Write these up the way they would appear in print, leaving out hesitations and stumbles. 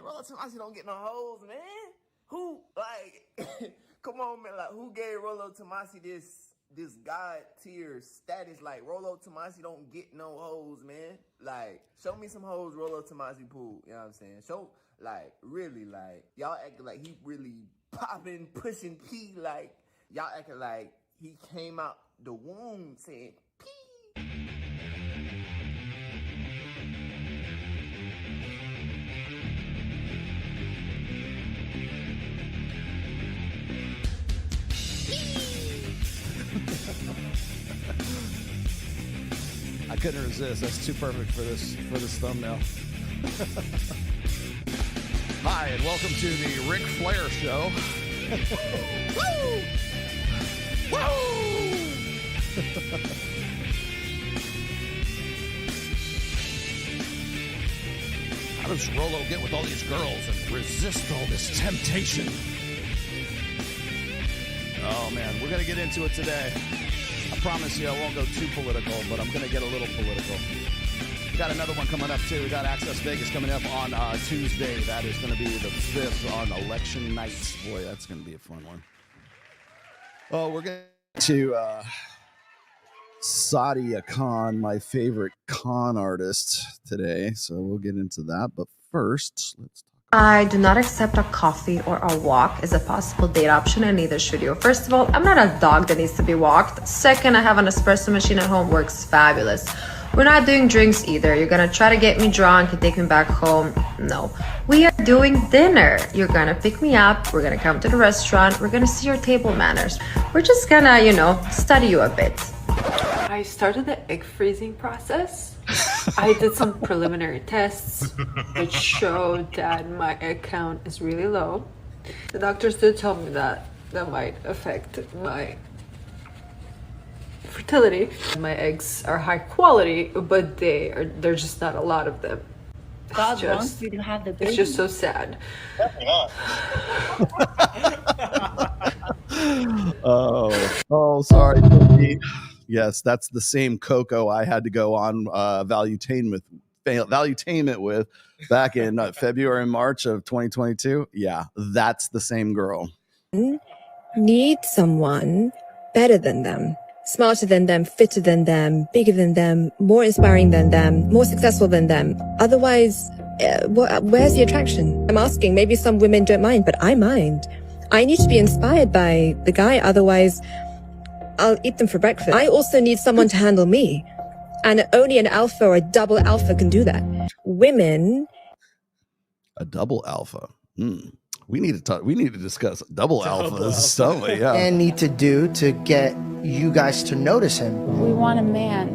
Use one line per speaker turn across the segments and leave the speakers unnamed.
Rollo Tomassi don't get no hoes, man. Who, like, come on, man, like, who gave Rollo Tomassi this God tier status? Like, Rollo Tomassi don't get no hoes, man. Like, show me some hoes Rollo Tomassi pulled, you know what I'm saying? Show, like, really, like, y'all acting like he really popping, pushing P, like, y'all acting like he came out the womb saying P.
I couldn't resist. That's too perfect for this thumbnail. Hi, and welcome to the Ric Flair Show. Woo! Woo! How does Rollo get with all these girls and resist all this temptation? Oh, man, we're going to get into it today. I promise you I won't go too political, but I'm going to get a little political. We got another one coming up, too. We got Access Vegas coming up on Tuesday. That is going to be the 5th on election night. Boy, that's going to be a fun one. Oh, we're going to Sadia Khan, my favorite con artist today. So we'll get into that. But first, let's talk.
I do not accept a coffee or a walk as a possible date option, and neither should you. First of all, I'm not a dog that needs to be walked. Second, I have an espresso machine at home, works fabulous. We're not doing drinks either. You're gonna try to get me drunk and take me back home. No. We are doing dinner. You're gonna pick me up, we're gonna come to the restaurant, we're gonna see your table manners. We're just gonna, study you a bit.
I started the egg freezing process. I did some preliminary tests which showed that my egg count is really low. The doctors did tell me that might affect my fertility. My eggs are high quality, but there's just not a lot of them.
God wants you to have the baby.
It's just so sad.
Definitely not.
Oh, sorry, Cookie. Yes, that's the same Coco I had to go on Valuetainment with back in February and March of 2022. Yeah, that's the same girl.
Need someone better than them, smarter than them, fitter than them, bigger than them, more inspiring than them, more successful than them. Otherwise, where's the attraction? I'm asking, maybe some women don't mind, but I mind. I need to be inspired by the guy, otherwise I'll eat them for breakfast. I also need someone to handle me. And only an alpha or a double alpha can do that. Women.
A double alpha. We need to talk. We need to discuss double alphas, don't we? Yeah.
And need to do to get you guys to notice him.
We want a man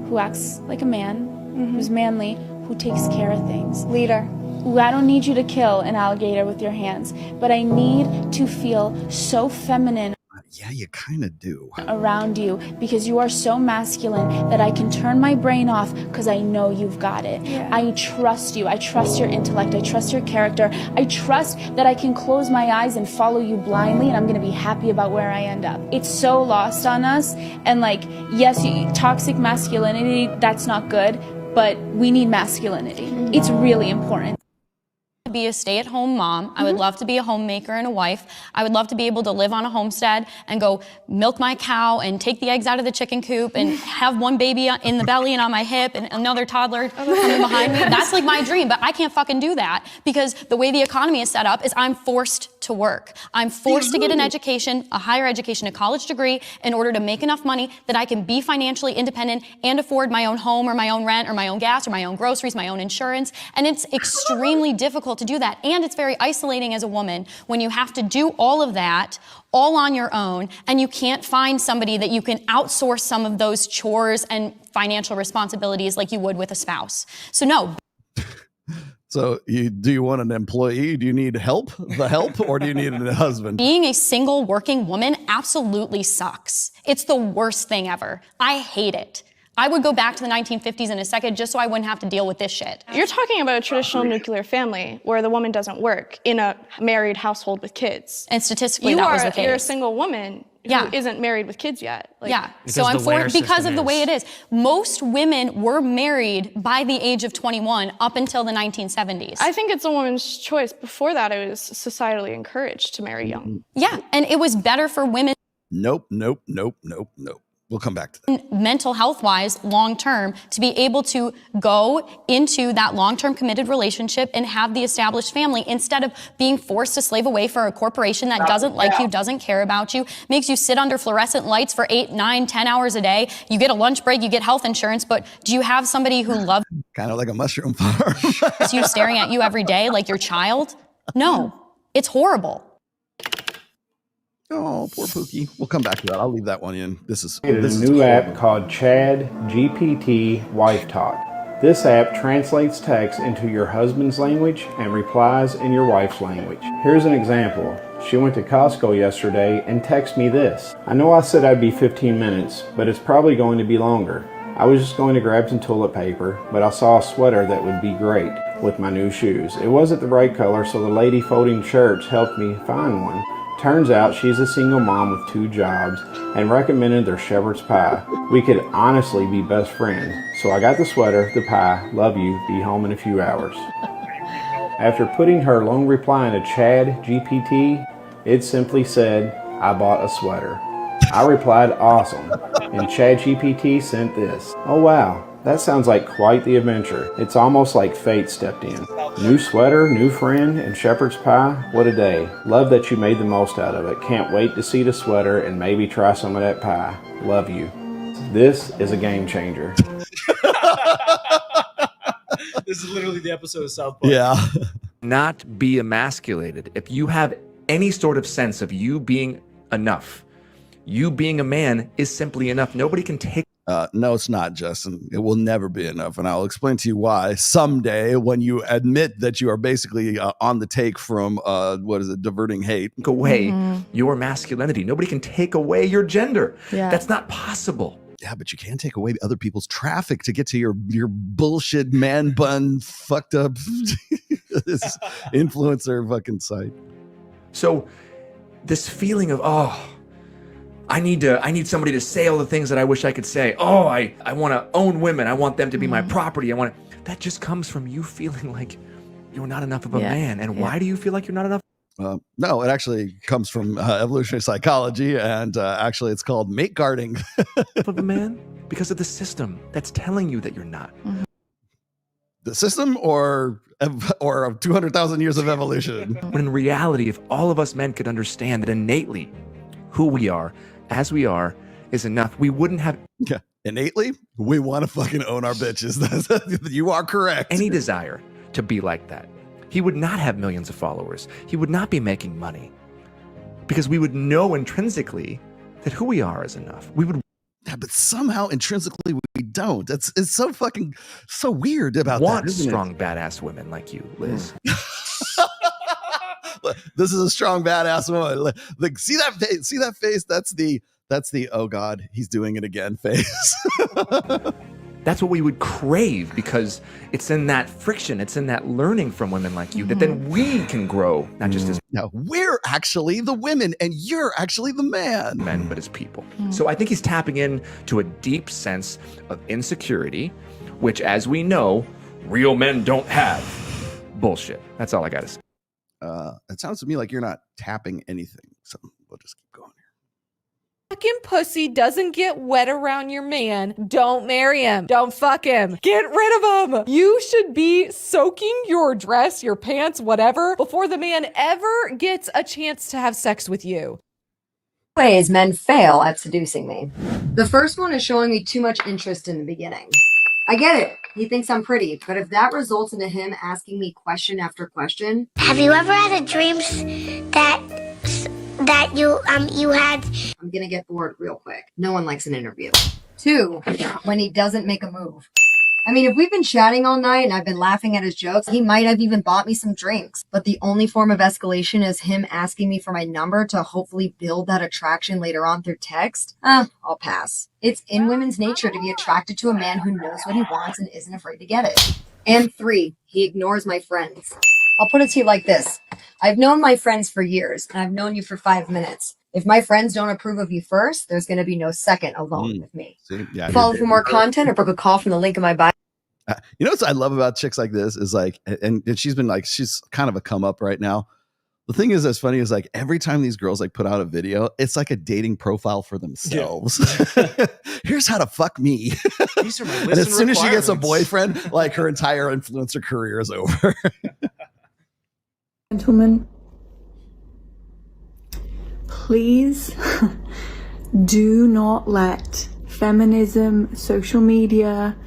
who acts like a man, who's manly, who takes care of things. Leader. Ooh, I don't need you to kill an alligator with your hands, but I need to feel so feminine.
Yeah, you kind of do.
Around you, because you are so masculine that I can turn my brain off because I know you've got it. Yeah. I trust you. I trust your intellect. I trust your character. I trust that I can close my eyes and follow you blindly, and I'm going to be happy about where I end up. It's so lost on us. And yes, toxic masculinity, that's not good, but we need masculinity. It's really important.
Be a stay-at-home mom. I would love to be a homemaker and a wife. I would love to be able to live on a homestead and go milk my cow and take the eggs out of the chicken coop and have one baby in the belly and on my hip and another toddler coming behind me. That's my dream, but I can't fucking do that because the way the economy is set up is I'm forced to work. I'm forced to get an education, a higher education, a college degree in order to make enough money that I can be financially independent and afford my own home or my own rent or my own gas or my own groceries, my own insurance. And it's extremely difficult to do that. And it's very isolating as a woman when you have to do all of that all on your own and you can't find somebody that you can outsource some of those chores and financial responsibilities like you would with a spouse. So no.
So do you want an employee? Do you need help, or do you need a husband?
Being a single working woman absolutely sucks. It's the worst thing ever. I hate it. I would go back to the 1950s in a second just so I wouldn't have to deal with this shit.
You're talking about a traditional nuclear family where the woman doesn't work in a married household with kids.
And statistically, that was the case.
You're a single woman isn't married with kids yet. Like,
yeah. So I'm for it because of the way it is. Most women were married by the age of 21 up until the 1970s.
I think it's a woman's choice. Before that, it was societally encouraged to marry young.
Yeah, and it was better for women.
Nope. We'll come back to that.
Mental health wise, long term, to be able to go into that long term committed relationship and have the established family instead of being forced to slave away for a corporation that doesn't like you, doesn't care about you, makes you sit under fluorescent lights for 8, 9, 10 hours a day. You get a lunch break, you get health insurance, but do you have somebody who loves
kind of like a mushroom farm?
you staring at you every day like your child? No, it's horrible.
Oh, poor Pookie. We'll come back to that. I'll leave that one in. This is
a new app called Chad GPT Wife Talk. This app translates text into your husband's language and replies in your wife's language. Here's an example. She went to Costco yesterday and texted me this. I know I said I'd be 15 minutes, but it's probably going to be longer. I was just going to grab some toilet paper, but I saw a sweater that would be great with my new shoes. It wasn't the right color, so the lady folding shirts helped me find one. Turns out she's a single mom with 2 jobs and recommended their shepherd's pie. We could honestly be best friends. So I got the sweater, the pie, love you, be home in a few hours. After putting her long reply into Chad GPT, it simply said, I bought a sweater. I replied, awesome. And Chad GPT sent this. Oh wow, that sounds like quite the adventure. It's almost like fate stepped in. New sweater, new friend, and shepherd's pie. What a day. Love that you made the most out of it. Can't wait to see the sweater and maybe try some of that pie. Love you. This is a game changer.
This is literally the episode of South Park.
Yeah.
Not be emasculated. If you have any sort of sense of you being enough, you being a man is simply enough. Nobody can take.
No, it's not, Justin. It will never be enough. And I'll explain to you why someday when you admit that you are basically on the take from, diverting hate.
Take away your masculinity. Nobody can take away your gender.
Yeah.
That's not possible.
Yeah, but you can take away other people's traffic to get to your bullshit man bun fucked up this influencer fucking site.
So this feeling of, I need somebody to say all the things that I wish I could say. Oh, I want to own women. I want them to be my property. That just comes from you feeling like you're not enough of a man. And why do you feel like you're not enough?
No, it actually comes from evolutionary psychology, and actually it's called mate guarding.
Of a man? Because of the system that's telling you that you're not.
The system or 200,000 years of evolution?
When in reality, if all of us men could understand that innately who we are, as we are, is enough, we wouldn't have...
Yeah, innately, we want to fucking own our bitches. You are correct.
Any desire to be like that. He would not have millions of followers. He would not be making money. Because we would know intrinsically that who we are is enough. We would...
Yeah, but somehow intrinsically we don't. It's so fucking so weird about
want
that,
strong, badass women like you, Liz.
This is a strong, badass woman. Like, see that face? See that face? That's the oh god, he's doing it again face.
That's what we would crave, because it's in that friction, it's in that learning from women like you that then we can grow, not just as
now we're actually the women and you're actually the man,
but as people. So I think he's tapping in to a deep sense of insecurity, which, as we know, real men don't have. Bullshit. That's all I gotta say.
It sounds to me like you're not tapping anything, so we'll just keep going here.
Fucking pussy doesn't get wet around your man. Don't marry him. Don't fuck him. Get rid of him. You should be soaking your dress, your pants, whatever, before the man ever gets a chance to have sex with you.
Ways men fail at seducing me. The first one is showing me too much interest in the beginning. I get it. He thinks I'm pretty, but if that results into him asking me question after question.
Have you ever had a dream that you had?
I'm gonna get bored real quick. No one likes an interview. 2, when he doesn't make a move. I mean, if we've been chatting all night and I've been laughing at his jokes, he might have even bought me some drinks. But the only form of escalation is him asking me for my number to hopefully build that attraction later on through text. I'll pass. It's in women's nature to be attracted to a man who knows what he wants and isn't afraid to get it. And 3, he ignores my friends. I'll put it to you like this. I've known my friends for years, and I've known you for 5 minutes.
If my friends don't approve of you first, there's going to be no second alone with me.
See? Yeah,
Follow for more content or book a call from the link in my bio.
You know what I love about chicks like this is like, and she's been like, she's kind of a come up right now. The thing is, that's funny is like every time these girls like put out a video, it's like a dating profile for themselves. Yeah. Here's how to fuck me.
These are my
And as soon as she gets a boyfriend, like her entire influencer career is over.
Gentlemen, please do not let feminism, social media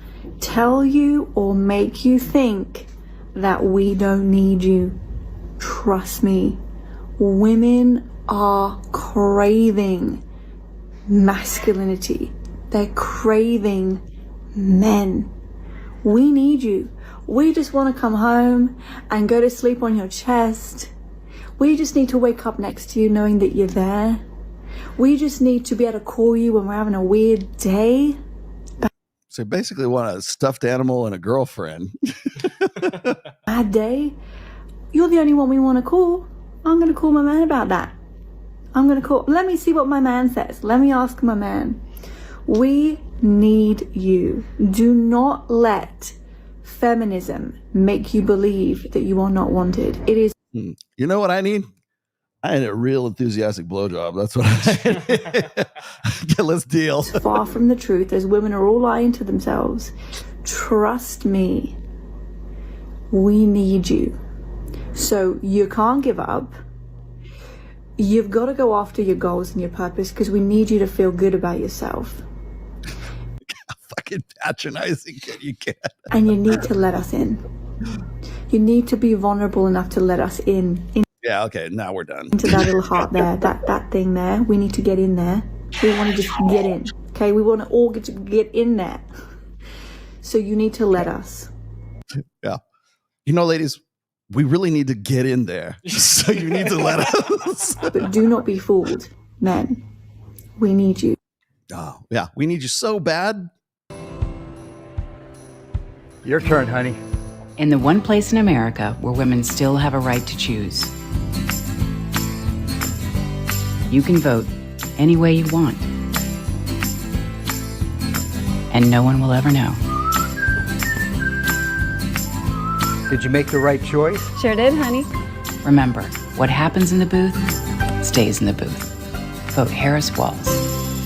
tell you or make you think that we don't need you. Trust me, women are craving masculinity. They're craving men. We need you. We just want to come home and go to sleep on your chest. We just need to wake up next to you knowing that you're there. We just need to be able to call you when we're having a weird day.
So basically want a stuffed animal and a girlfriend.
Bad day. You're the only one we want to call. I'm going to call my man about that. I'm going to call. Let me see what my man says. Let me ask my man. We need you. Do not let feminism make you believe that you are not wanted. It is.
You know what I need? I need a real enthusiastic blowjob. That's what I need. Let's deal.
Far from the truth, as women are all lying to themselves. Trust me. We need you. So you can't give up. You've got to go after your goals and your purpose because we need you to feel good about yourself.
How fucking patronizing can you get?
And you need to let us in. You need to be vulnerable enough to let us in.
Yeah, okay, now we're done.
Into that little heart there, that thing there. We need to get in there. We want to just get in. Okay, we want to all get in there. So you need to let us.
Yeah. You know, ladies, we really need to get in there. So you need to let us.
But do not be fooled, men. We need you.
Oh, yeah, we need you so bad.
Your turn, honey.
In the one place in America where women still have a right to choose. You can vote any way you want. And no one will ever know.
Did you make the right choice?
Sure did, honey.
Remember, what happens in the booth stays in the booth. Vote Harris Walls.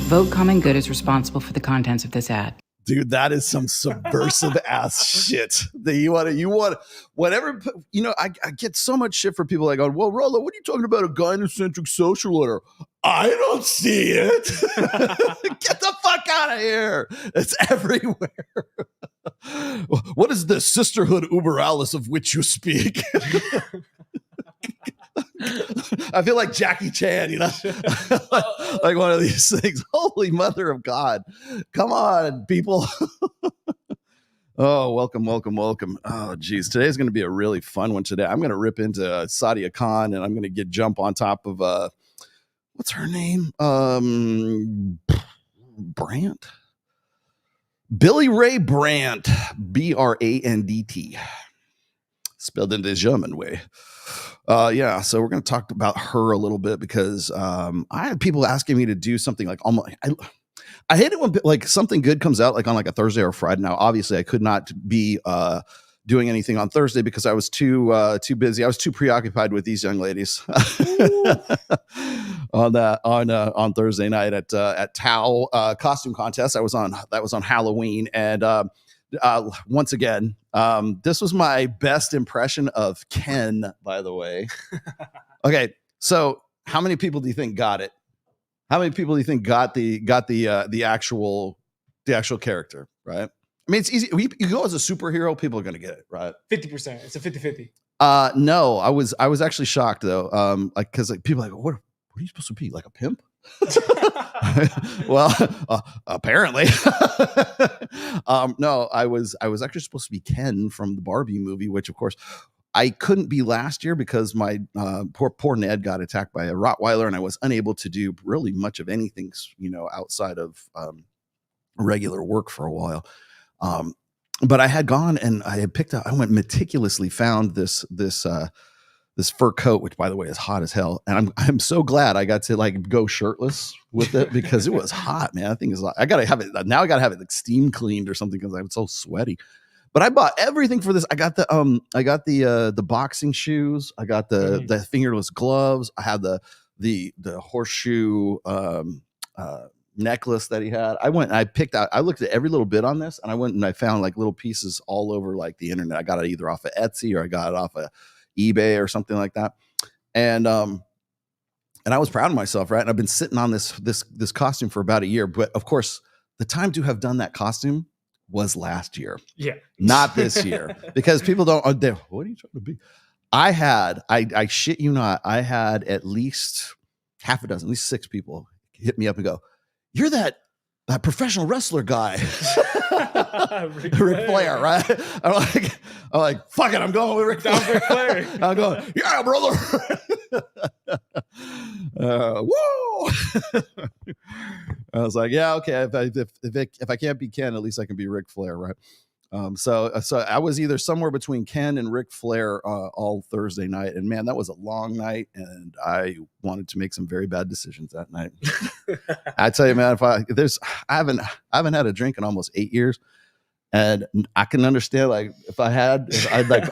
Vote Common Good is responsible for the contents of this ad.
Dude, that is some subversive ass shit that you want whatever, you know, I get so much shit for people like, well, Rollo, what are you talking about? A gynocentric social order? I don't see it. Get the fuck out of here. It's everywhere. What is this sisterhood uber alles of which you speak? I feel like Jackie Chan, you know, like one of these things. Holy mother of God. Come on, people. Oh, welcome. Oh, geez. Today's going to be a really fun one today. I'm going to rip into Sadia Khan and I'm going to jump on top of, what's her name? Brandt? Billie Ray Brandt. Brandt. Spelled in the German way. Yeah, so we're going to talk about her a little bit because I had people asking me to do something like almost. I hate it when like something good comes out like on like a Thursday or Friday. Now, obviously, I could not be doing anything on Thursday because I was too busy. I was too preoccupied with these young ladies on Thursday night at Tao costume contest. That was on Halloween and. Once again, this was my best impression of Ken, by the way. Okay, so how many people do you think got it? How many people do you think got the actual character, right? I mean, it's easy. You go as a superhero, people are going to get it, right?
50%. It's a 50-50.
No, I was actually shocked though. Like, cause like people are like, what are you supposed to be? Like a pimp? Well, apparently. No, I was actually supposed to be Ken from the Barbie movie, which of course I couldn't be last year because my poor Ned got attacked by a Rottweiler and I was unable to do really much of anything, you know, outside of regular work for a while. But I had gone and I had picked up, I went meticulously found this this fur coat, which by the way is hot as hell. And I'm so glad I got to like go shirtless with it because it was hot, man. I think it's like, I gotta have it now. I gotta have it like steam cleaned or something because I'm so sweaty. But I bought everything for this. I got the boxing shoes. I got the fingerless gloves. I had the horseshoe necklace that he had. I went and I picked out, I looked at every little bit on this, and I went and I found like little pieces all over like the internet. I got it either off of Etsy or I got it off of eBay or something like that. And I was proud of myself, right? And I've been sitting on this costume for about a year. But of course, the time to have done that costume was last year.
Yeah.
Not this year. Because people don't, what are you trying to be? I shit you not, I had at least half a dozen, at least 6 people hit me up and go, "You're that professional wrestler guy." Ric Flair, right? I'm like, fuck it, I'm going with Ric Flair. I'm going, yeah, brother. Whoa. I was like, yeah, okay. If I can't be Ken, at least I can be Ric Flair, right? So I was either somewhere between Ken and Ric Flair all Thursday night, and man, that was a long night, and I wanted to make some very bad decisions that night. I tell you, man, I haven't had a drink in almost 8 years, and I can understand I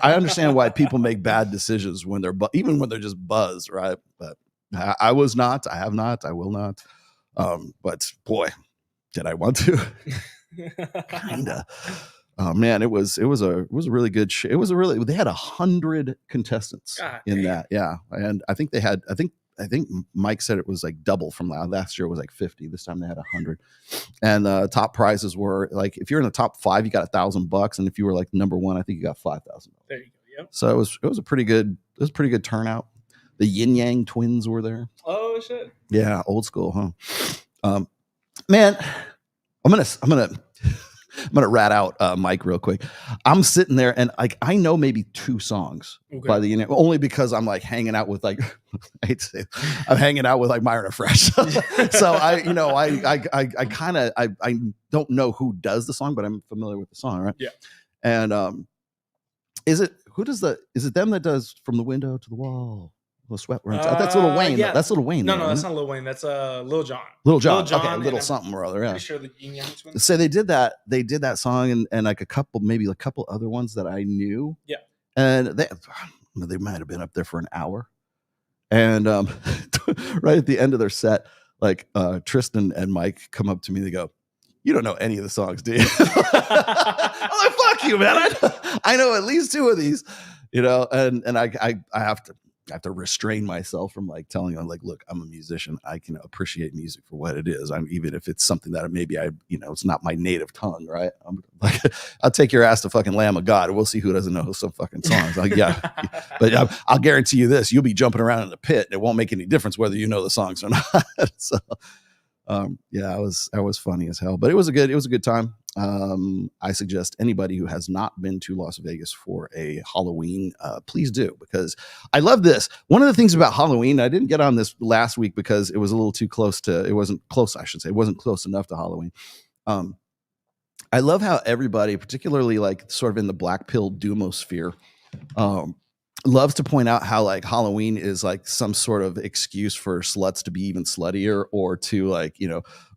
understand why people make bad decisions when they're even when they're just buzzed, right? But I was not, I have not, I will not. But boy, did I want to? Kinda. Oh man, it was a really good show. They had 100 contestants in that. Yeah. And I think Mike said it was like double from last year. It was like 50. This time they had 100. And top prizes were like, if you're in the top 5, you got $1,000. And if you were like number 1, I think you got $5,000.
There you go. Yep.
So it was a pretty good turnout. The Yin Yang twins were there.
Oh shit.
Yeah. Old school, huh? Man, I'm gonna rat out Mike real quick. I'm sitting there and like I know maybe 2 songs by the end, only because I'm like hanging out with like I hate to say it, I'm hanging out with like Myron Fresh. So I don't know who does the song, but I'm familiar with the song, right?
Yeah.
And is it them that does From the Window to the Wall? The sweat runs. That's Lil Wayne.
Yeah.
That's Lil Wayne.
No, that's not Lil Wayne. That's Lil Jon.
Lil Jon. Okay, little something or other. Yeah.
Pretty sure the Yin Yang Twins.
So they did that song and like a couple other ones that I knew.
Yeah.
And they might have been up there for an hour. And right at the end of their set, like Tristan and Mike come up to me. They go, "You don't know any of the songs, do you?" I'm like, "Fuck you, man! I know at least 2 of these, you know." And I have to restrain myself from like telling them like, look, I'm a musician. I can appreciate music for what it is. Even if it's something that maybe it's not my native tongue, right? I'm like, I'll take your ass to fucking Lamb of God. We'll see who doesn't know some fucking songs. Like, yeah, but I'll guarantee you this: you'll be jumping around in the pit, and it won't make any difference whether you know the songs or not. So, yeah, that was funny as hell, but it was a good time. I suggest anybody who has not been to Las Vegas for a Halloween, please do, because I love this. One of the things about Halloween, I didn't get on this last week because it was a little too close it wasn't close enough to Halloween. I love how everybody, particularly like sort of in the black pill doomosphere, loves to point out how like Halloween is like some sort of excuse for sluts to be even sluttier, or to like,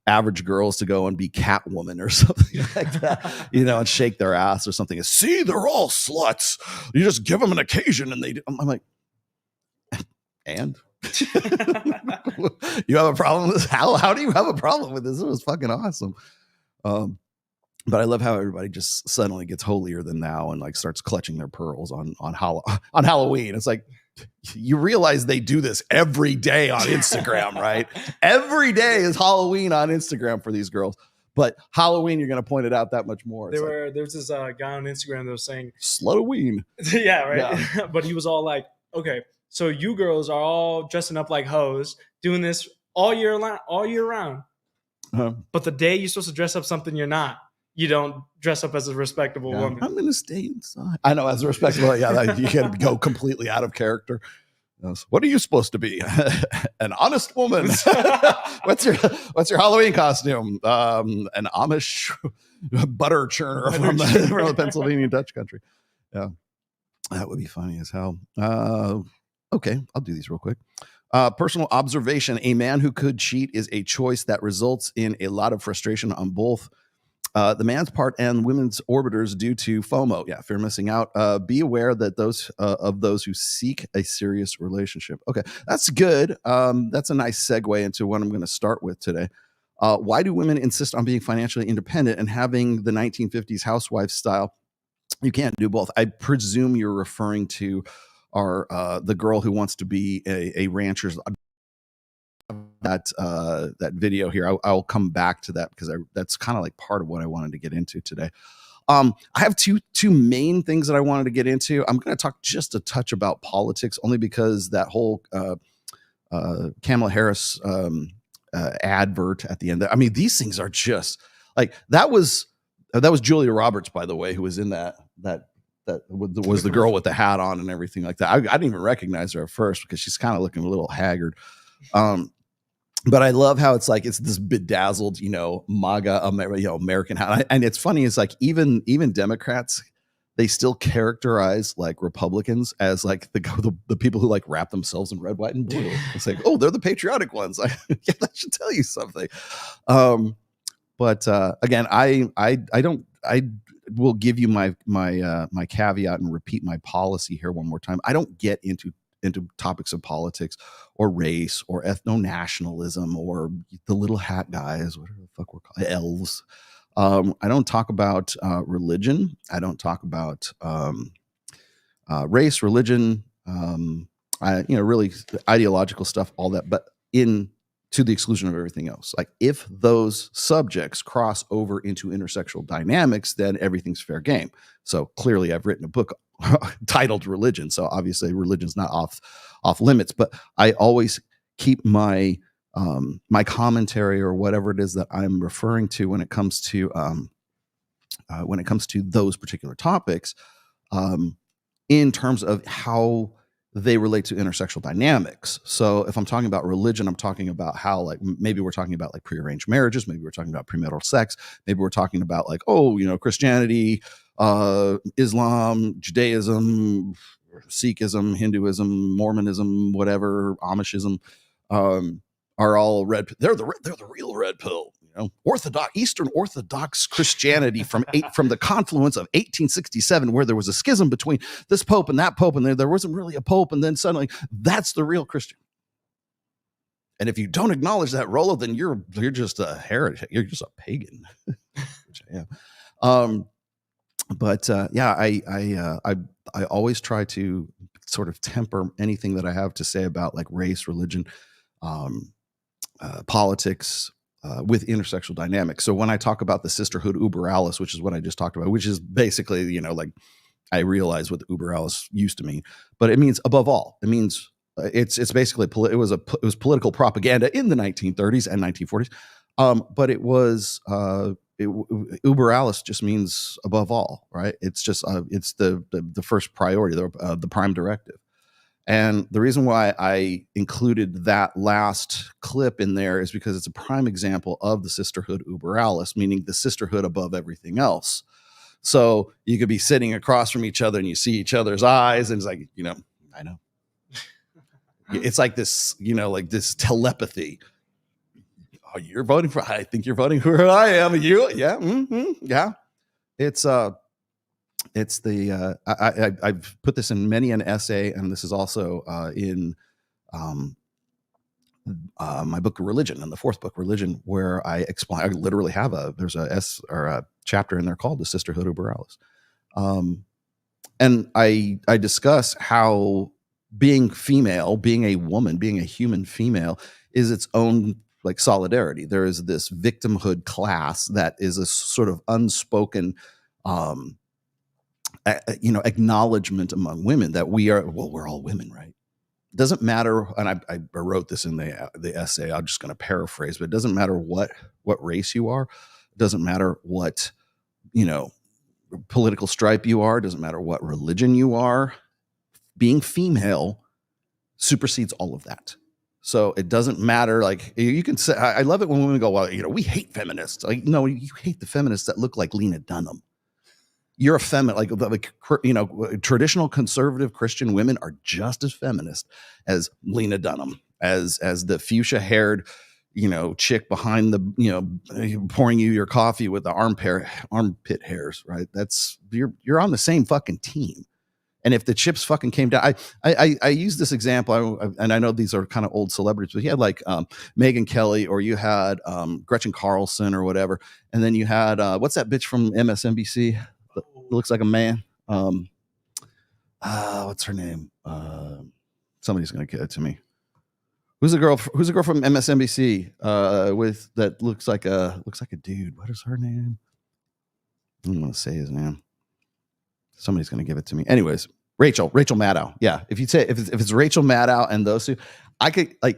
average girls to go and be Catwoman or something like that, and shake their ass or something. See, they're all sluts. You just give them an occasion and I'm like, and you have a problem with this? How do you have a problem with this? It was fucking awesome. But I love how everybody just suddenly gets holier than thou and like starts clutching their pearls on Halloween. It's like, you realize they do this every day on Instagram, right? Every day is Halloween on Instagram for these girls. But Halloween, you're going to point it out that much more.
There's this guy on Instagram that was saying
Slutoween.
Yeah, right. Yeah. But he was all like, okay, so you girls are all dressing up like hoes, doing this all year round. But the day you're supposed to dress up something you're not, you don't dress up as a respectable woman.
I'm going to stay inside. I know, as a respectable, yeah, you can go completely out of character. What are you supposed to be? An honest woman. What's your Halloween costume? An Amish butter churner from the Pennsylvania Dutch country. Yeah, that would be funny as hell. Okay, I'll do these real quick. Personal observation: a man who could cheat is a choice that results in a lot of frustration on both the man's part and women's orbiters due to FOMO. Yeah, fear of missing out. Be aware that those who seek a serious relationship. Okay, that's good. That's a nice segue into what I'm going to start with today. Why do women insist on being financially independent and having the 1950s housewife style? You can't do both. I presume you're referring to the girl who wants to be a rancher's. That video here. I'll come back to that because that's kind of like part of what I wanted to get into today. I have two main things that I wanted to get into. I'm going to talk just a touch about politics, only because that whole Kamala Harris advert at the end. I mean, these things are just like that was Julia Roberts, by the way, who was in that was the girl with the hat on and everything like that. I didn't even recognize her at first because she's kind of looking a little haggard. But I love how it's this bedazzled, MAGA, American hat. And it's funny. It's like even Democrats, they still characterize like Republicans as like the people who like wrap themselves in red, white, and blue. It's like, oh, they're the patriotic ones. Yeah, that should tell you something. But again, I will give you my caveat and repeat my policy here one more time. I don't get into topics of politics or race or ethno-nationalism or the little hat guys, whatever the fuck we're called, elves. I don't talk about religion. I don't talk about race, religion, really ideological stuff, all that, but to the exclusion of everything else. Like if those subjects cross over into intersexual dynamics, then everything's fair game. So clearly I've written a book titled Religion. So obviously religion's not off limits, but I always keep my commentary or whatever it is that I'm referring to when it comes to those particular topics, in terms of how they relate to intersexual dynamics. So if I'm talking about religion, I'm talking about how like maybe we're talking about like prearranged marriages, maybe we're talking about premarital sex, maybe we're talking about like, Christianity, Islam, Judaism, Sikhism, Hinduism, Mormonism, whatever, Amishism, are all red. They're the real red pill. Eastern Orthodox Christianity from the confluence of 1867, where there was a schism between this pope and that pope, and there wasn't really a pope, and then suddenly that's the real Christian. And if you don't acknowledge that, Rollo, then you're just a heretic. You're just a pagan, which I am. I always try to sort of temper anything that I have to say about like race, religion, politics, with intersexual dynamics. So when I talk about the sisterhood uber alles, which is what I just talked about, which is basically, like I realize what the uber alles used to mean, but it means above all. It means it's basically it was political propaganda in the 1930s and 1940s. But it was uber alles just means above all, right? It's just it's the first priority, the prime directive. And the reason why I included that last clip in there is because it's a prime example of the sisterhood uber alles, meaning the sisterhood above everything else. So you could be sitting across from each other and you see each other's eyes, and it's like, I know. It's like this, like this telepathy. Oh, you're voting for, I think you're voting for who I am. You, yeah, yeah. It's the I've put this in many an essay, and this is also in my book Religion, and the fourth book Religion, where I explain. I literally have there's a chapter in there called the Sisterhood uber alles, and I discuss how being female, being a woman, being a human female is its own like solidarity. There is this victimhood class that is a sort of unspoken acknowledgement among women that we're all women, right? It doesn't matter. And I wrote this in the essay. I'm just going to paraphrase, but it doesn't matter what race you are. It doesn't matter what, political stripe you are. It doesn't matter what religion you are. Being female supersedes all of that. So it doesn't matter. Like you can say, I love it when women go, well, we hate feminists. Like, no, you hate the feminists that look like Lena Dunham. you're a feminist, traditional conservative Christian women are just as feminist as Lena Dunham, as the fuchsia haired, chick behind the, pouring you your coffee with the armpit hairs, right? You're on the same fucking team. And if the chips fucking came down, I use this example, and I know these are kind of old celebrities, but you had like Megyn Kelly, or you had Gretchen Carlson or whatever, and then you had what's that bitch from MSNBC? Looks like a man. What's her name? Somebody's gonna get it to me. Who's the girl from MSNBC with that looks like a dude? What is her name? I don't want to say his name. Somebody's going to give it to me. Anyways, Rachel Maddow. Yeah. If you'd say, if it's Rachel Maddow and those two,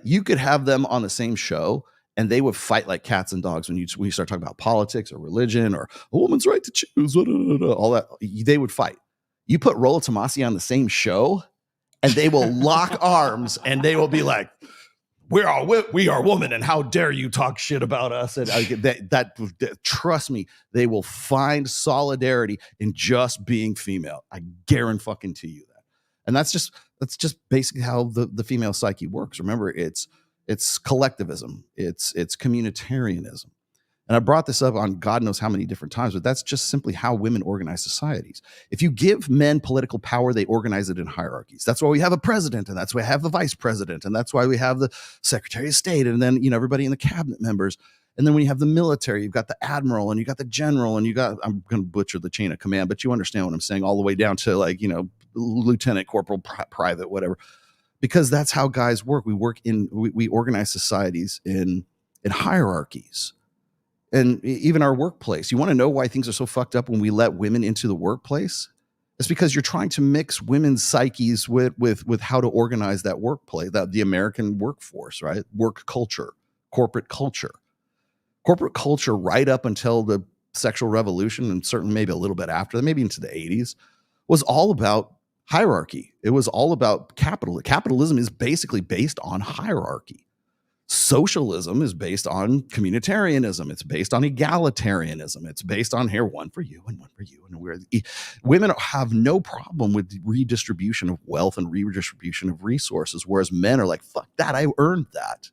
you could have them on the same show and they would fight like cats and dogs when you start talking about politics or religion or a woman's right to choose, all that. They would fight. You put Rollo Tomassi on the same show and they will lock arms and they will be like, we are women, and how dare you talk shit about us? And that trust me, they will find solidarity in just being female. I guarantee you that. And that's just basically how the female psyche works. Remember, it's collectivism, it's communitarianism. And I brought this up on God knows how many different times, but that's just simply how women organize societies. If you give men political power, they organize it in hierarchies. That's why we have a president, and that's why we have the vice president, and that's why we have the secretary of state, and then everybody in the cabinet members. And then when you have the military, you've got the admiral, and you got the general, and I'm going to butcher the chain of command, but you understand what I'm saying, all the way down to lieutenant, corporal, private, whatever. Because that's how guys work. We organize societies in hierarchies. And even our workplace. You want to know why things are so fucked up when we let women into the workplace? It's because you're trying to mix women's psyches with how to organize that workplace, the American workforce, right? Work culture, corporate culture. Corporate culture right up until the sexual revolution, and certainly maybe a little bit after that, maybe into the 80s, was all about hierarchy. It was all about capital. Capitalism is basically based on hierarchy. Socialism is based on communitarianism. It's based on egalitarianism. It's based on here, one for you and one for you. And women have no problem with redistribution of wealth and redistribution of resources, whereas men are like, fuck that, I earned that.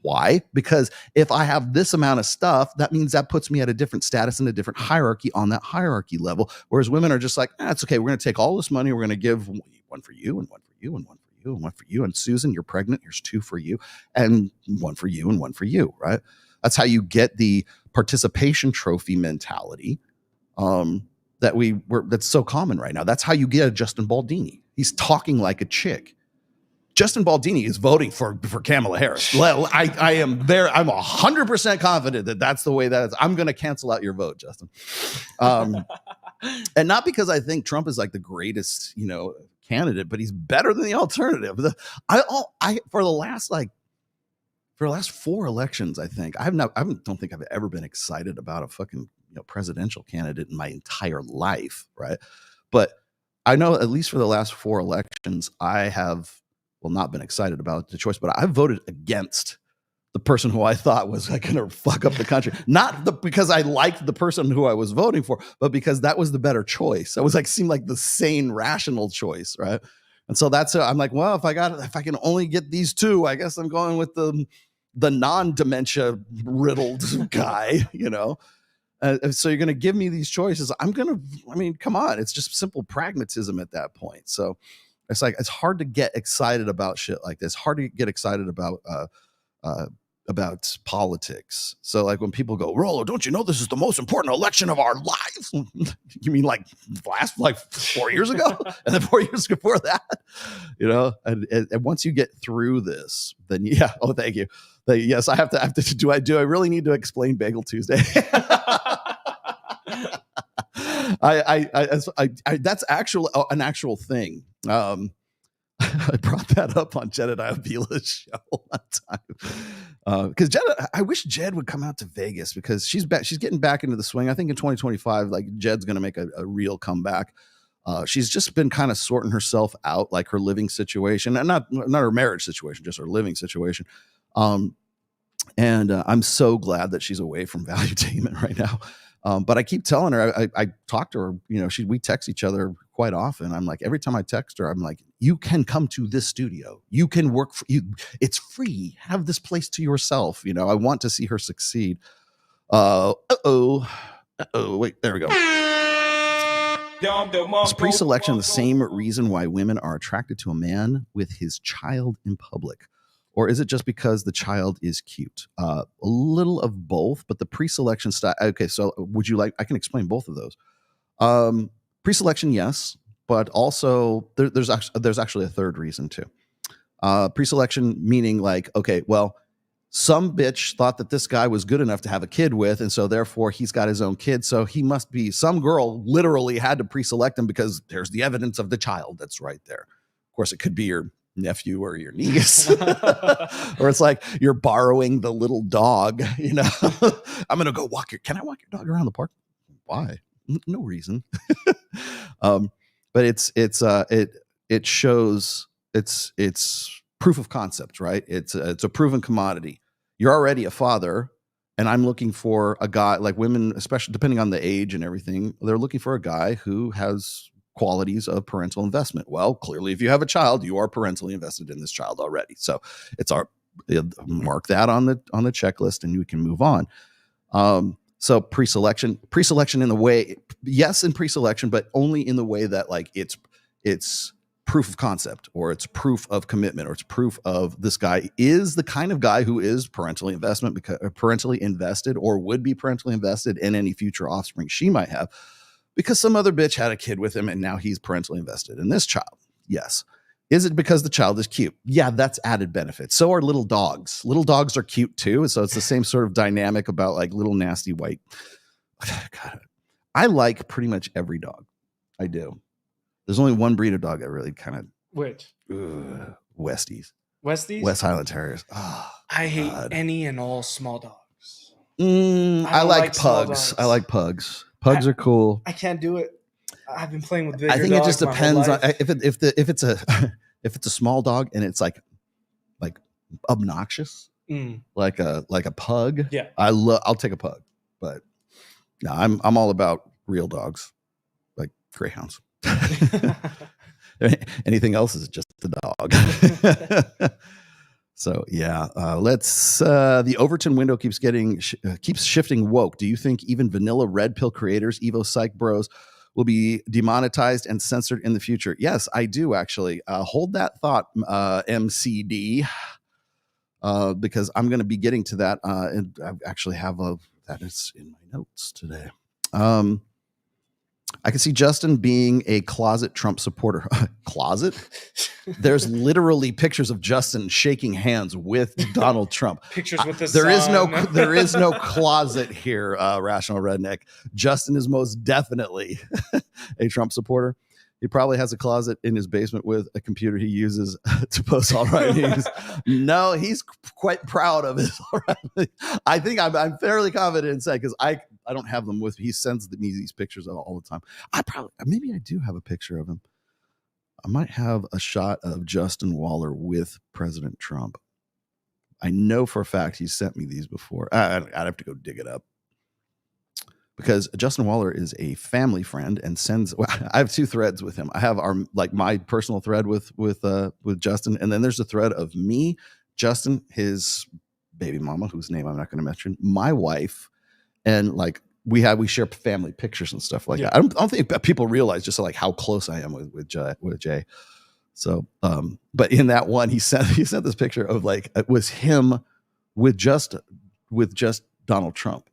Why? Because if I have this amount of stuff, that means that puts me at a different status and a different hierarchy on that hierarchy level. Whereas women are just like, it's okay. We're going to take all this money. We're going to give one for you and one for you and one for you and one for you. And Susan, you're pregnant. Here's 2 for you and 1 for you and 1 for you. Right? That's how you get the participation trophy mentality that's so common right now. That's how you get a Justin Baldini. He's talking like a chick. Justin Baldini is voting for Kamala Harris. I am there. I'm 100% confident that that's the way that is. I'm going to cancel out your vote, Justin. And not because I think Trump is like the greatest, candidate, but he's better than the alternative. For the last 4 elections, I think I don't think I've ever been excited about a fucking presidential candidate in my entire life, right? But I know at least for the last 4 elections, I have not been excited about the choice, but I voted against the person who I thought was going to fuck up the country. Not because I liked the person who I was voting for, but because that was the better choice. That was seemed like the sane, rational choice, right? And so I'm like, well, if I can only get these 2, I guess I'm going with the non-dementia riddled guy, so you're going to give me these choices. Come on, it's just simple pragmatism at that point. So it's like, it's hard to get excited about shit like this. Hard to get excited about politics. So when people go, Rollo, don't you know this is the most important election of our lives? You mean last 4 years ago? And then 4 years before that? And once you get through this, then yeah. Oh, thank you. Yes, I have to do I really need to explain Bagel Tuesday? That's an actual thing. I brought that up on Jedediah Vila's show one time because I wish Jed would come out to Vegas because she's getting back into the swing. I think in 2025, Jed's going to make a real comeback. She's just been kind of sorting herself out, her living situation, and not her marriage situation, just her living situation. And I'm so glad that she's away from Valuetainment right now. But I keep telling her, I talk to her, we text each other quite often. I'm like, every time I text her, I'm like, you can come to this studio. You can work for you. It's free. Have this place to yourself. I want to see her succeed. Wait, there we go. Is pre-selection the same reason why women are attracted to a man with his child in public? Or is it just because the child is cute? A little of both, but the pre-selection style. Okay, so would you like? I can explain both of those. Pre-selection, yes, but also there's actually a third reason too. Pre-selection meaning like, okay, well, some bitch thought that this guy was good enough to have a kid with, and so therefore he's got his own kid. So he must be, some girl literally had to pre-select him because there's the evidence of the child that's right there. Of course, it could be your nephew or your niece, or it's like you're borrowing the little dog. I'm gonna go walk can I walk your dog around the park? Why? No reason. But it shows it's proof of concept, right? It's a proven commodity. You're already a father, and I'm looking for a guy, like women, especially depending on the age and everything, they're looking for a guy who has qualities of parental investment. Well, clearly, if you have a child, you are parentally invested in this child already. So mark that on the checklist, and you can move on. So pre-selection in the way, yes, in pre-selection, but only in the way that like it's proof of concept, or it's proof of commitment, or it's proof of this guy is the kind of guy who is parentally invested, or would be parentally invested in any future offspring she might have, because some other bitch had a kid with him and now he's parentally invested in this child. Yes. Is it because the child is cute? Yeah, that's added benefit. So are little dogs. Little dogs are cute too. So it's the same sort of dynamic about like little nasty white. God, I like pretty much every dog. I do. There's only one breed of dog I really kind of.
Which?
Westies.
Westies?
West Highland Terriers. Oh,
I hate any and all small dogs.
I like pugs. I like pugs. Pugs are cool.
I can't do it. I've been playing with bigger dogs.
I think it just depends on if it's a small dog and it's like obnoxious, like a pug.
Yeah,
I'll take a pug, but no, I'm all about real dogs, like greyhounds. Anything else is just a dog. So yeah, let's. The Overton window keeps shifting woke. Do you think even vanilla red pill creators, Evo Psych Bros, will be demonetized and censored in the future? Yes, I do actually. Hold that thought, MCD, because I'm going to be getting to that. And I actually have that is in my notes today. I can see Justin being a closet Trump supporter. Closet? There's literally pictures of Justin shaking hands with Donald Trump.
Pictures with his
there
son.
is no closet here, Rational Redneck. Justin is most definitely a Trump supporter. He probably has a closet in his basement with a computer he uses to post all right news. No, he's quite proud of his all right. I think I'm fairly confident in saying, because I don't have them with me. He sends me these pictures all the time. Maybe I do have a picture of him. I might have a shot of Justin Waller with President Trump. I know for a fact he sent me these before. I'd have to go dig it up, because Justin Waller is a family friend and sends. Well, I have two threads with him. I have my personal thread with Justin, and then there's a thread of me, Justin, his baby mama, whose name I'm not going to mention, my wife, and like we share family pictures and stuff like that. I don't think people realize just like how close I am with Jay. So, but in that one, he sent this picture of like it was him with just Donald Trump.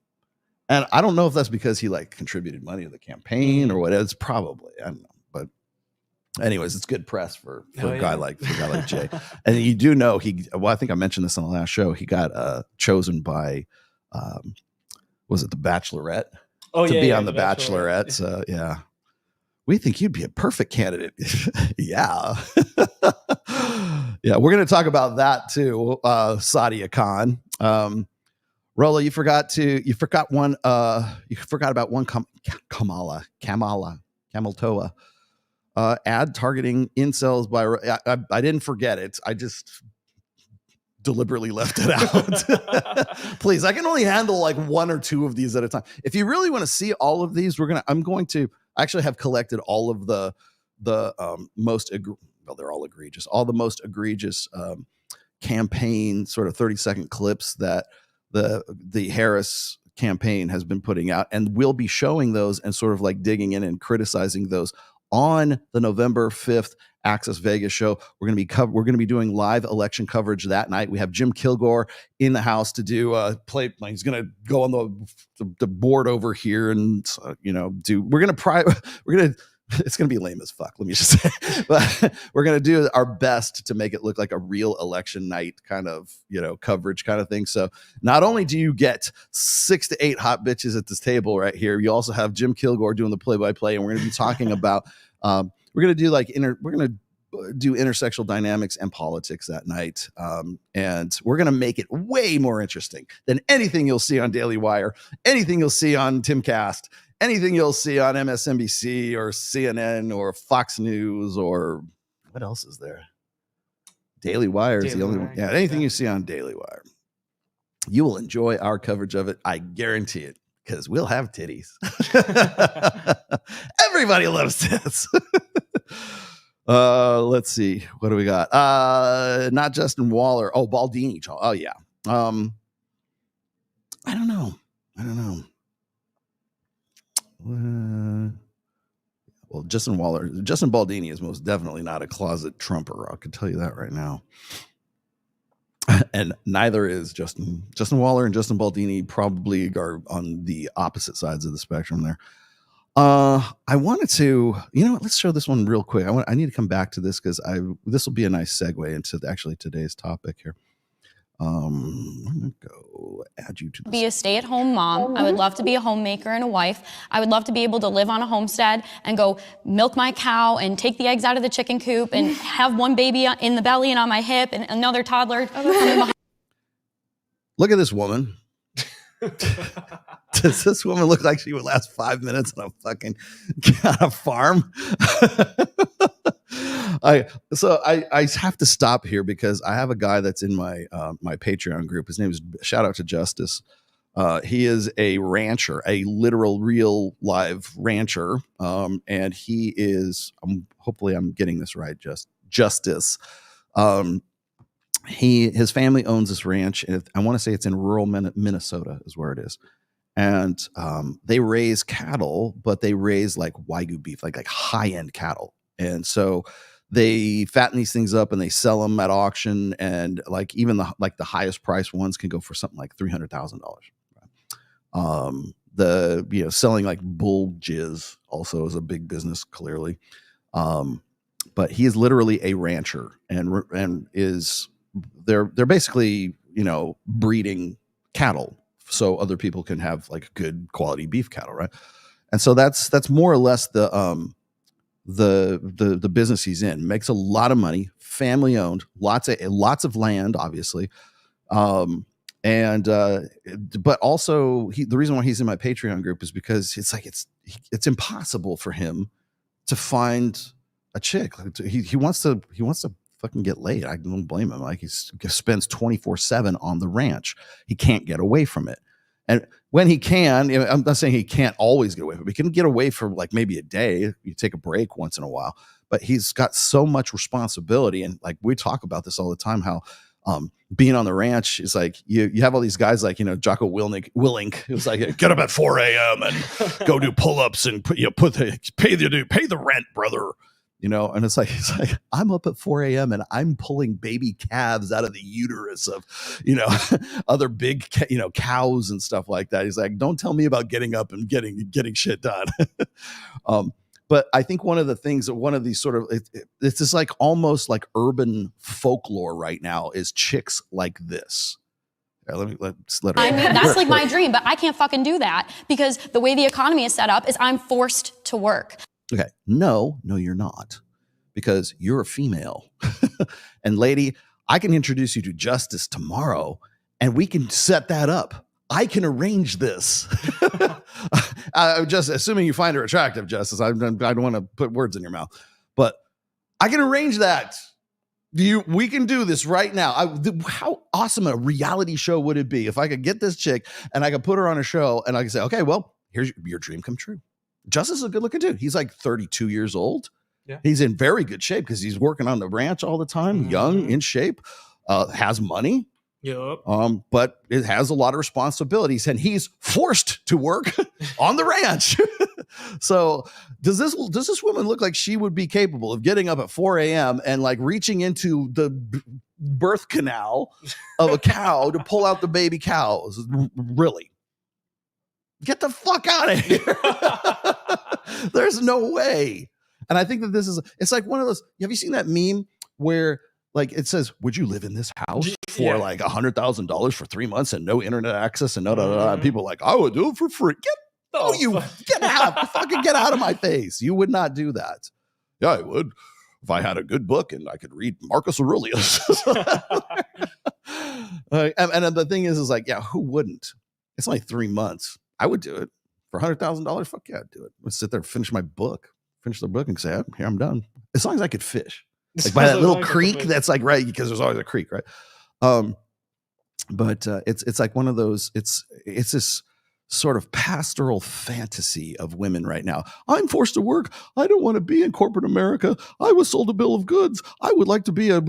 And I don't know if that's because he like contributed money to the campaign or what. It's probably, I don't know. But anyways, it's good press for a guy like Jay. And you do know I think I mentioned this on the last show. He got chosen by, was it The Bachelorette? To be on The Bachelorette. So yeah, we think you'd be a perfect candidate. Yeah. Yeah. We're going to talk about that too. Sadia Khan. Rolo, you forgot about one Kamala Toa ad targeting incels by. I didn't forget it. I just deliberately left it out. Please, I can only handle like 1 or 2 of these at a time. If you really want to see all of these, I'm going to actually have collected all of the most, well, they're all egregious, all the most egregious campaign sort of 30-second clips that the Harris campaign has been putting out, and we'll be showing those and sort of like digging in and criticizing those on the November 5th Access Vegas show. We're going to be doing live election coverage that night. We have Jim Kilgore in the house to do play. He's going to go on the board over here and it's going to be lame as fuck, let me just say, but we're going to do our best to make it look like a real election night kind of, coverage kind of thing. So not only do you get 6 to 8 hot bitches at this table right here, you also have Jim Kilgore doing the play-by-play, and we're going to be talking about, we're going to do intersectional dynamics and politics that night. And we're going to make it way more interesting than anything you'll see on Daily Wire, anything you'll see on Timcast, anything you'll see on MSNBC or CNN or Fox News or what else is there? Daily Wire is the only one. Yeah, anything you see on Daily Wire. You will enjoy our coverage of it. I guarantee it, because we'll have titties. Everybody loves tits. Let's see. What do we got? Not Justin Waller. Oh, Baldini. Oh, yeah. I don't know. Well, Justin Baldini is most definitely not a closet Trumper. I can tell you that right now. And neither is Justin Waller, and Justin Baldini probably are on the opposite sides of the spectrum there. I wanted to, let's show this one real quick. I need to come back to this because this will be a nice segue into actually today's topic here. I'm gonna go add you to
be a stay-at-home mom. I would love to be a homemaker and a wife. I would love to be able to live on a homestead and go milk my cow and take the eggs out of the chicken coop and have one baby in the belly and on my hip and another toddler coming behind.
Look at this woman. Does this woman look like she would last 5 minutes on a farm? I have to stop here because I have a guy that's in my Patreon group. His name is, shout out to Justice. He is a rancher, a literal real live rancher. And he is, hopefully I'm getting this right, Justice. His family owns this ranch, and I want to say it's in rural Minnesota is where it is. And they raise cattle, but they raise like Wagyu beef, like high-end cattle. And so they fatten these things up and they sell them at auction, and like even the highest priced ones can go for something like $300,000. Selling like bull jizz also is a big business, clearly. But he is literally a rancher, and they're basically breeding cattle so other people can have like good quality beef cattle, right? And so that's more or less the business he's in. Makes a lot of money, family owned, lots of land, obviously, but also the reason why he's in my Patreon group is because it's impossible for him to find a chick. He wants to fucking get laid. I don't blame him. Like, he spends 24/7 on the ranch. He can't get away from it. And when he can, I'm not saying he can't always get away from it. He can get away for like maybe a day. You take a break once in a while, but he's got so much responsibility. And like, we talk about this all the time, how being on the ranch is like, you have all these guys like, Jocko Willink. It was like, get up at 4 a.m. and go do pull-ups and pay the rent, brother. And it's like I'm up at 4 a.m. and I'm pulling baby calves out of the uterus of, other big, cows and stuff like that. He's like, don't tell me about getting up and getting shit done. But I think one of the things that one of these sort of, it's just like almost like urban folklore right now is chicks like this. Let's let her.
I mean, that's like my dream, but I can't fucking do that because the way the economy is set up is I'm forced to work.
Okay. No, you're not, because you're a female. And lady, I can introduce you to Justice tomorrow and we can set that up. I can arrange this. Just assuming you find her attractive, Justice. I don't want to put words in your mouth, but I can arrange that. We can do this right now. How awesome a reality show would it be if I could get this chick and I could put her on a show and I could say, okay, well, here's your dream come true. Justice is a good looking dude. He's like 32 years old.
Yeah.
He's in very good shape because he's working on the ranch all the time, young, in shape, has money.
Yep.
But it has a lot of responsibilities and he's forced to work on the ranch. So does this woman look like she would be capable of getting up at 4 a.m. and like reaching into the birth canal of a cow to pull out the baby cows? Really? Get the fuck out of here. There's no way. And I think that it's like one of those, have you seen that meme where like it says, would you live in this house for like $100,000 for 3 months and no internet access and and people are like, I would do it for free. Get out. Fucking get out of my face. You would not do that. Yeah, I would. If I had a good book and I could read Marcus Aurelius. And the thing is like, yeah, who wouldn't? It's only 3 months. I would do it for $100,000. Fuck yeah, I'd do it. I'd sit there, finish the book and say, here, I'm done. As long as I could fish. Like by that little creek that's like, right, because there's always a creek, right? But it's like one of those, it's this sort of pastoral fantasy of women right now. I'm forced to work. I don't want to be in corporate America. I was sold a bill of goods. I would like to be a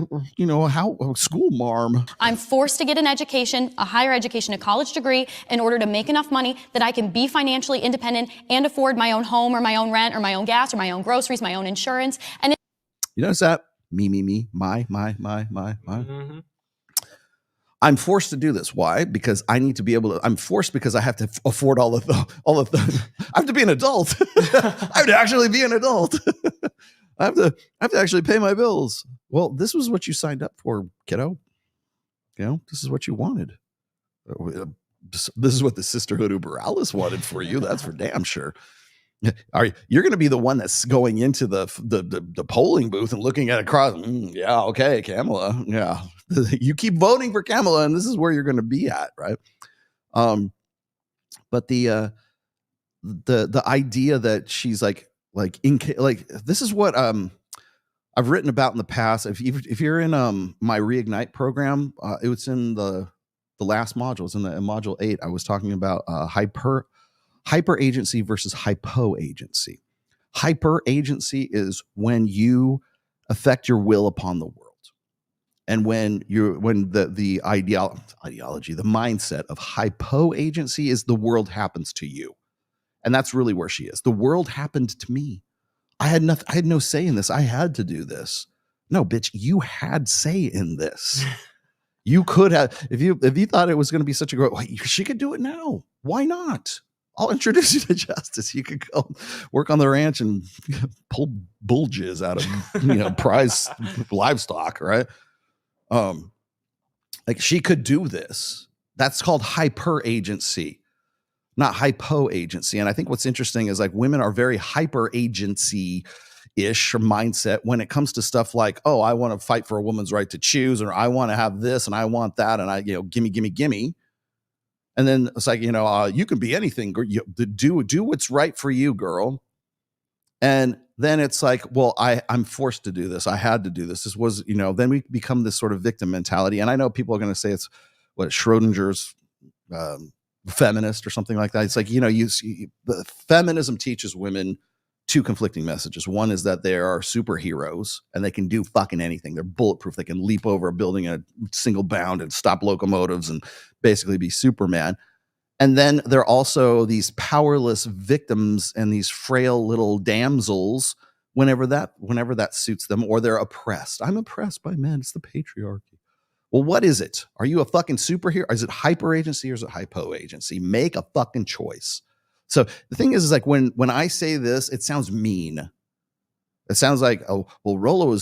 school marm.
I'm forced to get an education, a higher education, a college degree in order to make enough money that I can be financially independent and afford my own home or my own rent or my own gas or my own groceries, my own insurance. And
you notice that? Me, my.
Mm-hmm.
I'm forced to do this. Why? Because I need to be able to. I'm forced because I have to afford all of the. I have to be an adult. I have to actually be an adult. I have to actually pay my bills. Well, this was what you signed up for, kiddo. You know, this is what you wanted. This is what the Sisterhood Uber Alice wanted for you. That's for damn sure. You're going to be the one that's going into the polling booth and looking at a cross. Yeah, okay, Kamala. Yeah, you keep voting for Kamala, and this is where you're going to be at, right? But the idea that she's like this is what I've written about in the past. If you're in my Reignite program, it was in the last module. It's in module 8. I was talking about hyper agency versus hypo agency. Hyper agency is when you affect your will upon the world. And when the ideology, the mindset of hypo agency is the world happens to you. And that's really where she is. The world happened to me. I had no say in this. I had to do this. No, bitch, you had say in this. You could have, if you thought it was going to be such a great, she could do it now. Why not? I'll introduce you to Justice. You could go work on the ranch and pull bull jizz out of prize livestock, right? Like she could do this. That's called hyper agency, not hypo agency. And I think what's interesting is like women are very hyper agency ish mindset when it comes to stuff like, oh, I want to fight for a woman's right to choose, or I want to have this and I want that, and I gimme. And then it's like, you can be anything. Do what's right for you, girl. And then it's like, well, I'm forced to do this. I had to do this. This was, then we become this sort of victim mentality. And I know people are going to say it's what Schrodinger's feminist or something like that. It's like, the feminism teaches women two conflicting messages. One is that they are superheroes and they can do fucking anything. They're bulletproof. They can leap over a building in a single bound and stop locomotives and basically be Superman. And then they're also these powerless victims and these frail little damsels whenever that suits them, or they're oppressed. I'm oppressed by men. It's the patriarchy. Well, what is it? Are you a fucking superhero? Is it hyper agency or is it hypo agency? Make a fucking choice. So the thing is like when I say this, it sounds mean. It sounds like, oh, well, Rollo,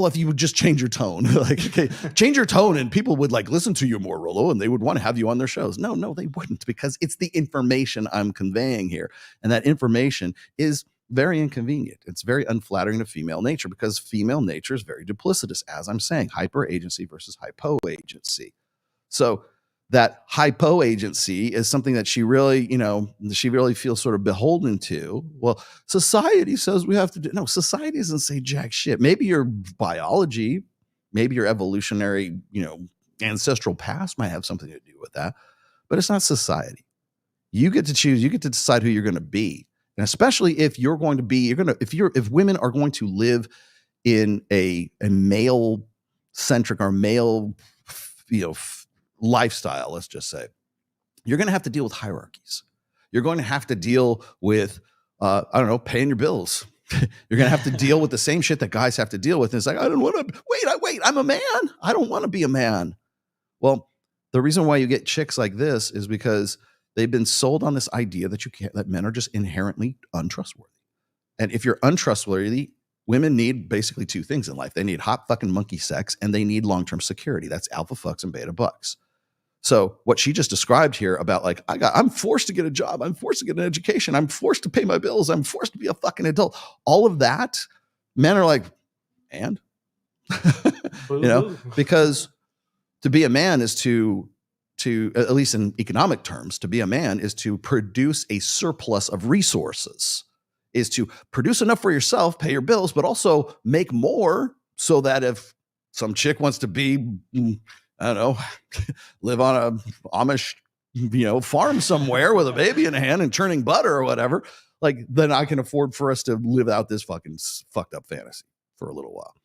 if you would just change your tone, like, okay, change your tone and people would like listen to you more, Rollo, and they would want to have you on their shows. No, they wouldn't, because it's the information I'm conveying here. And that information is very inconvenient. It's very unflattering to female nature because female nature is very duplicitous, as I'm saying, hyper agency versus hypo agency. So that hypo agency is something that she really, she really feels sort of beholden to. Well, society says we have to do. No, society doesn't say jack shit. Maybe your biology, maybe your evolutionary, ancestral past might have something to do with that, but it's not society. You get to choose. You get to decide who you're going to be, and especially if you're going to be, if women are going to live in a male centric or male, lifestyle, let's just say, you're going to have to deal with hierarchies. You're going to have to deal with, paying your bills. You're going to have to deal with the same shit that guys have to deal with. And it's like, I don't want to wait. I'm a man. I don't want to be a man. Well, the reason why you get chicks like this is because they've been sold on this idea that men are just inherently untrustworthy. And if you're untrustworthy, women need basically two things in life. They need hot fucking monkey sex and they need long-term security. That's alpha fucks and beta bucks. So what she just described here about like, I'm forced to get a job. I'm forced to get an education. I'm forced to pay my bills. I'm forced to be a fucking adult. All of that, men are like, and because to be a man is to at least in economic terms, to be a man is to produce a surplus of resources, is to produce enough for yourself, pay your bills, but also make more so that if some chick wants to be, I don't know, live on a Amish, farm somewhere with a baby in a hand and churning butter or whatever, like then I can afford for us to live out this fucking fucked up fantasy for a little while.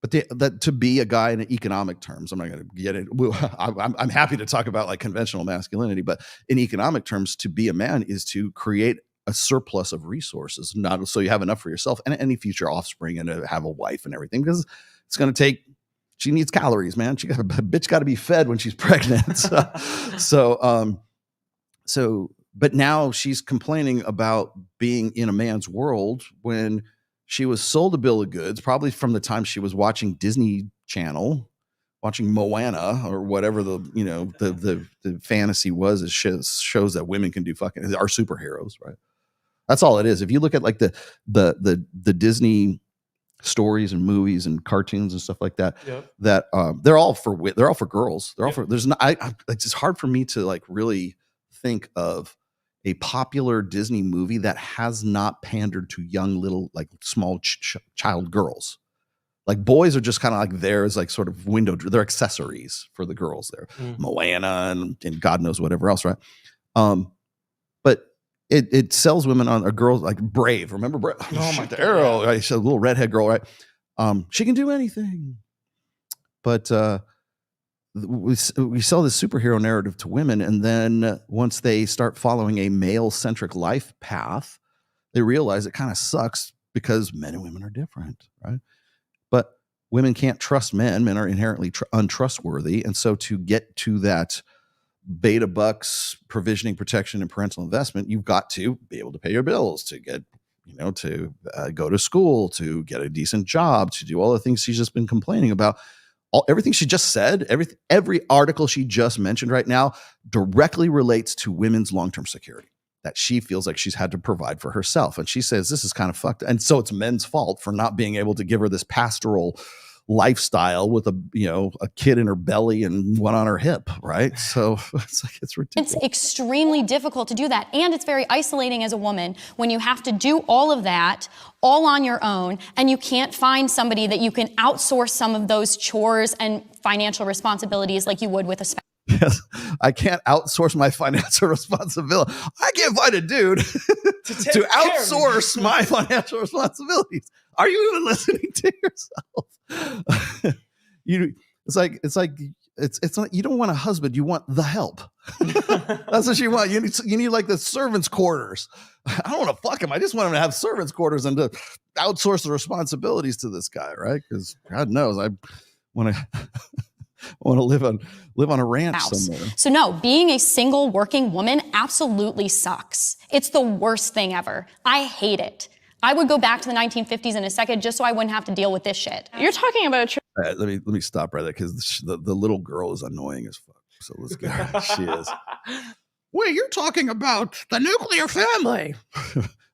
But that to be a guy in economic terms, I'm not going to get it. I'm happy to talk about like conventional masculinity, but in economic terms, to be a man is to create a surplus of resources, not so you have enough for yourself and any future offspring and to have a wife and everything, because it's going to take. She needs calories, man. Bitch got to be fed when she's pregnant. But now she's complaining about being in a man's world when she was sold a bill of goods, probably from the time she was watching Disney Channel, watching Moana or whatever the fantasy was. It shows that women can do fucking are superheroes, right? That's all it is. If you look at like the Disney stories and movies and cartoons and stuff like that, that they're all for girls. They're all for. There's not. It's just hard for me to like really think of a popular Disney movie that has not pandered to young little like small child girls. Like boys are just kind of like there as like sort of they're accessories for the girls there. Moana and God knows whatever else, right? But it sells women on a girl like Brave. Remember Brave? Oh my God. Arrow. Right? She's a little redhead girl, right? She can do anything. But we sell this superhero narrative to women, and then once they start following a male-centric life path, they realize it kind of sucks because men and women are different, right? But women can't trust men. Men are inherently untrustworthy, and so to get to that beta bucks, provisioning, protection, and parental investment, you've got to be able to pay your bills, to get, to go to school, to get a decent job, to do all the things she's just been complaining about. Everything she just said, every article she just mentioned right now directly relates to women's long-term security that she feels like she's had to provide for herself. And she says this is kind of fucked. And so it's men's fault for not being able to give her this pastoral lifestyle with a kid in her belly and one on her hip, right? So it's ridiculous.
It's extremely difficult to do that, and it's very isolating as a woman when you have to do all of that all on your own, and you can't find somebody that you can outsource some of those chores and financial responsibilities like you would with a spouse.
Yes, I can't outsource my financial responsibility. I can't find a dude to outsource my financial responsibilities. Are you even listening to yourself? It's like you don't want a husband, you want the help. That's what you want. You need like the servants' quarters. I don't want to fuck him. I just want him to have servants' quarters and to outsource the responsibilities to this guy, right? Because God knows I want to live on a ranch somewhere.
So no, being a single working woman absolutely sucks. It's the worst thing ever. I hate it. I would go back to the 1950s in a second just so I wouldn't have to deal with this shit.
You're talking about
let me stop right there because the little girl is annoying as fuck. So let's get her. She is. Wait, you're talking about the nuclear family.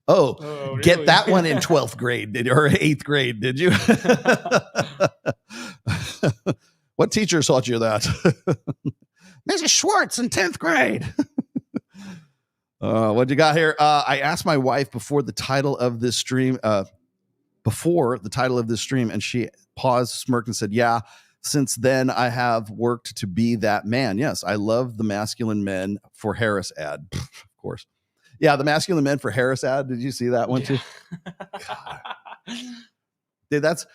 Oh, get really? That one in 12th grade or 8th grade, did you? What teacher taught you that? Mrs. Schwartz in 10th grade. What you got here? I asked my wife before the title of this stream, and she paused, smirked, and said, yeah, since then I have worked to be that man. Yes, I love the masculine men for Harris ad. Of course. Yeah, the masculine men for Harris ad. Did you see that one too? Dude, that's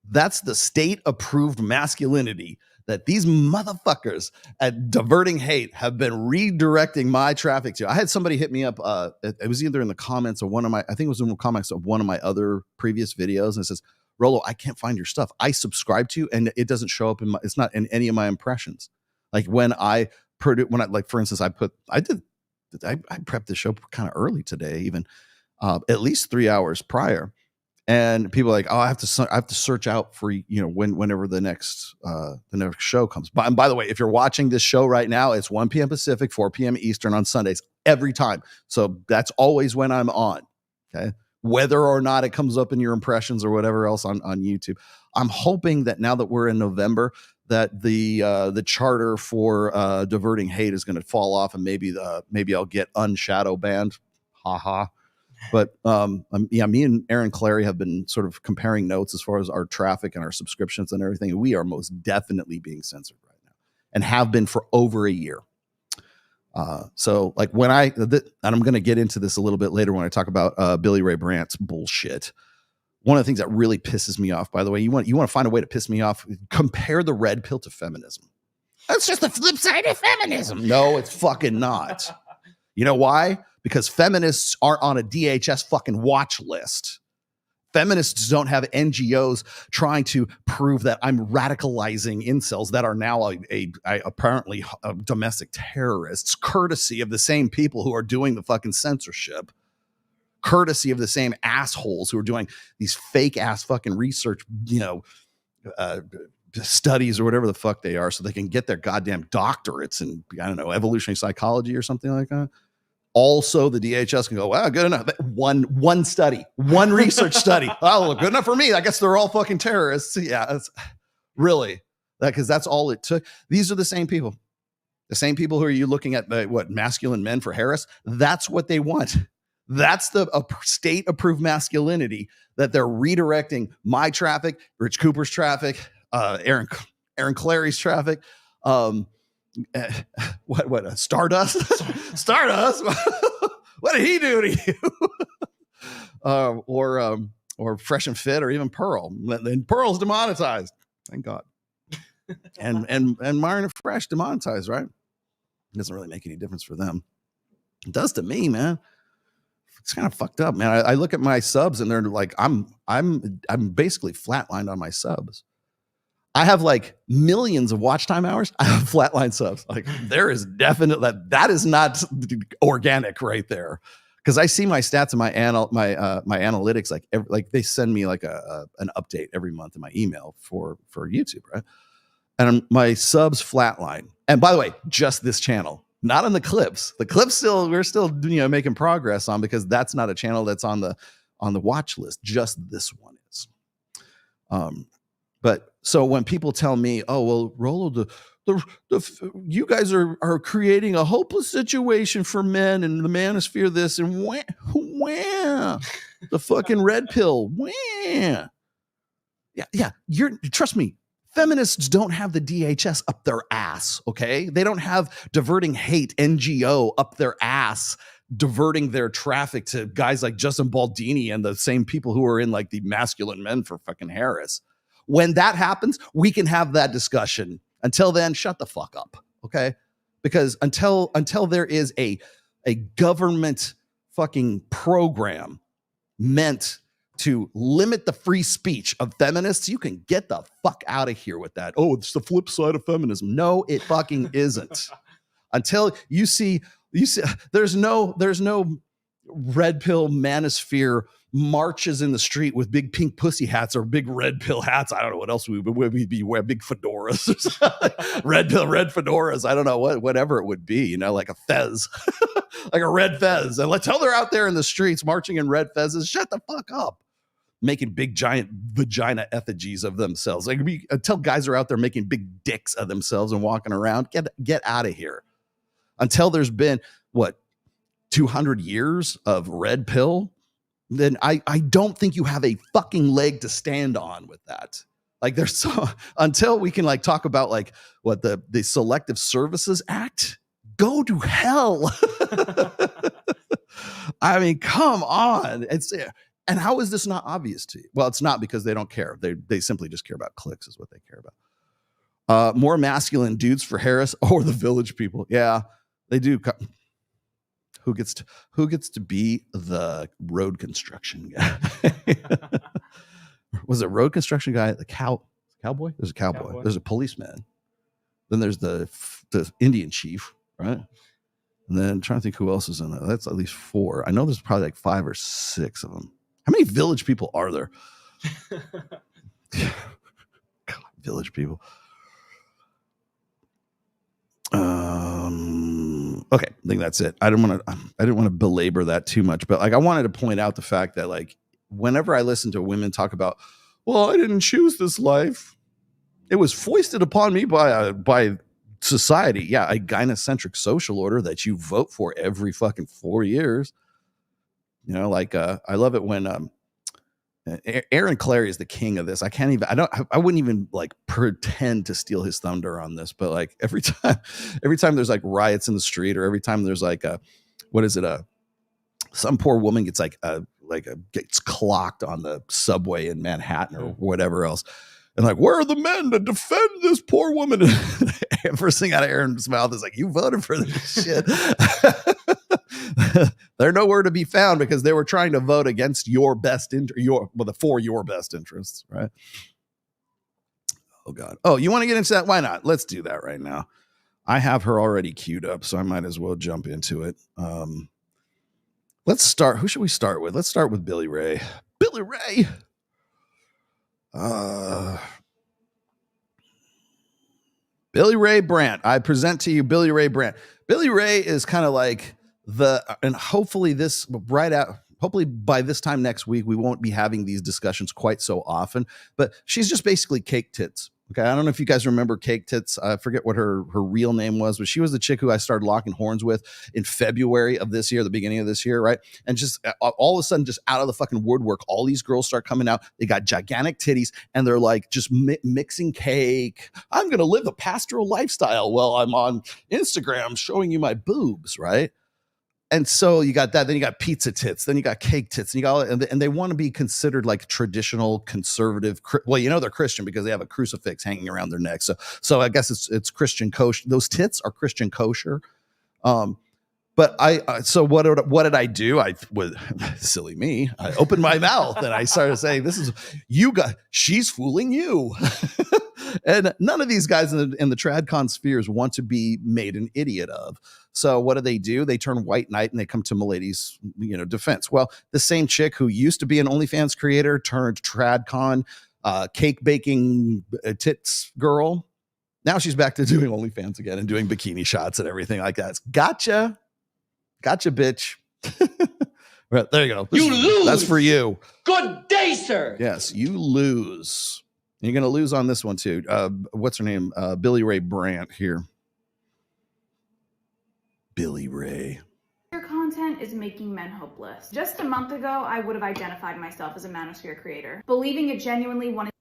the state approved masculinity that these motherfuckers at Diverting Hate have been redirecting my traffic to. I had somebody hit me up. It was either in the comments of I think it was in the comments of one of my other previous videos. And it says, Rolo, I can't find your stuff. I subscribe to you and it doesn't show up it's not in any of my impressions. Like for instance, I prepped the show kind of early today, even at least 3 hours prior. And people are like, oh, I have to search out for, whenever the next show comes. And by the way, if you're watching this show right now, it's 1 p.m. Pacific, 4 p.m. Eastern on Sundays every time. So that's always when I'm on. Okay. Whether or not it comes up in your impressions or whatever else on YouTube. I'm hoping that now that we're in November, that the charter for Diverting Hate is going to fall off, and maybe I'll get unshadow banned. Ha ha. But me and Aaron Clary have been sort of comparing notes as far as our traffic and our subscriptions and everything. We are most definitely being censored right now, and have been for over a year. So like and I'm going to get into this a little bit later when I talk about Billy Ray Brandt's bullshit. One of the things that really pisses me off, by the way, you want to find a way to piss me off, compare the red pill to feminism. That's just the flip side of feminism. No, it's fucking not. You know why? Because feminists aren't on a DHS fucking watch list. Feminists don't have NGOs trying to prove that I'm radicalizing incels that are now apparently domestic terrorists, courtesy of the same people who are doing the fucking censorship, courtesy of the same assholes who are doing these fake ass fucking research, studies or whatever the fuck they are, so they can get their goddamn doctorates in, I don't know, evolutionary psychology or something like that. Also, the DHS can go, well, good enough. One study, one research study. Oh, good enough for me. I guess they're all fucking terrorists. Yeah, that's really because that's all it took. These are the same people who are you looking at, masculine men for Harris? That's what they want. That's the state approved masculinity that they're redirecting my traffic, Rich Cooper's traffic, Aaron Clary's traffic. Stardust? Stardust? What did he do to you? Or Fresh and Fit, or even Pearl. And Pearl's demonetized. Thank God. and Myron and Fresh demonetized, right? It doesn't really make any difference for them. It does to me, man. It's kind of fucked up, man. I look at my subs and they're like, I'm basically flatlined on my subs. I have like millions of watch time hours. I have flatline subs. Like there is definitely that is not organic right there. Because I see my stats and my analytics, like they send me like an update every month in my email for YouTube, right? And my subs flatline. And by the way, just this channel, not on the clips. The clips we're still making progress on, because that's not a channel that's on the watch list. Just this one is. But so when people tell me, oh, well, Rolo, you guys are creating a hopeless situation for men, and the manosphere this, and wah, the fucking red pill. Wah. Yeah. Trust me, feminists don't have the DHS up their ass, okay? They don't have Diverting Hate NGO up their ass, diverting their traffic to guys like Justin Baldini and the same people who are in like the masculine men for fucking Harris. When that happens, we can have that discussion. Until then, shut the fuck up, okay? Because until there is a government fucking program meant to limit the free speech of feminists, you can get the fuck out of here with that. Oh, it's the flip side of feminism. No, it fucking isn't. Until you see, there's no red pill manosphere marches in the street with big pink pussy hats or big red pill hats. I don't know what else we'd be wear big fedoras, red fedoras. I don't know whatever it would be, like a fez, like a red fez. And until they're out there in the streets marching in red fezzes, shut the fuck up. making big giant vagina effigies of themselves. Like until guys are out there making big dicks of themselves and walking around, get out of here. Until there's been 200 years of red pill, then I don't think you have a fucking leg to stand on with that. Like there's until we can like talk about like what the Selective Services Act, go to hell. I mean, come on. And how is this not obvious to you? Well, it's not, because they don't care. They simply just care about clicks is what they care about. More masculine dudes for Harris or the Village people. Yeah, they do. Who gets to be the road construction guy? Was it road construction guy? The cowboy? There's a cowboy. There's a policeman. Then there's the Indian chief, right? And then I'm trying to think who else is in there. That's at least 4. I know there's probably like 5 or 6 of them. How many Village people are there? God, Village people. Okay, I think that's it. I didn't want to belabor that too much, but like I wanted to point out the fact that like whenever I listen to women talk about, well, I didn't choose this life, it was foisted upon me by society. Yeah, a gynocentric social order that you vote for every fucking 4 years. You know, like I love it when Aaron Clary is the king of this. I wouldn't even like pretend to steal his thunder on this, but like every time there's like riots in the street, or every time there's like some poor woman gets gets clocked on the subway in Manhattan or whatever else, and like, where are the men to defend this poor woman? First thing out of Aaron's mouth is like, you voted for this shit. They're nowhere to be found because they were trying to vote against your best for your best interests, right? Oh God. Oh, you want to get into that? Why not? Let's do that right now. I have her already queued up, so I might as well jump into it. Let's start. Who should we start with? Let's start with Billie Ray. Billie Ray. Billie Ray Brandt. I present to you Billie Ray Brandt. Billie Ray is kind of like and hopefully hopefully by this time next week, we won't be having these discussions quite so often, but she's just basically Cake Tits. Okay. I don't know if you guys remember Cake Tits. I forget what her real name was, but she was the chick who I started locking horns with in February of this year, the beginning of this year. Right. And just all of a sudden, just out of the fucking woodwork, all these girls start coming out. They got gigantic titties and they're like just mixing cake. I'm going to live a pastoral lifestyle while I'm on Instagram showing you my boobs. Right. And so you got that, then you got pizza tits, then you got cake tits, and you got, and they want to be considered like traditional conservative. Well, you know, they're Christian because they have a crucifix hanging around their neck. So I guess it's Christian kosher. Those tits are Christian kosher. But so what did I do? Silly me. I opened my mouth and I started saying, she's fooling you. And none of these guys in the TradCon spheres want to be made an idiot of. So what do? They turn white knight and they come to Milady's, defense. Well, the same chick who used to be an OnlyFans creator turned TradCon cake baking tits girl. Now she's back to doing OnlyFans again and doing bikini shots and everything like that. Gotcha, bitch. Right, there you go. You lose. That's for you. Good day, sir. Yes, you lose. You're going to lose on this one, too. What's her name? Billie Ray Brandt here. Billie Ray.
Your content is making men hopeless. Just a month ago, I would have identified myself as a manosphere creator, believing it genuinely wanted.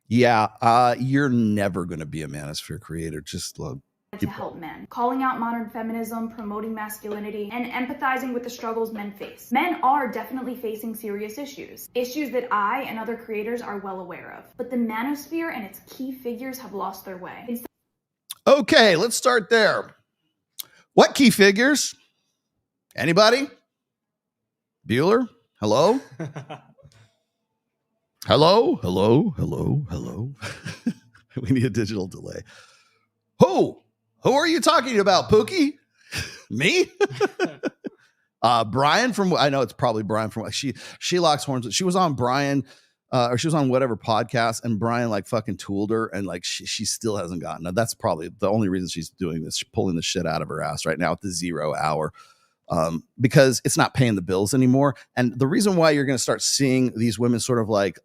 Yeah, you're never going to be a manosphere creator. Just
to help men, calling out modern feminism, promoting masculinity, and empathizing with the struggles men face. Men are definitely facing serious issues that I and other creators are well aware of. But the manosphere and its key figures have lost their way.
Okay, let's start there. What key figures? Anybody? Bueller? Hello? Hello. We need a digital delay. Who are you talking about, Pookie? Me? Brian I know it's probably Brian from, she locks horns. She was on Brian, or she was on whatever podcast, and Brian like fucking tooled her, and like she still hasn't gotten it. That's probably the only reason she's doing this. She's pulling the shit out of her ass right now at the 0 hour. because it's not paying the bills anymore. And the reason why you're going to start seeing these women sort of like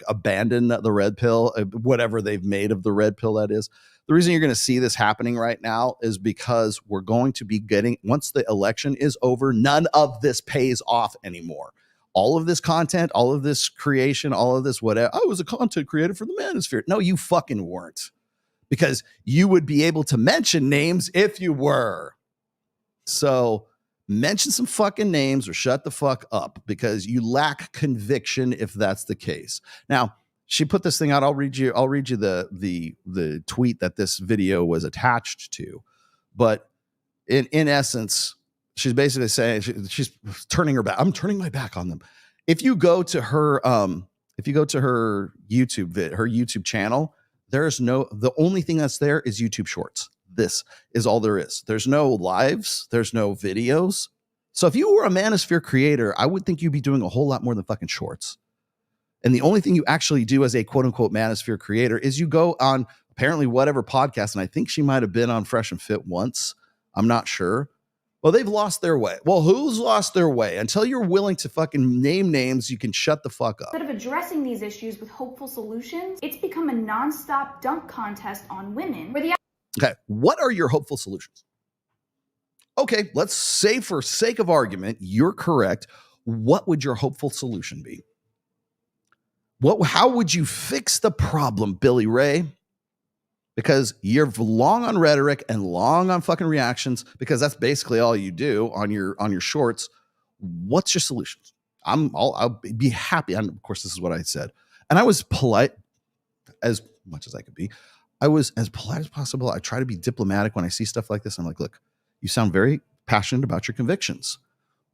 abandon the red pill, whatever they've made of the red pill, that is. The reason you're going to see this happening right now is because we're going to be getting, once the election is over, none of this pays off anymore. All of this content, all of this creation, all of this whatever. I was a content creator for the manosphere. No, you fucking weren't. Because you would be able to mention names if you were. So mention some fucking names or shut the fuck up, because you lack conviction if that's the case. Now, she put this thing out. I'll read you the tweet that this video was attached to. But in essence, she's basically saying she's turning her back. I'm turning my back on them. If you go to her YouTube channel, the only thing that's there is YouTube Shorts. This is all there is. There's no lives. There's no videos. So if you were a manosphere creator, I would think you'd be doing a whole lot more than fucking shorts. And the only thing you actually do as a quote unquote manosphere creator is you go on apparently whatever podcast. And I think she might've been on Fresh and Fit once. I'm not sure. Well, they've lost their way. Well, who's lost their way? Until you're willing to fucking name names, you can shut the fuck up.
Instead of addressing these issues with hopeful solutions, it's become a non-stop dunk contest on women where the
Okay, what are your hopeful solutions? Okay, let's say for sake of argument, you're correct. What would your hopeful solution be? How would you fix the problem, Billie Ray? Because you're long on rhetoric and long on fucking reactions, because that's basically all you do on your shorts. What's your solutions? I'll be happy. And of course, this is what I said. And I was polite as much as I could be. I was as polite as possible. I try to be diplomatic when I see stuff like this. I'm like, look, you sound very passionate about your convictions.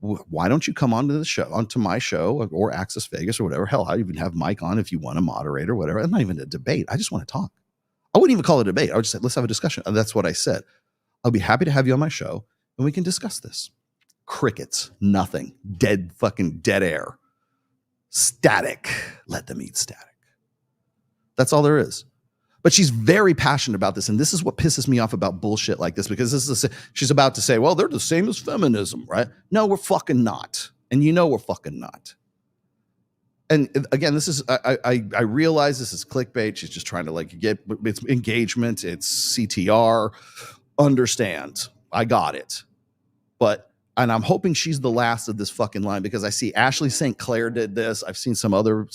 Why don't you come onto my show or Access Vegas or whatever? Hell, I even have Mike on if you want to moderate or whatever. It's not even a debate. I just want to talk. I wouldn't even call it a debate. I would just say, let's have a discussion. And that's what I said. I'll be happy to have you on my show and we can discuss this. Crickets, nothing, dead air, static. Let them eat static. That's all there is. But she's very passionate about this. And this is what pisses me off about bullshit like this, because she's about to say, well, they're the same as feminism, right? No, we're fucking not. And you know we're fucking not. And again, this is, I realize this is clickbait. She's just trying to get it's engagement. It's CTR. Understand. I got it. And I'm hoping she's the last of this fucking line, because I see Ashley St. Clair did this. I've seen some other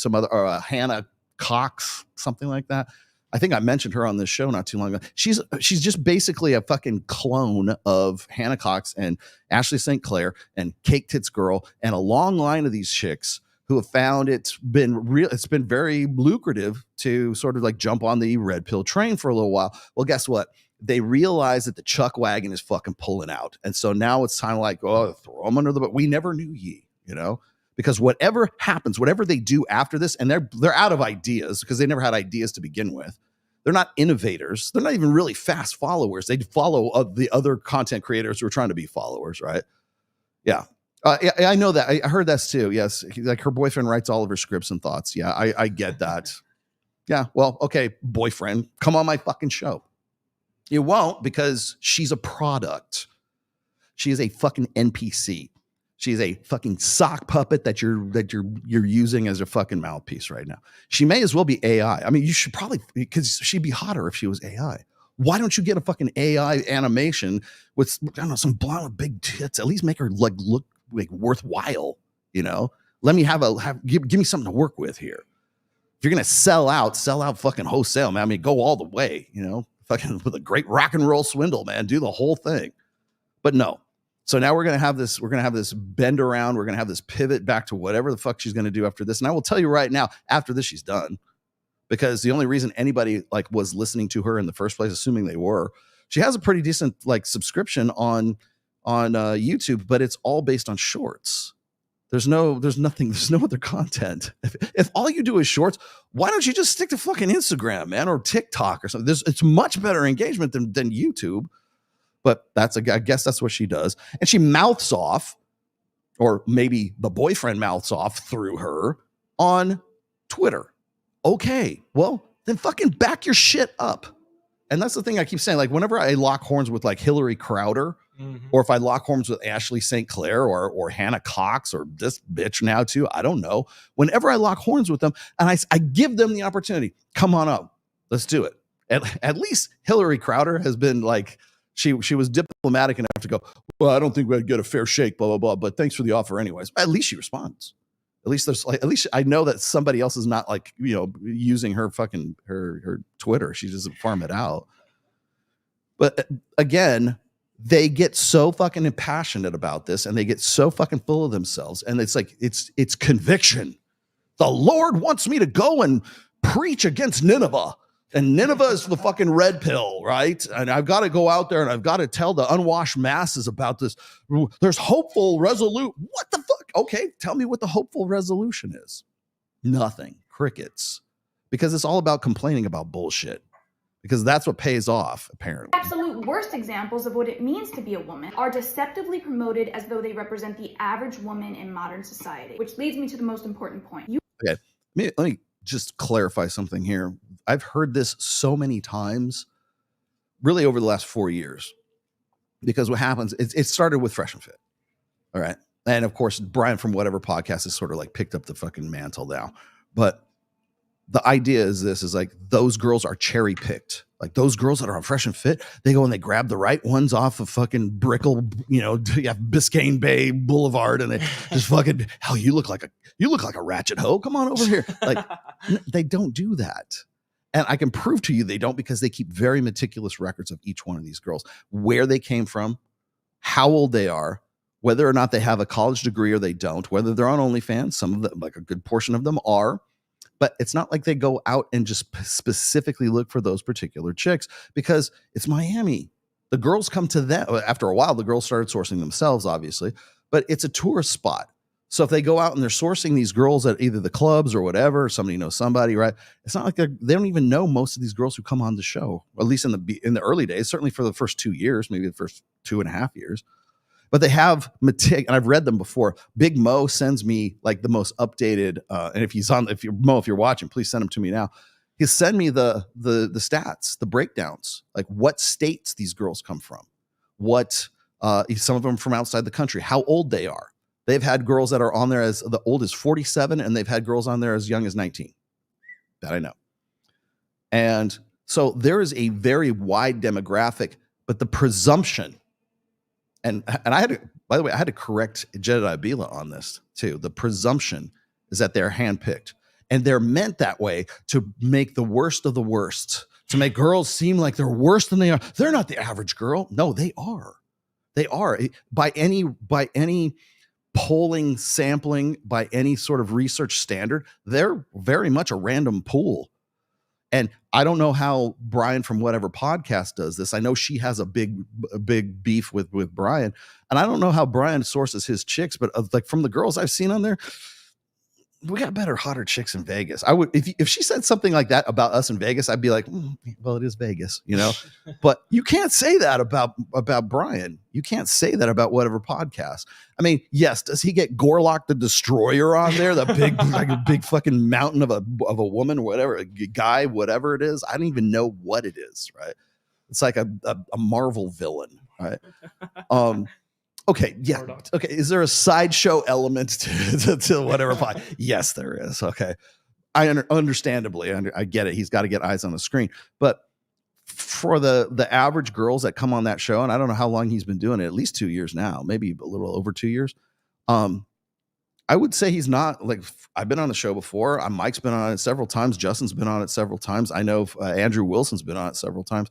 Hannah Cox, something like that. I think I mentioned her on this show not too long ago. She's just basically a fucking clone of Hannah Cox and Ashley St. Clair and Cake Tits Girl and a long line of these chicks who have found it's been very lucrative to sort of jump on the red pill train for a little while. Well, guess what? They realize that the chuck wagon is fucking pulling out. And so now it's time throw them under the boat. We never knew ye, because whatever happens, whatever they do after this, and they're out of ideas because they never had ideas to begin with. They're not innovators. They're not even really fast followers. They follow the other content creators who are trying to be followers, right? Yeah. I know that. I heard that too. Yes. Her boyfriend writes all of her scripts and thoughts. Yeah, I get that. Yeah. Well, okay, boyfriend, come on my fucking show. You won't, because she's a product. She is a fucking NPC. She's a fucking sock puppet that you're using as a fucking mouthpiece right now. She may as well be AI. I mean, you should probably, because she'd be hotter if she was AI. Why don't you get a fucking AI animation with, I don't know, some blonde with big tits? At least make her look worthwhile. Let me give me something to work with here. If you're gonna sell out fucking wholesale, man. I mean, go all the way. Fucking with a great rock and roll swindle, man. Do the whole thing. But no. So now we're going to have this bend around. We're going to have this pivot back to whatever the fuck she's going to do after this. And I will tell you right now, after this, she's done, because the only reason anybody was listening to her in the first place, assuming they were, she has a pretty decent subscription on YouTube, but it's all based on shorts. There's no other content. If all you do is shorts, why don't you just stick to fucking Instagram, man, or TikTok or something? It's much better engagement than YouTube. But I guess that's what she does. And she mouths off, or maybe the boyfriend mouths off through her on Twitter. Okay, well, then fucking back your shit up. And that's the thing I keep saying. Like, whenever I lock horns with like Hillary Crowder, or if I lock horns with Ashley St. Clair or Hannah Cox or this bitch now too, I don't know. Whenever I lock horns with them and I give them the opportunity, come on up, let's do it. At least Hillary Crowder has been like, she was diplomatic enough to go, well, I don't think we'd get a fair shake, blah, blah, blah, but thanks for the offer anyways. At least she responds. At least there's like, at least I know that somebody else is not like, using her fucking her Twitter. She doesn't farm it out. But again, they get so fucking impassionate about this and they get so fucking full of themselves. And it's like, it's conviction. The Lord wants me to go and preach against Nineveh. And Nineveh is the fucking red pill, right? And I've got to go out there and I've got to tell the unwashed masses about this. There's hopeful resolute. What the fuck? Okay, tell me what the hopeful resolution is. Nothing. Crickets. Because it's all about complaining about bullshit. Because that's what pays off, apparently.
Absolute worst examples of what it means to be a woman are deceptively promoted as though they represent the average woman in modern society, which leads me to the most important point.
Okay, let me just clarify something here. I've heard this so many times, really over the last 4 years, because what happens, it started with Fresh and Fit. All right. And of course, Brian from whatever podcast has sort of like picked up the fucking mantle now. But the idea is this is like those girls are cherry picked. Like those girls that are on Fresh and Fit, they go and they grab the right ones off of fucking Brickell, Biscayne Bay Boulevard, and they just fucking, hell, you look like a ratchet hoe. Come on over here. Like they don't do that. And I can prove to you they don't, because they keep very meticulous records of each one of these girls, where they came from, how old they are, whether or not they have a college degree or they don't, whether they're on OnlyFans. Some of them, like a good portion of them are. But it's not like they go out and just specifically look for those particular chicks, because it's Miami. The girls come to them. After a while, the girls started sourcing themselves, obviously, but it's a tourist spot. So if they go out and they're sourcing these girls at either the clubs or whatever, or somebody knows somebody, right? It's not like they don't even know most of these girls who come on the show, or at least in the early days, certainly for the first 2 years, maybe the first 2.5 years. But they have and I've read them before. Big Mo sends me like the most updated, and if you're watching, please send them to me now. He'll send me the stats, the breakdowns, like what states these girls come from, what some of them from outside the country, how old they are. They've had girls that are on there as the old as 47, and they've had girls on there as young as 19. That I know. And so there is a very wide demographic, but the presumption. And I had to, by the way, I had to correct Jedediah Bila on this too. The presumption is that they're handpicked, and they're meant that way to make the worst of the worst, to make girls seem like they're worse than they are. They're not the average girl. No, they are. They are by any polling, sampling, by any sort of research standard. They're very much a random pool. And I don't know how Brian from whatever podcast does this. I know she has a big beef with Brian, and I don't know how Brian sources his chicks, but like from the girls I've seen on there, we got better, hotter chicks in Vegas. I would, if she said something like that about us in Vegas, I'd be like, well, it is Vegas, But you can't say that about Brian. You can't say that about whatever podcast. I mean, yes, does he get Gorlock the Destroyer on there? The big, like a big fucking mountain of a woman, whatever, a guy, whatever it is. I don't even know what it is. Right? It's like a Marvel villain. Right? Okay, yeah. Okay, is there a sideshow element to whatever pod? Yes, there is. Okay, understandably, I get it. He's got to get eyes on the screen. But for the average girls that come on that show, and I don't know how long he's been doing it, at least 2 years now, maybe a little over 2 years. I would say he's not like, I've been on the show before. Mike's been on it several times. Justin's been on it several times. I know Andrew Wilson's been on it several times.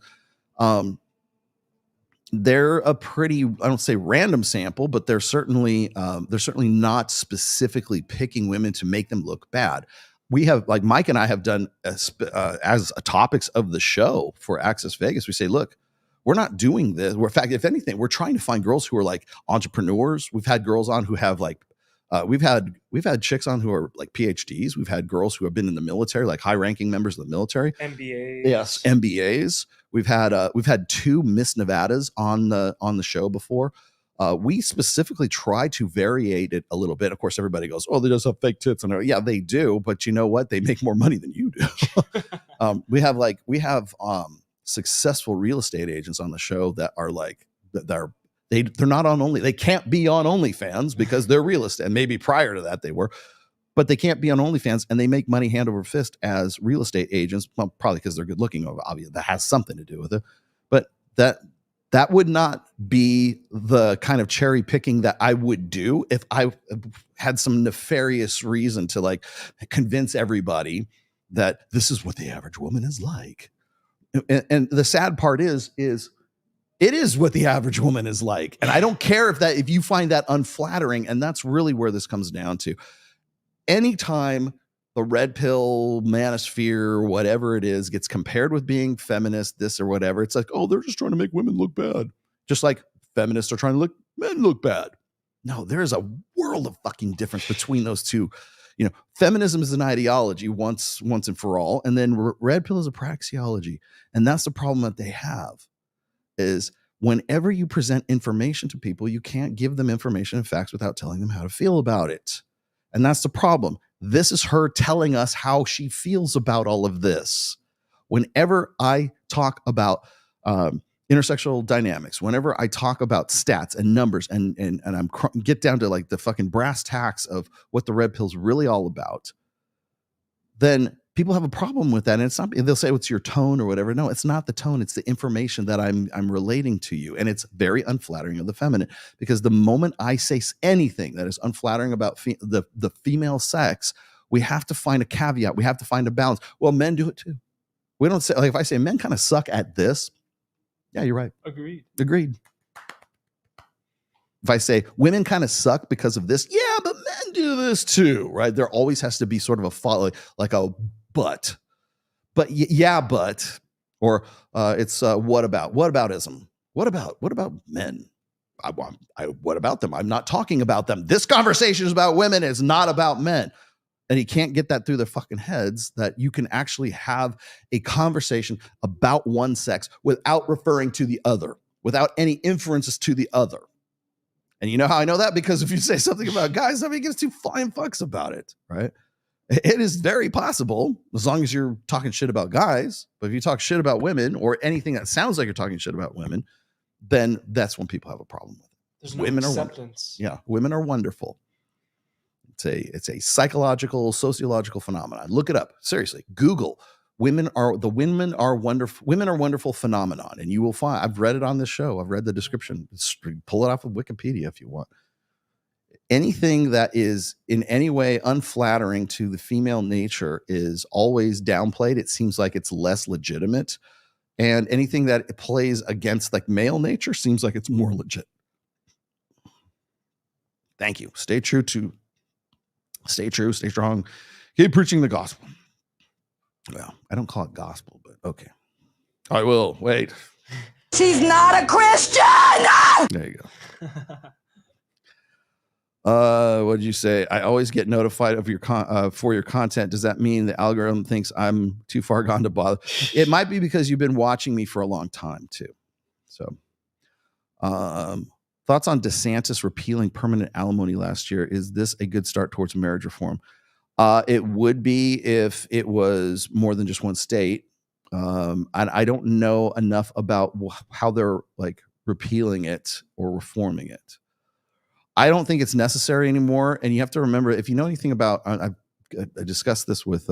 They're a pretty, I don't say random sample, but they're certainly not specifically picking women to make them look bad. We have, like Mike and I have done as topics of the show for Access Vegas. We say, look, we're not doing this. In fact, if anything, we're trying to find girls who are like entrepreneurs. We've had girls on who have like, we've had chicks on who are like PhDs. We've had girls who have been in the military, like high ranking members of the military.
MBAs.
Yes, MBAs. We've had 2 Miss Nevadas on the show before. We specifically try to variate it a little bit. Of course, everybody goes, "Oh, they just have fake tits," and yeah, they do. But you know what? They make more money than you do. We have successful real estate agents on the show that are like, they're not on only, they can't be on OnlyFans because they're real estate. And maybe prior to that they were, but they can't be on OnlyFans, and they make money hand over fist as real estate agents. Well, probably because they're good looking. Obviously, that has something to do with it. But that would not be the kind of cherry picking that I would do if I had some nefarious reason to like convince everybody that this is what the average woman is like. And the sad part is it is what the average woman is like. And I don't care if you find that unflattering. And that's really where this comes down to. Anytime the red pill manosphere, whatever it is, gets compared with being feminist, this or whatever, it's like, oh, they're just trying to make women look bad. Just like feminists are trying to make men look bad. No, there is a world of fucking difference between those two. You know, feminism is an ideology once and for all. And then red pill is a praxeology. And that's the problem that they have is whenever you present information to people, you can't give them information and facts without telling them how to feel about it. And that's the problem. This is her telling us how she feels about all of this. Whenever I talk about intersexual dynamics, whenever I talk about stats and numbers and I'm get down to like the fucking brass tacks of what the red pill's really all about, then people have a problem with that. And it's not, they'll say, it's your tone or whatever. No, it's not the tone. It's the information that I'm relating to you. And it's very unflattering of the feminine, because the moment I say anything that is unflattering about the female sex, we have to find a caveat. We have to find a balance. Well, men do it too. We don't say, like, if I say men kind of suck at this. Yeah, you're right. Agreed. If I say women kind of suck because of this, yeah, but men do this too, right? There always has to be sort of a follow, like a but yeah, but, or it's whataboutism. What about men? What about them? I'm not talking about them. This conversation is about women. It's not about men. And he can't get that through their fucking heads that you can actually have a conversation about one sex without referring to the other, without any inferences to the other. And you know how I know that? Because if you say something about guys, nobody gives two flying fucks about it, right? It is very possible, as long as you're talking shit about guys. But if you talk shit about women or anything that sounds like you're talking shit about women, then that's when people have a problem with it.
There's no
Women
acceptance.
are wonderful. Yeah, women are wonderful. It's a psychological, sociological phenomenon. Look it up. Seriously, Google women are wonderful phenomenon, and you will find. I've read it on this show. I've read the description. Pull it off of Wikipedia if you want. Anything that is in any way unflattering to the female nature is always downplayed. It seems like it's less legitimate, and anything that plays against like male nature seems like it's more legit. Thank you. Stay true, stay strong. Keep preaching the gospel. Well, I don't call it gospel, but okay. I will. Wait.
She's not a Christian!
There you go. What did you say? I always get notified of your for your content. Does that mean the algorithm thinks I'm too far gone to bother? It might be because you've been watching me for a long time too. So, thoughts on DeSantis repealing permanent alimony last year? Is this a good start towards marriage reform? It would be if it was more than just one state. I don't know enough about how they're like repealing it or reforming it. I don't think it's necessary anymore. And you have to remember, if you know anything about, I discussed this with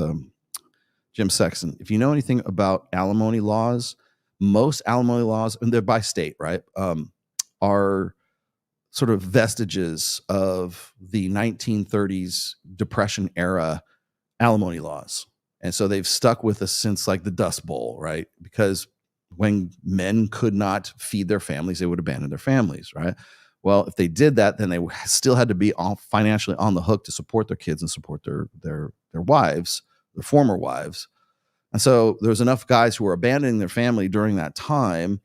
Jim Sexton. If you know anything about alimony laws, most alimony laws, and they're by state, right, are sort of vestiges of the 1930s Depression era alimony laws. And so they've stuck with us since like the Dust Bowl, right? Because when men could not feed their families, they would abandon their families, right? Well, if they did that, then they still had to be financially on the hook to support their kids and support their wives, their former wives. And so there was enough guys who were abandoning their family during that time.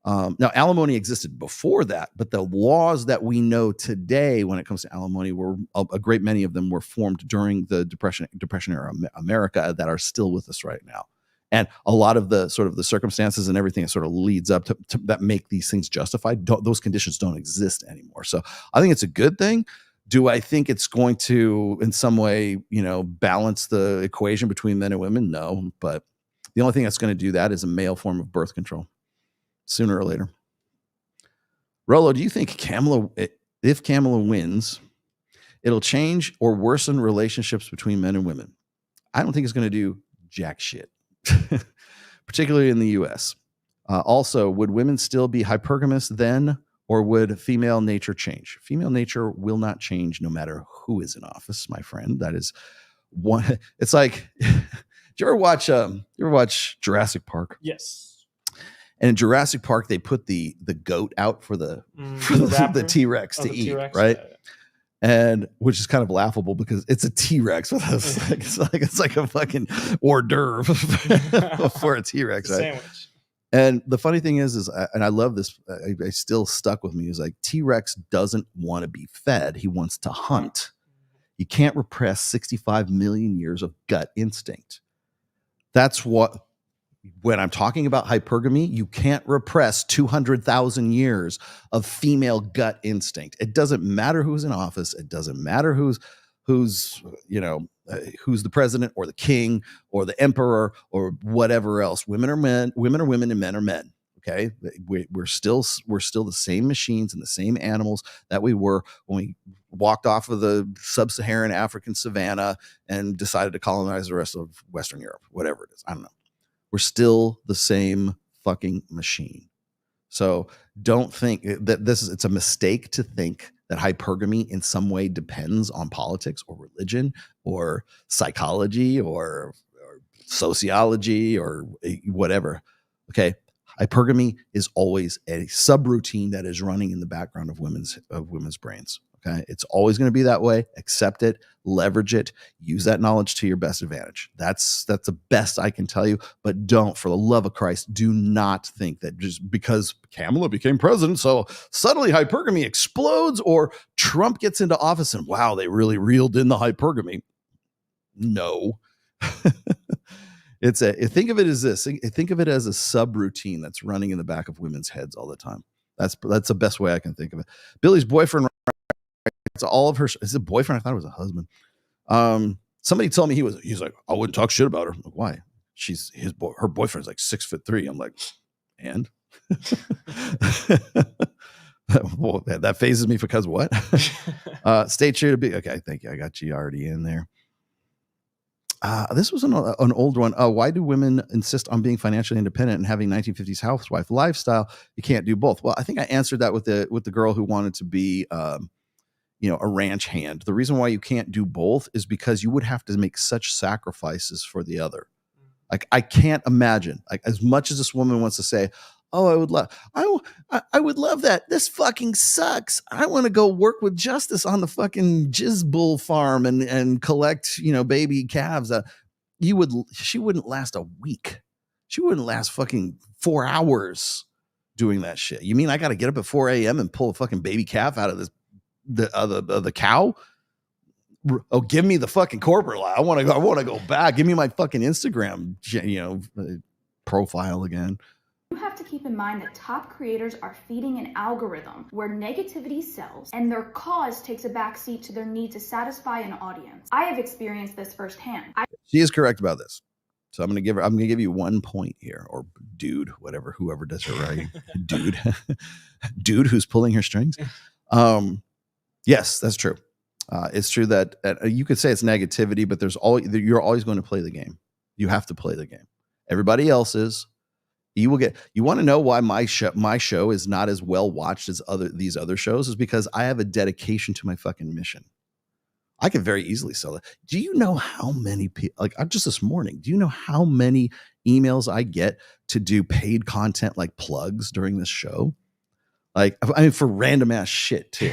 Now, alimony existed before that, but the laws that we know today when it comes to alimony were a great many of them were formed during the Depression era America that are still with us right now. And a lot of the sort of the circumstances and everything that sort of leads up to that make these things justified, those conditions don't exist anymore. So I think it's a good thing. Do I think it's going to, in some way, balance the equation between men and women? No, but The only thing that's going to do that is a male form of birth control, sooner or later. Rolo, do you think if Kamala wins, it'll change or worsen relationships between men and women? I don't think it's going to do jack shit, particularly in the U.S. Also, would women still be hypergamous then, or would female nature change? Female nature will not change no matter who is in office, my friend. That is one. It's like, do you ever watch Jurassic Park?
Yes.
And in Jurassic Park, they put the goat out for the T-Rex to eat, T-Rex, right? Yeah. And which is kind of laughable because it's a T-Rex. It's like a fucking hors d'oeuvre for a T-Rex, right? Sandwich. And the funny thing is, and I love this, I still stuck with me, is like T-Rex doesn't want to be fed. He wants to hunt. You can't repress 65 million years of gut instinct. That's what, when I'm talking about hypergamy, you can't repress 200,000 years of female gut instinct. It doesn't matter who's in office. It doesn't matter who's the president or the king or the emperor or whatever else. Women are men, women are women, and men are men. Okay. We're still the same machines and the same animals that we were when we walked off of the sub-Saharan African savannah and decided to colonize the rest of Western Europe, whatever it is. I don't know. We're still the same fucking machine. So don't think that it's a mistake to think that hypergamy in some way depends on politics or religion or psychology or sociology or whatever. Okay. Hypergamy is always a subroutine that is running in the background of women's brains. Okay. It's always going to be that way. Accept it, leverage it, use that knowledge to your best advantage. That's the best I can tell you, but don't, for the love of Christ, do not think that just because Kamala became president, so suddenly hypergamy explodes, or Trump gets into office and wow, they really reeled in the hypergamy. No. Think of it as this. Think of it as a subroutine that's running in the back of women's heads all the time. That's the best way I can think of it. Billie's boyfriend, it's all of her. Is it boyfriend? I thought it was a husband. Somebody told me he's like, I wouldn't talk shit about her. I'm like, why? Her boyfriend's like 6'3". I'm like, and well, that phases me because what? Stay true to be okay. Thank you. I got you already in there. This was an old one. Why do women insist on being financially independent and having 1950s housewife lifestyle? You can't do both. Well, I think I answered that with the girl who wanted to be, a ranch hand. The reason why you can't do both is because you would have to make such sacrifices for the other. Like, I can't imagine, like, as much as this woman wants to say, oh, I would love that. This fucking sucks. I want to go work with Justice on the fucking jizz bull farm and collect, baby calves. She wouldn't last a week. She wouldn't last fucking 4 hours doing that shit. You mean I got to get up at 4 a.m. and pull a fucking baby calf out of the cow? Oh, give me the fucking corporate lie. I want to go back. Give me my fucking Instagram, profile again.
You have to keep in mind that top creators are feeding an algorithm where negativity sells and their cause takes a backseat to their need to satisfy an audience. I have experienced this firsthand.
She is correct about this. So I'm going to give you 1 point here, or dude, whoever does her writing, dude who's pulling her strings. Yes, that's true. It's true that you could say it's negativity, but you're always going to play the game. You have to play the game. Everybody else is. You want to know why my show is not as well watched as these other shows, is because I have a dedication to my fucking mission. I could very easily sell it. Do you know how many people, like just this morning, do you know how many emails I get to do paid content like plugs during this show? Like, I mean, for random ass shit too.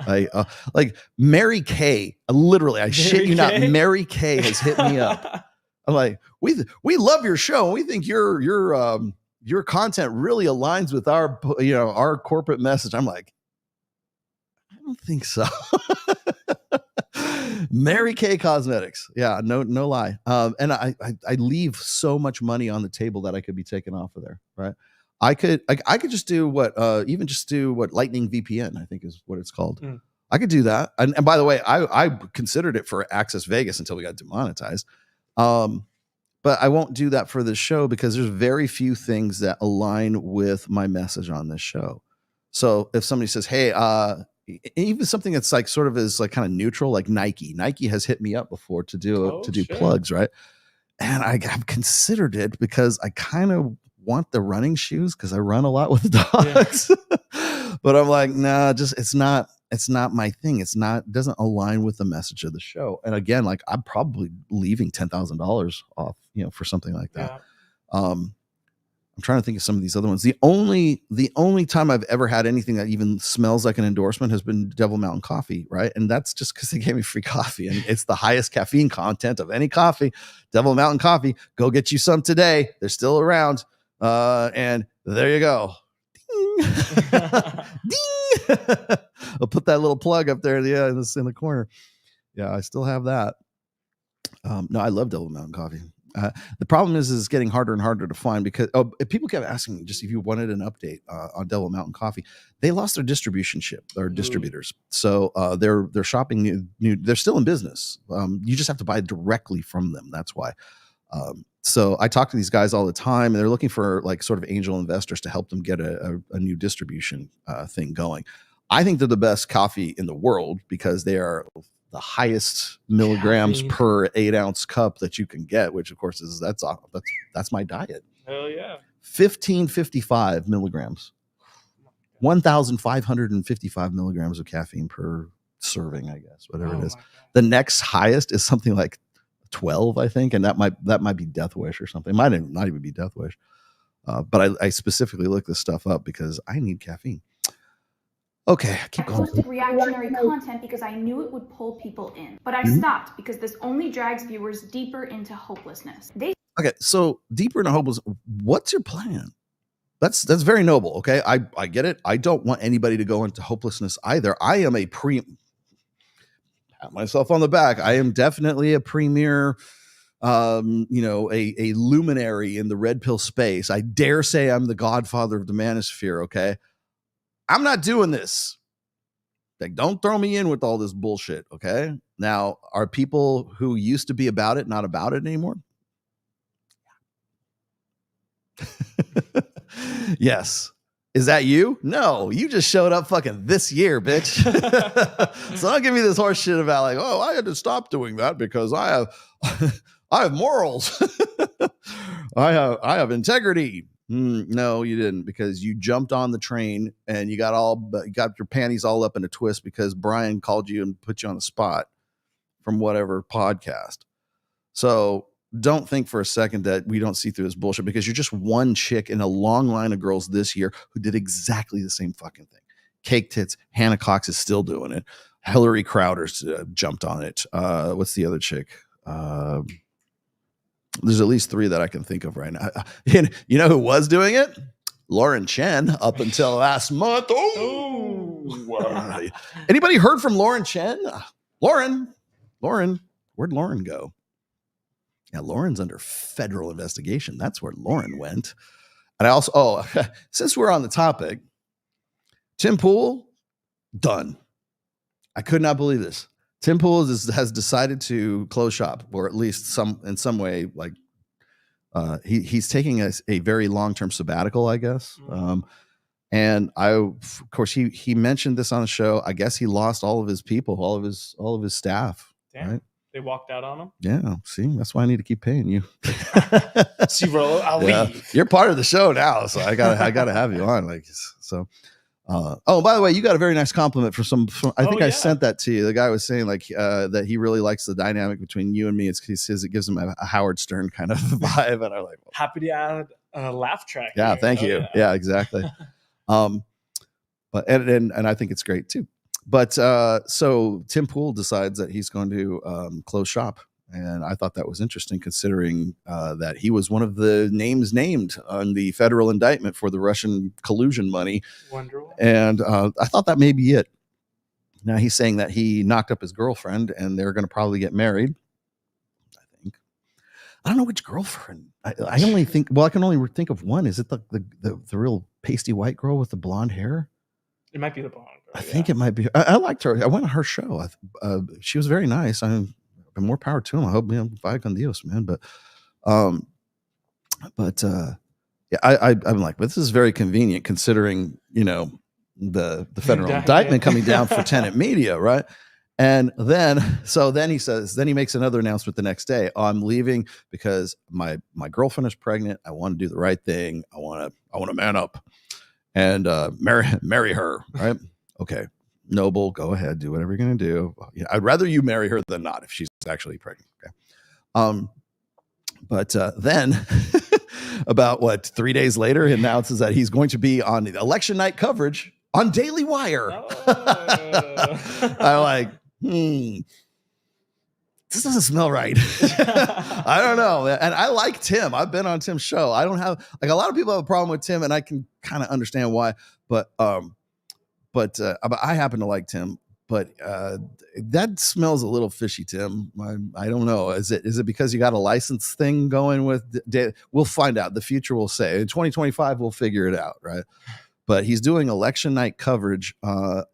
Like Mary Kay, literally, I shit you not, Mary Kay has hit me up. I'm like, we love your show. And we think your content really aligns with our corporate message. I'm like, I don't think so. Mary Kay Cosmetics. Yeah, no lie. And I leave so much money on the table that I could be taken off of there. Right. I could just do what Lightning VPN, I think is what it's called. I could do that. And by the way, I considered it for Access Vegas until we got demonetized. But I won't do that for this show because there's very few things that align with my message on this show. So if somebody says, hey, even something that's like sort of is like kind of neutral, like Nike has hit me up before to do plugs, right? And I've considered it because I kind of want the running shoes because I run a lot with dogs. Yeah. But I'm like, nah, just it's not my thing. Doesn't align with the message of the show. And again, like I'm probably leaving $10,000 off, for something like that. Yeah. I'm trying to think of some of these other ones. The only time I've ever had anything that even smells like an endorsement has been Devil Mountain Coffee, right? And that's just because they gave me free coffee, and it's the highest caffeine content of any coffee. Devil Mountain Coffee, go get you some today. They're still around, and there you go. Ding. Ding. I'll put that little plug up there, in the corner. Yeah, I still have that. No, I love Devil Mountain Coffee. The problem is it's getting harder and harder to find because people kept asking me just if you wanted an update on Devil Mountain Coffee. They lost their distributors, so they're shopping new. They're still in business. You just have to buy directly from them. That's why. So I talk to these guys all the time, and they're looking for like sort of angel investors to help them get a new distribution thing going. I think they're the best coffee in the world because they are the highest milligrams per 8-ounce cup that you can get, which of course is that's my diet.
Hell yeah.
1555 milligrams, 1,555 milligrams of caffeine per serving, I guess, whatever it is. The next highest is something like 12, I think, and that might be Death Wish or something. It might not even be Death Wish. But I specifically looked this stuff up because I need caffeine. Okay, keep going.
I posted reactionary content because I knew it would pull people in, but I stopped because this only drags viewers deeper into hopelessness.
Okay, so deeper into hopelessness. What's your plan? That's very noble. Okay, I get it. I don't want anybody to go into hopelessness either. I am pat myself on the back. I am definitely a premier, a luminary in the red pill space. I dare say I'm the godfather of the manosphere. Okay. I'm not doing this. Like, don't throw me in with all this bullshit, okay? Now, are people who used to be about it not about it anymore? Yes. Is that you? No, you just showed up fucking this year, bitch. So don't give me this horse shit about like, oh, I had to stop doing that because I have morals. I have integrity. No, you didn't, because you jumped on the train and you got your panties all up in a twist because Brian called you and put you on the spot from whatever podcast. So don't think for a second that we don't see through this bullshit, because you're just one chick in a long line of girls this year who did exactly the same fucking thing. Cake Tits, Hannah Cox is still doing it. Hillary Crowder's jumped on it. What's the other chick? There's at least 3 that I can think of right now. You know who was doing it? Lauren Chen up until last month. Oh, anybody heard from Lauren Chen? Lauren, where'd Lauren go? Yeah, Lauren's under federal investigation. That's where Lauren went. And I also, since we're on the topic, Tim Pool, done. I could not believe this. Tim Pool has decided to close shop, or at least in some way, like he's taking a very long-term sabbatical, I guess. And of course, he mentioned this on the show. I guess he lost all of his people, all of his staff.
Damn. Right? They walked out on him.
Yeah. See, that's why I need to keep paying you.
See, bro, I'll leave.
You're part of the show now, so I gotta have you on. Like so. By the way, you got a very nice compliment I think I sent that to you. The guy was saying like that he really likes the dynamic between you and me. He says it gives him a Howard Stern kind of vibe, and I'm like,
happy to add a laugh track.
Yeah, thank you. Yeah, exactly. But I think it's great too. But so Tim Pool decides that he's going to close shop. And I thought that was interesting, considering that he was one of the names named on the federal indictment for the Russian collusion money.
Wonderful.
And I thought that may be it. Now he's saying that he knocked up his girlfriend and they're going to probably get married. I don't know which girlfriend. I only think, I can only think of one. Is it the real pasty white girl with the blonde hair?
It might be the blonde girl.
I think it might be. I liked her. I went on her show. She was very nice. And more power to him. I hope, vaya con Dios, man. But But yeah, I'm like, but this is very convenient considering, you know, the federal indictment coming down for tenant media, right? And then he makes another announcement the next day. Oh, I'm leaving because my girlfriend is pregnant. I want to do the right thing. I want to man up and marry her, right? Okay, noble, go ahead, do whatever you're gonna do. I'd rather you marry her than not if she's actually pregnant. Okay. But then about 3 days later, he announces that he's going to be on the election night coverage on Daily Wire. I'm like, this doesn't smell right. I don't know. And I like Tim. I've been on Tim's show. I don't have, like, a lot of people have a problem with Tim, and I can kind of understand why. But I happen to like Tim. But that smells a little fishy, Tim. I don't know. Is it because you got a license thing going with? We'll find out. The future will say. In 2025, we'll figure it out, right? But he's doing election night coverage for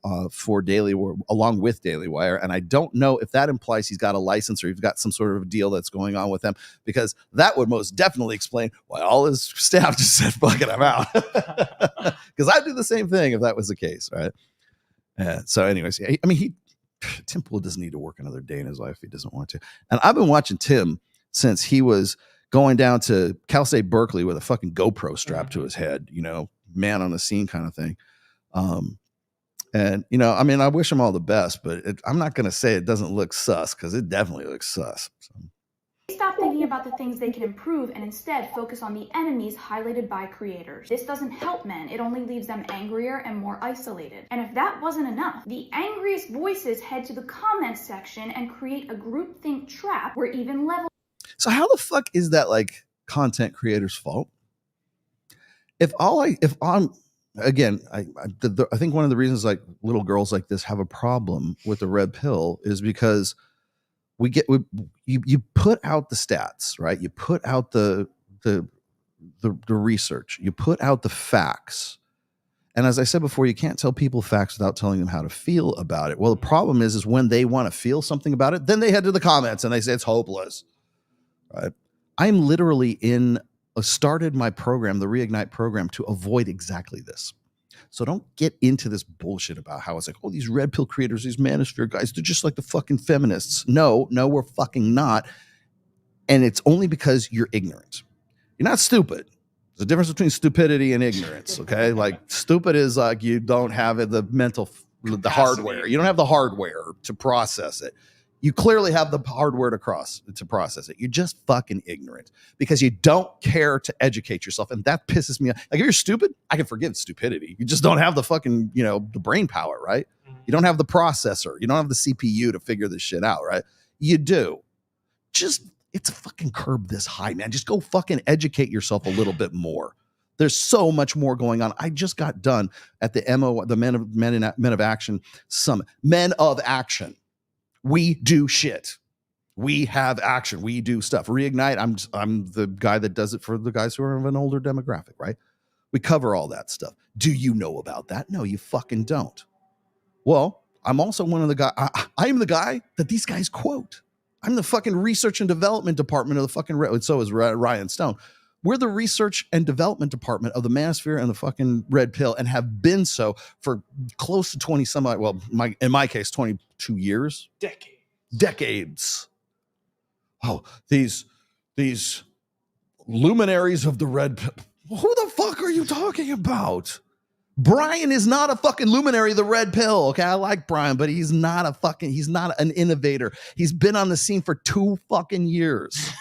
along with Daily Wire, and I don't know if that implies he's got a license or he's got some sort of deal that's going on with them, because that would most definitely explain why all his staff just said fucking him out. Because I'd do the same thing if that was the case, right? So, anyways, I mean, Tim Pool doesn't need to work another day in his life if he doesn't want to. And I've been watching Tim since he was going down to Cal State Berkeley with a fucking GoPro strapped to his head, you know, man on the scene kind of thing. And, you know, I mean, I wish him all the best, but I'm not going to say it doesn't look sus, because it definitely looks sus. So.
Stop thinking about the things they can improve and instead focus on the enemies highlighted by creators. This doesn't help men, it only leaves them angrier and more isolated. And if that wasn't enough, the angriest voices head to the comments section and create a groupthink trap where even level.
So how the fuck is that like content creators' fault? I think one of the reasons like little girls like this have a problem with the red pill is because you put out the stats, right? You put out the research, you put out the facts. And as I said before, you can't tell people facts without telling them how to feel about it. Well, the problem is when they want to feel something about it, then they head to the comments and they say it's hopeless, right? I'm literally started my program, the Reignite program, to avoid exactly this. So don't get into this bullshit about how it's like, oh, these red pill creators, these manosphere guys, they're just like the fucking feminists. No, we're fucking not. And it's only because you're ignorant. You're not stupid. There's a difference between stupidity and ignorance, okay? Like, stupid is like you don't have the hardware. You don't have the hardware to process it. You clearly have the hardware to process it. You're just fucking ignorant because you don't care to educate yourself. And that pisses me off. Like, if you're stupid, I can forgive stupidity. You just don't have the fucking, the brain power, right? You don't have the processor. You don't have the CPU to figure this shit out, right? You do. It's a fucking curb this high, man. Just go fucking educate yourself a little bit more. There's so much more going on. I just got done at the Men of Action Summit. Men of Action. We do shit. We have action. We do stuff. Reignite. I'm the guy that does it for the guys who are of an older demographic, right? We cover all that stuff. Do you know about that? No, you fucking don't. Well, I'm also one of the guys. I am the guy that these guys quote. I'm the fucking research and development department of the fucking. So is Ryan Stone. We're the research and development department of the manosphere and the fucking red pill, and have been so for close to 20 some odd, well, in my case, 22 years. Decades. Oh, these luminaries of the red pill. Who the fuck are you talking about? Brian is not a fucking luminary of the red pill. Okay, I like Brian, but he's not an innovator. He's been on the scene for 2 fucking years.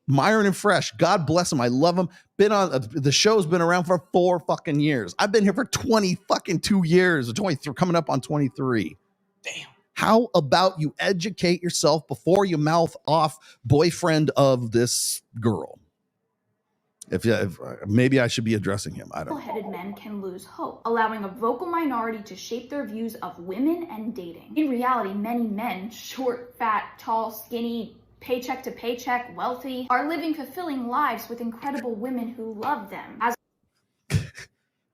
Myron and Fresh, God bless him. I love him. Been on the show's been around for 4 fucking years. I've been here for 20 fucking 2 years, 23, coming up on 23. Damn. How about you educate yourself before you mouth off boyfriend of this girl? If maybe I should be addressing him. I don't know.
Headed men can lose hope, allowing a vocal minority to shape their views of women and dating. In reality, many men, short, fat, tall, skinny, paycheck to paycheck, wealthy, are living fulfilling lives with incredible women who love them.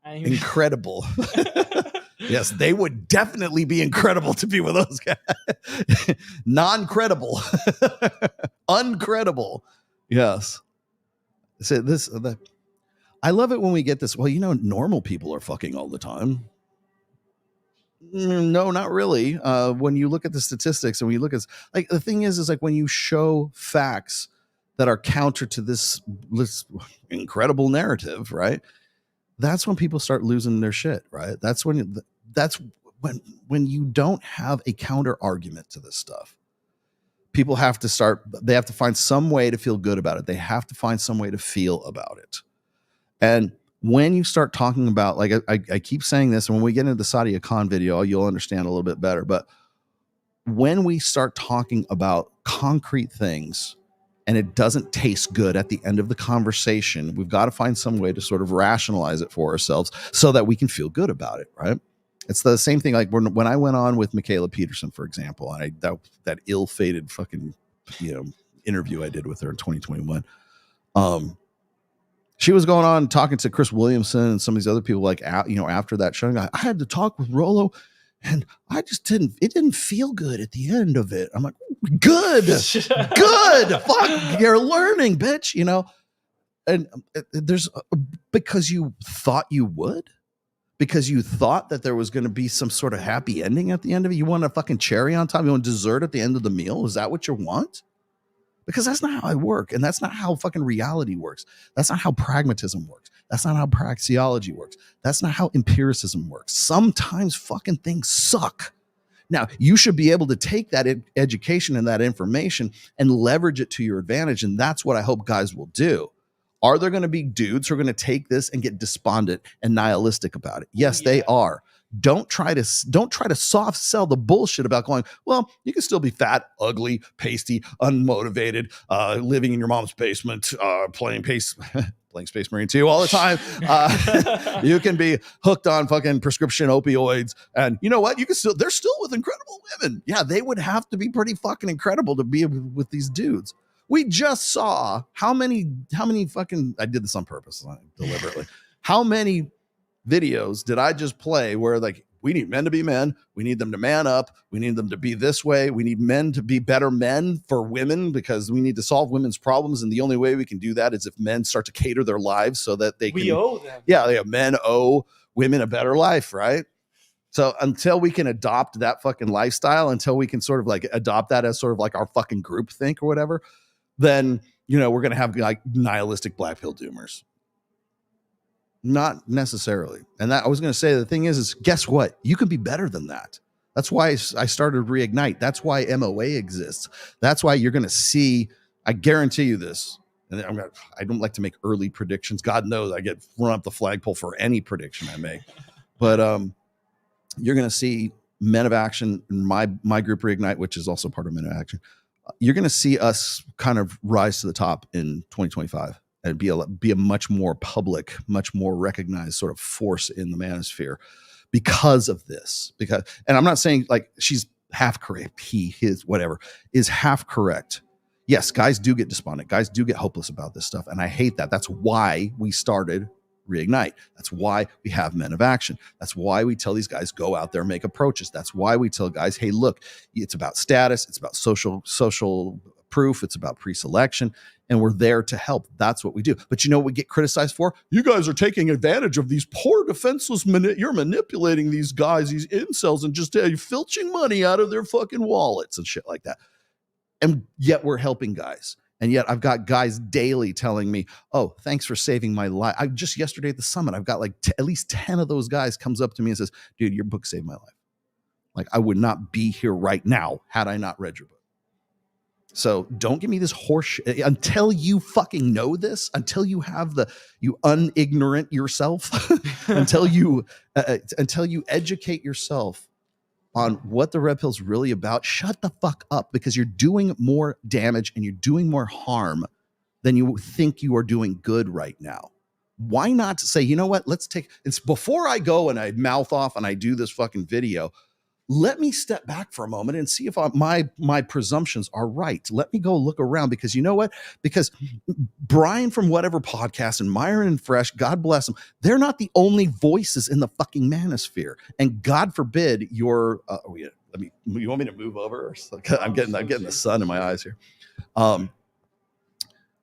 Incredible. Yes, they would definitely be incredible to be with those guys. Non-credible. Uncredible. Yes. So I love it when we get this. Well, normal people are fucking all the time. No, not really. When you look at the statistics and when you look at like the thing is like when you show facts that are counter to this incredible narrative, right? That's when people start losing their shit, right? That's when you don't have a counter argument to this stuff. People have to find some way to feel good about it. They have to find some way to feel about it. And when you start talking about, like I keep saying this, and when we get into the Sadia Khan video, you'll understand a little bit better. But when we start talking about concrete things and it doesn't taste good at the end of the conversation, we've got to find some way to sort of rationalize it for ourselves so that we can feel good about it, right? It's the same thing like when I went on with Michaela Peterson, for example, and that ill-fated fucking interview I did with her in 2021. She was going on talking to Chris Williamson and some of these other people like after that show. I had to talk with Rollo, and it didn't feel good at the end of it. I'm like, good, fuck, you're learning, bitch, And there's because you thought you would. Because you thought that there was going to be some sort of happy ending at the end of it. You want a fucking cherry on top? You want dessert at the end of the meal? Is that what you want? Because that's not how I work. And that's not how fucking reality works. That's not how pragmatism works. That's not how praxeology works. That's not how empiricism works. Sometimes fucking things suck. Now, you should be able to take that education and that information and leverage it to your advantage. And that's what I hope guys will do. Are there going to be dudes who are going to take this and get despondent and nihilistic about it? Yes, they are. Don't try to soft sell the bullshit about going, well, you can still be fat, ugly, pasty, unmotivated, living in your mom's basement, playing Space Marine 2 all the time. You can be hooked on fucking prescription opioids. And you know what? They're still with incredible women. Yeah, they would have to be pretty fucking incredible to be with these dudes. We just saw how many fucking, I did this on purpose, deliberately. How many videos did I just play where like, we need men to be men. We need them to man up. We need them to be this way. We need men to be better men for women because we need to solve women's problems. And the only way we can do that is if men start to cater their lives so that we owe them. Yeah, men owe women a better life, right? So until we can adopt that fucking lifestyle, until we can sort of like adopt that as sort of like our fucking group think or whatever, then, we're going to have like nihilistic black pill doomers. Not necessarily. And that I was going to say, the thing is guess what? You can be better than that. That's why I started Reignite. That's why MOA exists. That's why you're going to see, I guarantee you this. And I don't like to make early predictions. God knows I get run up the flagpole for any prediction I make. But you're going to see Men of Action in my group Reignite, which is also part of Men of Action. You're going to see us kind of rise to the top in 2025 and be a much more public, much more recognized sort of force in the manosphere because of this. And I'm not saying like she's half correct. His, whatever is half correct. Yes, guys do get despondent. Guys do get hopeless about this stuff. And I hate that. That's why we started Reignite. That's why we have Men of Action. That's why we tell these guys, go out there and make approaches. That's why we tell guys, hey, look, it's about status. It's about social proof. It's about preselection. And we're there to help. That's what we do. But you know what we get criticized for? You guys are taking advantage of these poor defenseless you're manipulating these guys, these incels, and just filching money out of their fucking wallets and shit like that. And yet we're helping guys. And yet I've got guys daily telling me, oh, thanks for saving my life. I just yesterday at the summit, I've got like at least 10 of those guys comes up to me and says, dude, your book saved my life. Like I would not be here right now had I not read your book. So don't give me this horse until you fucking know this, until you have you unignorant yourself, until you educate yourself on what the red pill's really about. Shut the fuck up, because you're doing more damage and you're doing more harm than you think you are doing good right now. Why not say, you know what, it's before I go and I mouth off and I do this fucking video, let me step back for a moment and see if my presumptions are right. Let me go look around, because you know what? Because Brian from whatever podcast and Myron and Fresh, God bless them, they're not the only voices in the fucking manosphere. And God forbid you want me to move over? I'm getting the sun in my eyes here.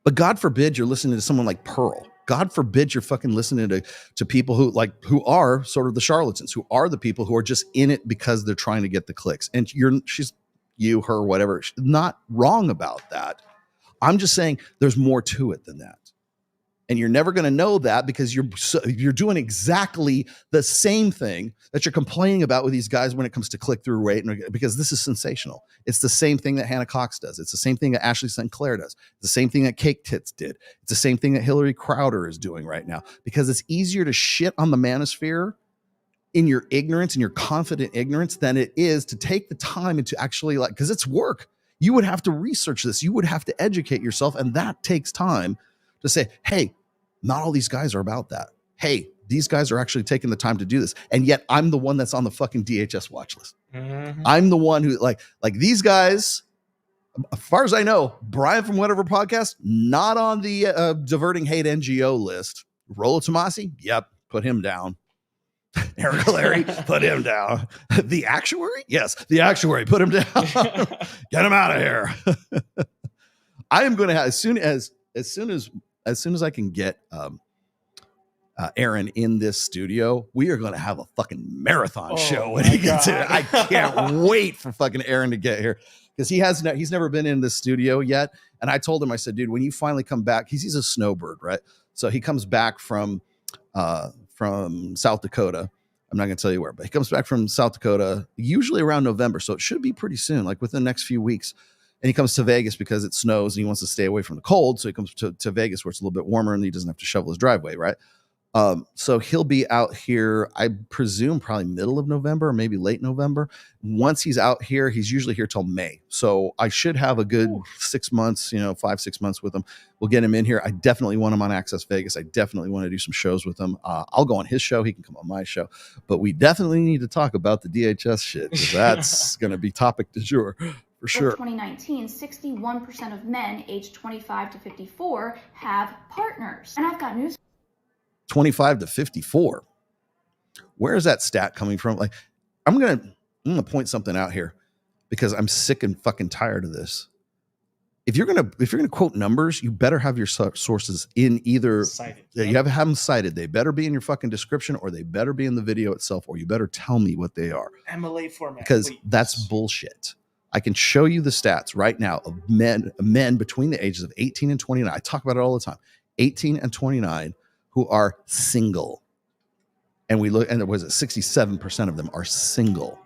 But God forbid you're listening to someone like Pearl. God forbid you're fucking listening to people who are sort of the charlatans, who are the people who are just in it because they're trying to get the clicks. And her, whatever. She's not wrong about that. I'm just saying there's more to it than that. And you're never going to know that because you're doing exactly the same thing that you're complaining about with these guys when it comes to click-through rate, because this is sensational. It's the same thing that Hannah Cox does. It's the same thing that Ashley St. Clair does. It's the same thing that Cake Tits did. It's the same thing that Hillary Crowder is doing right now, because it's easier to shit on the manosphere in your ignorance and your confident ignorance than it is to take the time and to actually, like, because it's work. You would have to research this. You would have to educate yourself, and that takes time to say, hey, not all these guys are about that. Hey, these guys are actually taking the time to do this. And yet I'm the one that's on the fucking DHS watch list. Mm-hmm. I'm the one who like these guys, as far as I know, Brian from Whatever Podcast, not on the Diverting Hate NGO list. Rollo Tomasi, yep, put him down. Eric Larry, put him down. The Actuary? Yes, the Actuary, put him down. Get him out of here. I am going to have, as soon as I can get Aaron in this studio, we are going to have a fucking marathon show when he gets here. I can't wait for fucking Aaron to get here, because he's never been in this studio yet. And I told him, I said, dude, when you finally come back, he's a snowbird, right? So he comes back from South Dakota. I'm not going to tell you where, but he comes back from South Dakota, usually around November. So it should be pretty soon, like within the next few weeks. And he comes to Vegas because it snows and he wants to stay away from the cold. So he comes to Vegas where it's a little bit warmer and he doesn't have to shovel his driveway, right? So he'll be out here, I presume, probably middle of November or maybe late November. Once he's out here, he's usually here till May. So I should have a good 6 months, 5-6 months with him. We'll get him in here. I definitely want him on Access Vegas. I definitely want to do some shows with him. I'll go on his show. He can come on my show. But we definitely need to talk about the DHS shit, because that's going to be topic du jour. For sure.
2019, 61% of men aged 25 to 54 have partners. And I've got news.
25 to 54. Where is that stat coming from? Like, I'm gonna point something out here, because I'm sick and fucking tired of this. If you're gonna quote numbers, you better have your sources in either cited. You have them cited. They better be in your fucking description, or they better be in the video itself, or you better tell me what they are.
MLA format,
because
please.
That's bullshit. I can show you the stats right now of men between the ages of 18 and 29. I talk about it all the time. 18 and 29 who are single. And we look, and it was 67% of them are single.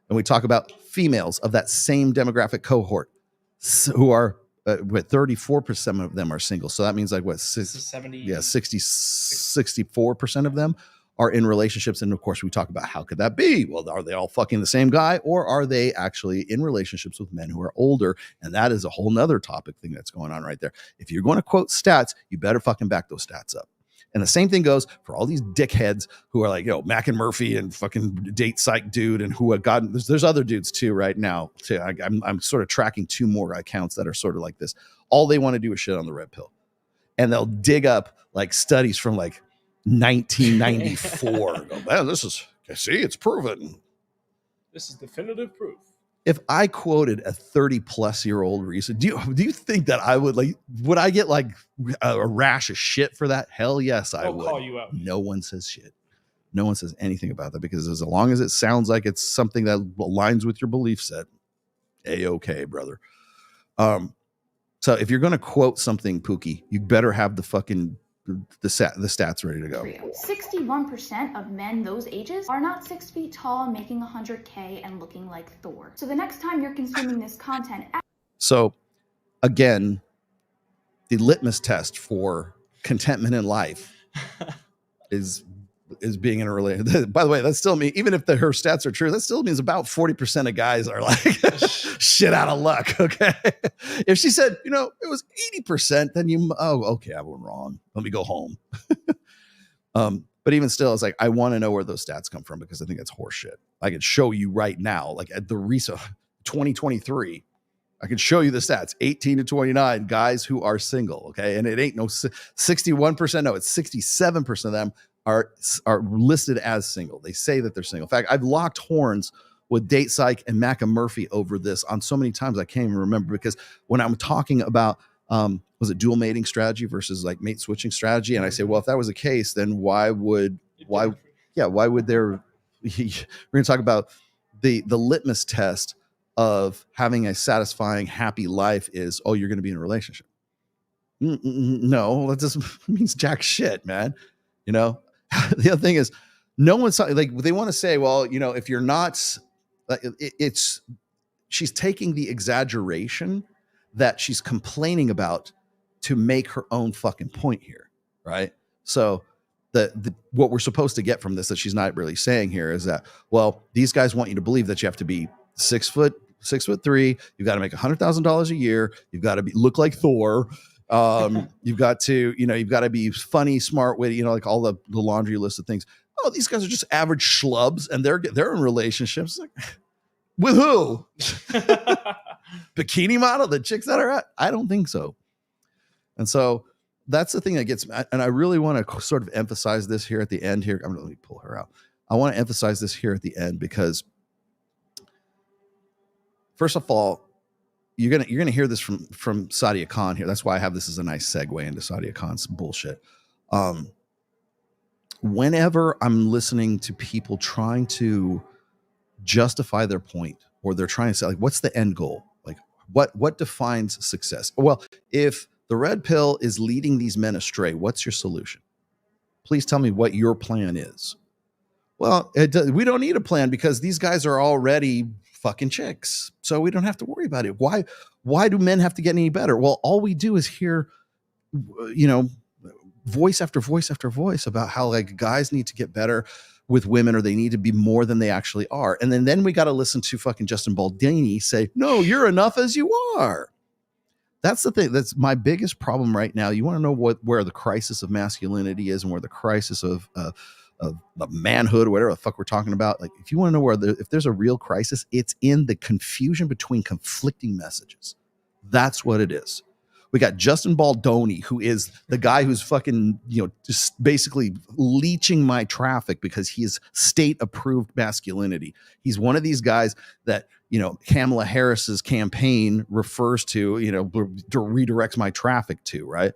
And we talk about females of that same demographic cohort who are, 34% of them are single. So that means like what? 64% of them are in relationships. And of course we talk about, how could that be? Well, are they all fucking the same guy, or are they actually in relationships with men who are older? And that is a whole nother topic thing that's going on right there. If you're going to quote stats, you better fucking back those stats up. And the same thing goes for all these dickheads who are like, Mac and Murphy and fucking Date Psych dude, and who have gotten, there's other dudes too right now too. I'm sort of tracking 2 more accounts that are sort of like this. All they want to do is shit on the red pill, and they'll dig up like studies from like 1994. Go, man, it's proven.
This is definitive proof.
If I quoted a 30-plus-year-old recent, do you think that I would would I get like a rash of shit for that? Hell yes, I would.
Call you out.
No one says shit. No one says anything about that, because as long as it sounds like it's something that aligns with your belief set, A-okay, brother. So if you're going to quote something, Pookie, you better have the fucking the stats ready to go.
61% of men those ages are not 6 feet tall, making 100K and looking like Thor. So the next time you're consuming this content.
So again, the litmus test for contentment in life is being in a relationship. By the way, that still means, even if her stats are true, that still means about 40% of guys are like shit out of luck. Okay. If she said, it was 80%, then okay, I went wrong. Let me go home. But even still, it's like, I want to know where those stats come from, because I think it's horseshit. I can show you right now, like at the recent 2023, I can show you the stats, 18 to 29 guys who are single. Okay. And it ain't no 61%. No, it's 67% of them are listed as single. They say that they're single. In fact, I've locked horns with Date Psych and Mac and Murphy over this on so many times I can't even remember, because when I'm talking about was it dual mating strategy versus like mate switching strategy? And I say, well, if that was the case, then why would there, we're going to talk about the litmus test of having a satisfying, happy life is, oh, you're going to be in a relationship. No, that doesn't means jack shit, man. You know, the other thing is no one's like, they want to say, well, you know, if you're not, she's taking the exaggeration that she's complaining about to make her own fucking point here. Right. So what we're supposed to get from this that she's not really saying here is that, well, these guys want you to believe that you have to be 6'3". You've got to make $100,000 a year. You've got to look like Thor. You've got to be funny, smart, witty, you know, like all the laundry list of things. Oh, these guys are just average schlubs and they're in relationships. Like, with who? Bikini model, the chicks that are at? I don't think so. And so that's the thing that gets me. And I really want to sort of emphasize this here at the end here. Let me pull her out. I want to emphasize this here at the end because first of all, you're gonna hear this from Sadia Khan here. That's why I have this as a nice segue into Sadia Khan's bullshit. Whenever I'm listening to people trying to justify their point, or they're trying to say, like, what's the end goal? Like, what defines success? Well, if the red pill is leading these men astray, what's your solution? Please tell me what your plan is. Well, we don't need a plan because these guys are already fucking chicks, so we don't have to worry about it. Why do men have to get any better? Well, all we do is hear, you know, voice after voice after voice about how like guys need to get better with women, or they need to be more than they actually are. And then we got to listen to fucking Justin Baldini say, no, you're enough as you are. That's the thing. That's my biggest problem right now. You want to know where the crisis of masculinity is and where the crisis of manhood, or whatever the fuck we're talking about. Like, if you want to know if there's a real crisis, it's in the confusion between conflicting messages. That's what it is. We got Justin Baldoni, who is the guy who's fucking, you know, just basically leeching my traffic because he is state approved masculinity. He's one of these guys that, you know, Kamala Harris's campaign refers to, you know, redirects my traffic to, right?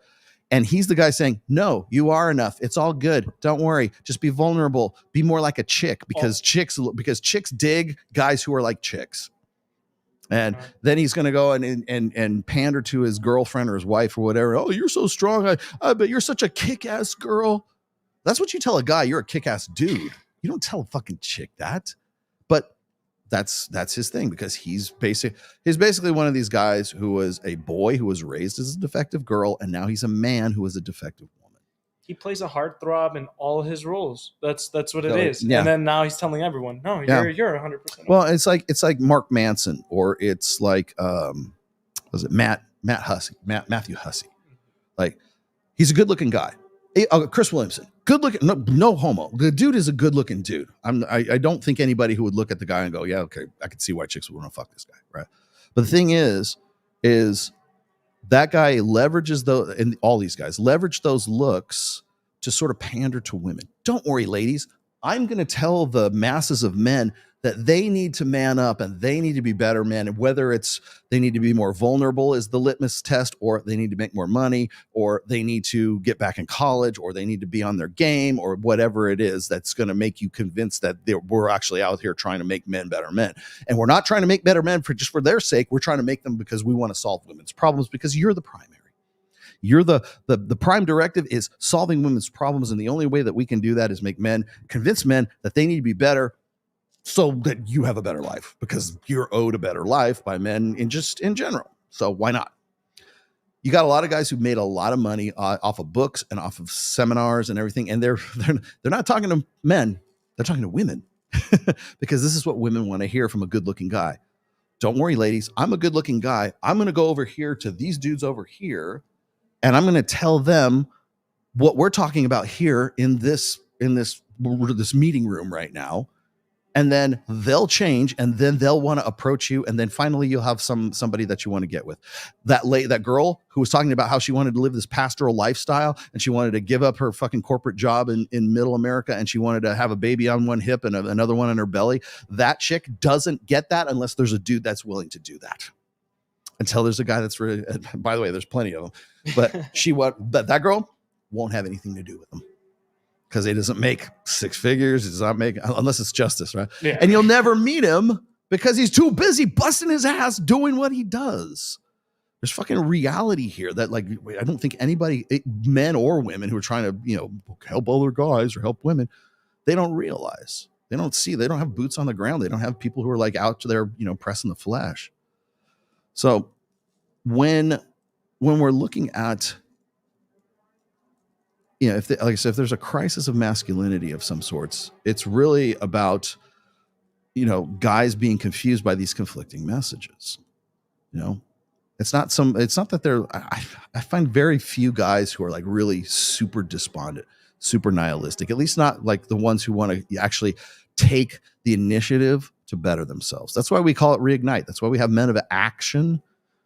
And he's the guy saying, no, you are enough. It's all good. Don't worry. Just be vulnerable. Be more like a chick because chicks dig guys who are like chicks. And then he's going to go and pander to his girlfriend or his wife or whatever. Oh, you're so strong. I bet you're such a kick-ass girl. That's what you tell a guy. You're a kick-ass dude. You don't tell a fucking chick that. But that's his thing, because he's basically one of these guys who was a boy who was raised as a defective girl, and now he's a man who is a defective woman.
He plays a heartthrob in all his roles. That's what it is.
Yeah.
And then now he's telling everyone, no, you're 100%.
Well, it's like Mark Manson, or it's like was it Matthew Hussey. Like, he's a good-looking guy. Chris Williamson, good looking, no homo. The dude is a good looking dude. I don't think anybody who would look at the guy and go, yeah, okay, I can see why chicks would want to fuck this guy, right? But the thing is that guy leverages and all these guys leverage those looks to sort of pander to women. Don't worry, ladies. I'm going to tell the masses of men that they need to man up and they need to be better men. And whether it's they need to be more vulnerable is the litmus test, or they need to make more money, or they need to get back in college, or they need to be on their game, or whatever it is that's going to make you convinced that we're actually out here trying to make men better men. And we're not trying to make better men just for their sake. We're trying to make them because we want to solve women's problems, because you're the primary. You're the prime directive is solving women's problems. And the only way that we can do that is convince men that they need to be better, so that you have a better life, because you're owed a better life by men in general. So why not? You got a lot of guys who made a lot of money off of books and off of seminars and everything. And they're not talking to men. They're talking to women because this is what women want to hear from a good looking guy. Don't worry, ladies. I'm a good looking guy. I'm going to go over here to these dudes over here, and I'm going to tell them what we're talking about here in this meeting room right now. And then they'll change, and then they'll want to approach you, and then finally you'll have somebody that you want to get with. That girl who was talking about how she wanted to live this pastoral lifestyle, and she wanted to give up her fucking corporate job in middle America, and she wanted to have a baby on one hip and another one on her belly. That chick doesn't get that unless there's a dude that's willing to do that. until there's a guy that's really, by the way, there's plenty of them, but that girl won't have anything to do with him because he doesn't make six figures. He does not make, unless it's justice, right?
Yeah.
And you'll never meet him because he's too busy busting his ass doing what he does. There's fucking reality here that, like, I don't think anybody, men or women who are trying to, help other guys or help women, they don't realize. They don't see. They don't have boots on the ground. They don't have people who are like out there, pressing the flesh. So when we're looking at, if like I said, if there's a crisis of masculinity of some sorts, it's really about, guys being confused by these conflicting messages. It's not that they're, I find very few guys who are like really super despondent, super nihilistic, at least not like the ones who want to actually take the initiative to better themselves. That's why we call it reignite. That's why we have men of action.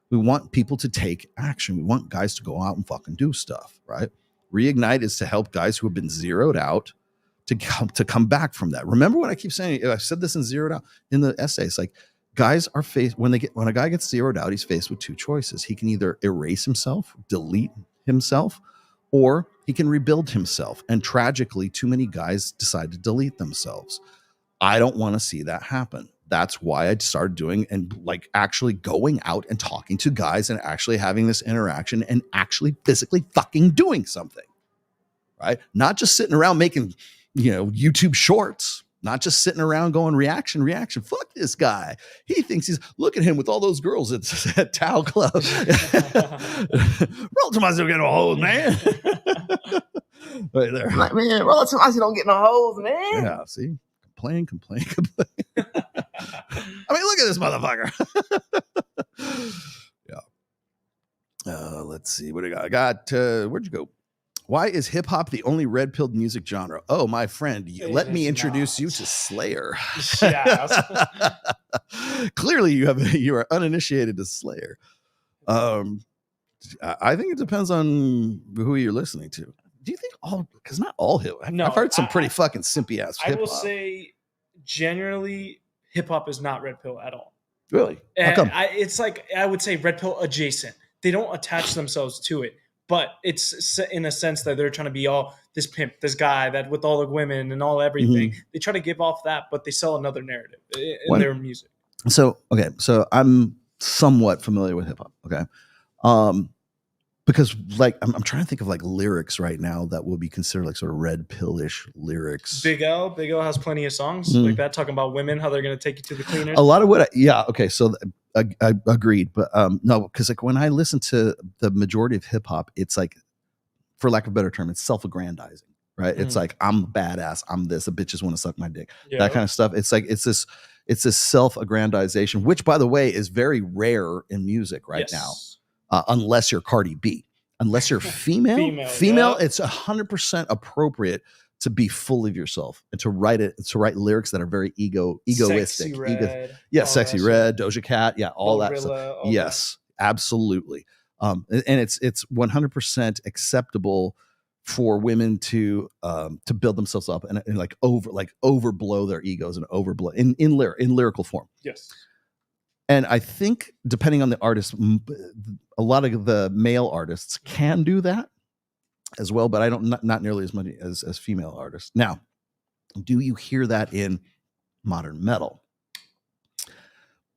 We want people to take action. We want guys to go out and fucking do stuff, right? Reignite is to help guys who have been zeroed out to come back from that. Remember what I keep saying? I said this in Zeroed Out in the essay. It's like, guys are faced when a guy gets zeroed out, he's faced with two choices. He can either erase himself, delete himself, or he can rebuild himself. And tragically, too many guys decide to delete themselves. I don't want to see that happen. That's why I started doing and like actually going out and talking to guys and actually having this interaction and actually physically fucking doing something, right? Not just sitting around making, YouTube shorts. Not just sitting around going reaction. Fuck this guy. He thinks look at him with all those girls at Tao Club. Roll to myself, get no hoes, man. Right there.
Like, man, roll to myself, don't get no hoes, man.
Yeah, see? Complain. I mean, look at this motherfucker. Yeah. Let's see. What do I got? Where'd you go? Why is hip hop the only red-pilled music genre? Oh, my friend, let me introduce you to Slayer.
Yeah.
Clearly, you are uninitiated to Slayer. I think it depends on who you're listening to. Do you think because not all hip?
No,
I've heard some pretty fucking simpy ass hip hop.
I will say, generally, hip hop is not red pill at all.
Really?
And
How come?
It's like I would say red pill adjacent. They don't attach themselves to it. But it's in a sense that they're trying to be all this pimp, this guy that with all the women and all everything. Mm-hmm. They try to give off that, but they sell another narrative in their music.
So I'm somewhat familiar with hip hop. Okay. Because like I'm trying to think of like lyrics right now that will be considered like sort of red pillish lyrics.
Big L has plenty of songs like that talking about women, how they're going to take you to the cleaners.
A lot of what okay, so I agreed, but no, because like when I listen to the majority of hip hop, it's like, for lack of a better term, it's self-aggrandizing, right? It's like, I'm badass, I'm this, the bitches want to suck my dick, that kind of stuff. It's like it's this self-aggrandization, which by the way is very rare in music right now. Unless you're Cardi B, unless you're female, it's 100% appropriate to be full of yourself and to write lyrics that are very egoistic. Sexy Red, Doja Cat, all that stuff. Yes, absolutely. And it's 100% acceptable for women to build themselves up and overblow their egos and overblow in lyrical form.
Yes.
And I think depending on the artist, a lot of the male artists can do that as well, but I don't not nearly as much as female artists. Now, do you hear that in modern metal?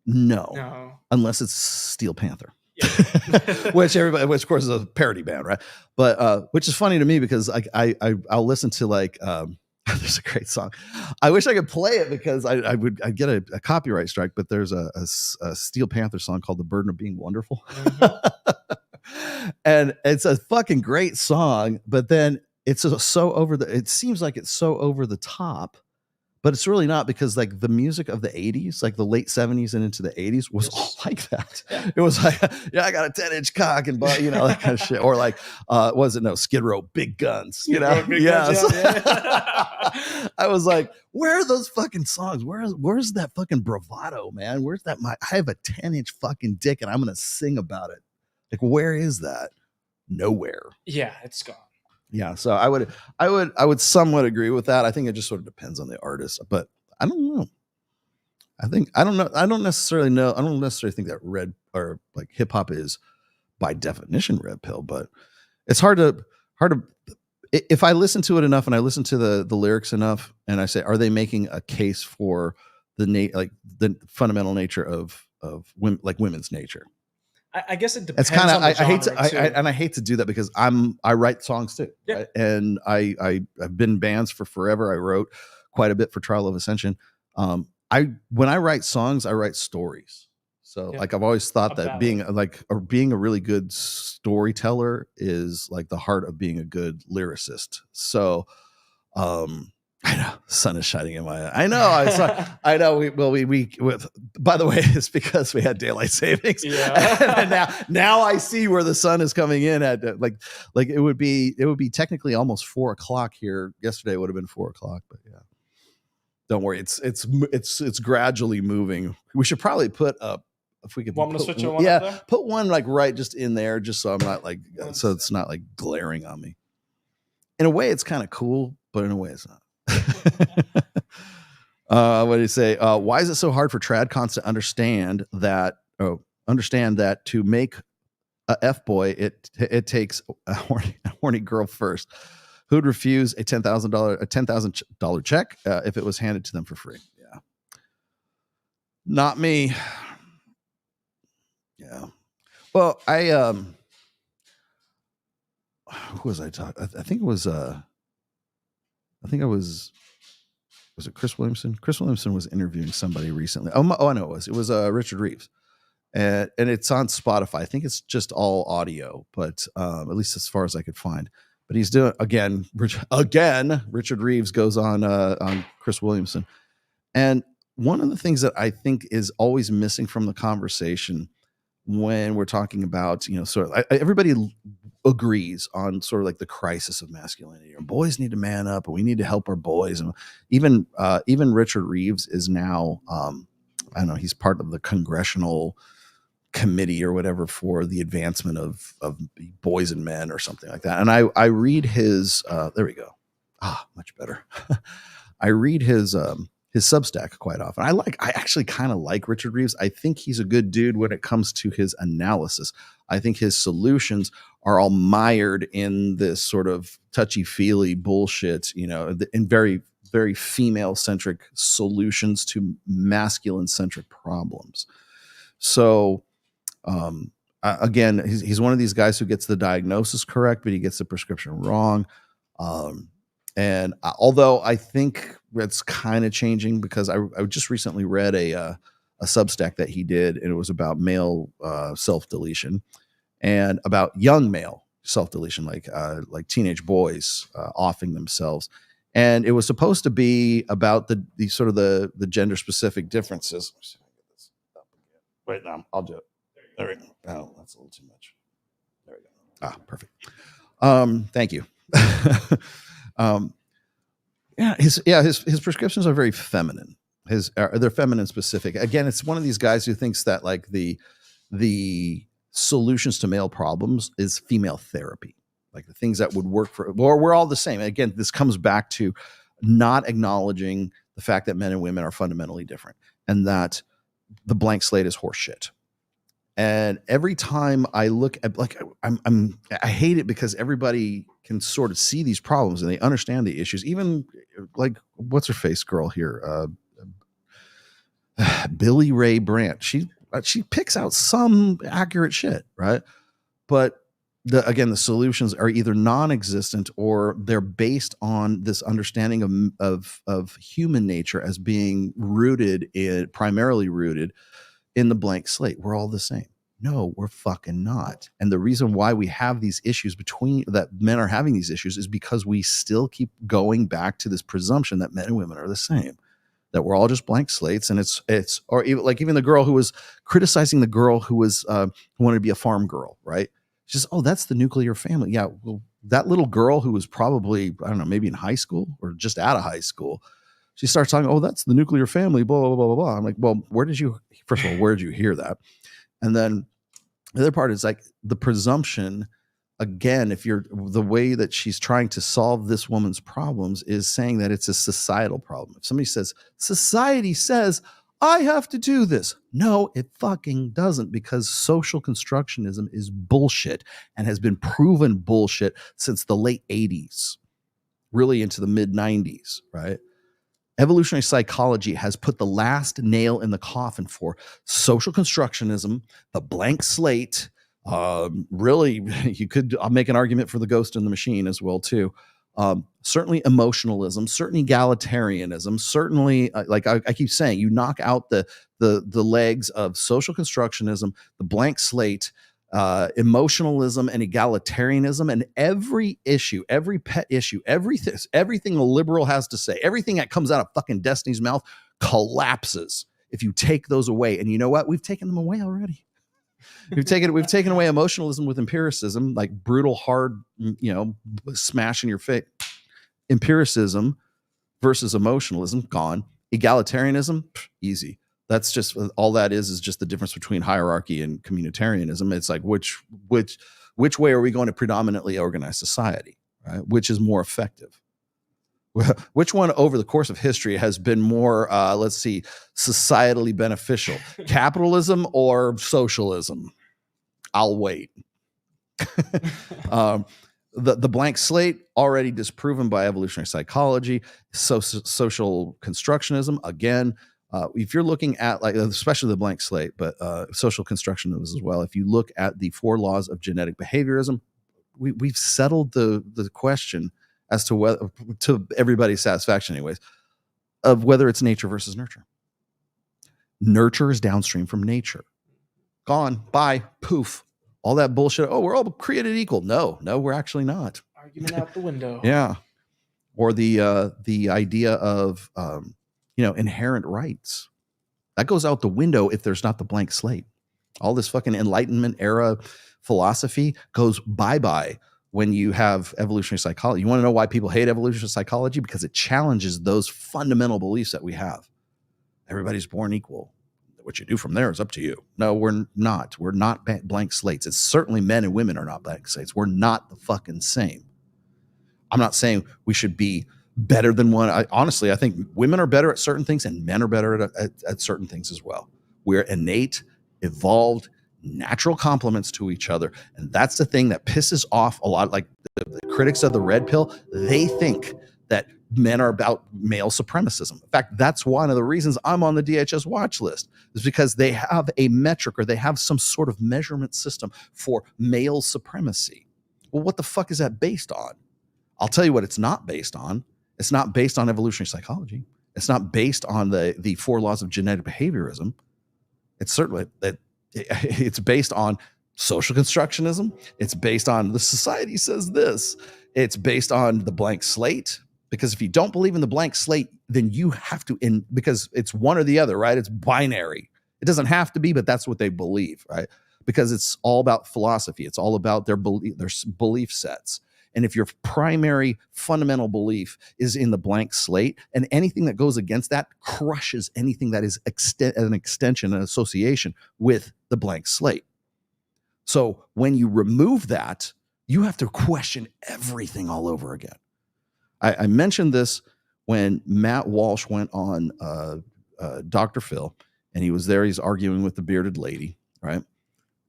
No. Unless it's Steel Panther. Yeah. which of course is a parody band, right? But which is funny to me because I'll listen to like there's a great song. I wish I could play it because I'd get a copyright strike, but there's a Steel Panther song called The Burden of Being Wonderful. Mm-hmm. And it's a fucking great song, but then it seems like it's so over the top, but it's really not, because like the music of the 80s, like the late 70s and into the 80s was all like that. Yeah. It was like, I got a 10-inch cock and butt, that kind of shit. Or like, Skid Row, Big Guns, Yes. I was like, where are those fucking songs? Where's that fucking bravado, man? Where's that? I have a 10-inch fucking dick and I'm going to sing about it. Like, where is that? Nowhere.
Yeah, it's gone.
Yeah, so I would somewhat agree with that. I think it just sort of depends on the artist, but I don't know. I think I don't know. I don't necessarily think that red or like hip hop is by definition red pill, but it's hard to if I listen to it enough and I listen to the lyrics enough and I say, are they making a case for the fundamental nature of women, like women's nature?
I guess it depends.
It's kind of
I
hate to do that because I write songs too,
Yeah.
right? And I've been in bands for forever. I wrote quite a bit for Trial of Ascension. When I write songs, I write stories. So
Yeah.
like I've always thought that
About
being a really good storyteller is like the heart of being a good lyricist. So I know sun is shining in my eye. I know. I know. By the way, it's because we had daylight savings.
Yeah.
And now I see where the sun is coming in at. Like it would be technically almost 4:00 here. Yesterday would have been 4:00, but yeah. Don't worry. It's gradually moving. We should probably put up if we could.
Want me to switch one up there?
Put one like right just in there, just so I'm not like so it's not like glaring on me. In a way, it's kind of cool, but in a way, it's not. What did he say? Why is it so hard for trad cons to understand that to make a F boy, it takes a horny girl first? Who would refuse a $10,000 check if it was handed to them for free? Yeah, not me. Yeah. Well, who was I talking? I think it was was it Chris Williamson? Chris Williamson was interviewing somebody recently. I know it was Richard Reeves, and it's on Spotify. I think it's just all audio, but at least as far as I could find. But he's doing again. Richard Reeves goes on Chris Williamson, and one of the things that I think is always missing from the conversation when we're talking about, sort of everybody agrees on sort of like the crisis of masculinity. Our boys need to man up, and we need to help our boys. And even Richard Reeves is now, I don't know, he's part of the congressional committee or whatever for the advancement of boys and men or something like that. And I read his, there we go. Much better. I read his Substack quite often. I actually kind of like Richard Reeves. I think he's a good dude when it comes to his analysis. I think his solutions are all mired in this sort of touchy-feely bullshit, in very, very female-centric solutions to masculine-centric problems. So, again, he's one of these guys who gets the diagnosis correct, but he gets the prescription wrong. And although I think it's kind of changing, because I just recently read a Substack that he did, and it was about male self-deletion and about young male self-deletion, like teenage boys offing themselves. And it was supposed to be about the sort of the gender specific differences. Wait, no, I'll do it. There we go. Oh, that's a little too much. There we go. Perfect. Thank you. His prescriptions are very feminine. They're feminine specific. Again, it's one of these guys who thinks that like the solutions to male problems is female therapy, like the things that would work for, or we're all the same. And again, this comes back to not acknowledging the fact that men and women are fundamentally different, and that the blank slate is horseshit. And every time I look at, like, I hate it because everybody can sort of see these problems and they understand the issues. Even like, what's her face girl here? Billie Ray Brandt. She picks out some accurate shit, right? But the solutions are either non-existent or they're based on this understanding of human nature as being primarily rooted in the blank slate. We're all the same. No, we're fucking not. And the reason why we have these issues that men are having these issues is because we still keep going back to this presumption that men and women are the same, that we're all just blank slates. And even the girl who was criticizing the girl who was who wanted to be a farm girl, right? She's just, oh, that's the nuclear family. Yeah, well, that little girl who was probably, I don't know, maybe in high school or just out of high school, she starts talking, oh, that's the nuclear family, blah, blah, blah, blah, blah. I'm like, well, where did you hear that? And then the other part is like the presumption, again, the way that she's trying to solve this woman's problems is saying that it's a societal problem. If somebody says, society says I have to do this. No, it fucking doesn't, because social constructionism is bullshit and has been proven bullshit since the late 80s, really into the mid 90s, right? Evolutionary psychology has put the last nail in the coffin for social constructionism, the blank slate. Really, I'll make an argument for the ghost in the machine as well, too. Certainly emotionalism, certainly egalitarianism, certainly, like I keep saying, you knock out the legs of social constructionism, the blank slate, emotionalism and egalitarianism, and every issue, every pet issue, everything a liberal has to say, everything that comes out of fucking Destiny's mouth collapses if you take those away. And you know what? We've taken them away already. We've taken away emotionalism with empiricism, like brutal, hard, smash in your face. Empiricism versus emotionalism, gone. Egalitarianism, easy. That's just all that is just the difference between hierarchy and communitarianism. It's like which way are we going to predominantly organize society, right? Which is more effective? Which one over the course of history has been more, societally beneficial? Capitalism or socialism? I'll wait. The blank slate, already disproven by evolutionary psychology. Social constructionism, again, if you're looking at, like, especially the blank slate, but social constructionism as well. If you look at the 4 laws of genetic behaviorism, we've settled the question as to whether, to everybody's satisfaction anyways, of whether it's nature versus nurture. Nurture is downstream from nature. Gone, bye, poof. All that bullshit. Oh, we're all created equal. No, we're actually not.
Argument out the window.
Yeah. Or the idea of inherent rights. That goes out the window if there's not the blank slate. All this fucking Enlightenment era philosophy goes bye-bye when you have evolutionary psychology. You want to know why people hate evolutionary psychology? Because it challenges those fundamental beliefs that we have. Everybody's born equal. What you do from there is up to you. No, we're not. We're not blank slates. It's certainly men and women are not blank slates. We're not the fucking same. I'm not saying we should be better than one. Honestly, I think women are better at certain things and men are better at certain things as well. We're innate, evolved, natural complements to each other. And that's the thing that pisses off a lot. Like the critics of the red pill, they think that men are about male supremacism. In fact, that's one of the reasons I'm on the DHS watch list, is because they have a metric, or they have some sort of measurement system for male supremacy. Well, what the fuck is that based on? I'll tell you what it's not based on. It's not based on evolutionary psychology. It's not based on the 4 laws of genetic behaviorism. It's certainly that it's based on social constructionism. It's based on the society says this. It's based on the blank slate. Because if you don't believe in the blank slate, then you have to, because it's one or the other, right? It's binary. It doesn't have to be, but that's what they believe, right? Because it's all about philosophy. It's all about their belief sets. And if your primary fundamental belief is in the blank slate, and anything that goes against that crushes anything that is an extension, an association with the blank slate. So when you remove that, you have to question everything all over again. I mentioned this when Matt Walsh went on Dr. Phil, and he was there. He's arguing with the bearded lady, right?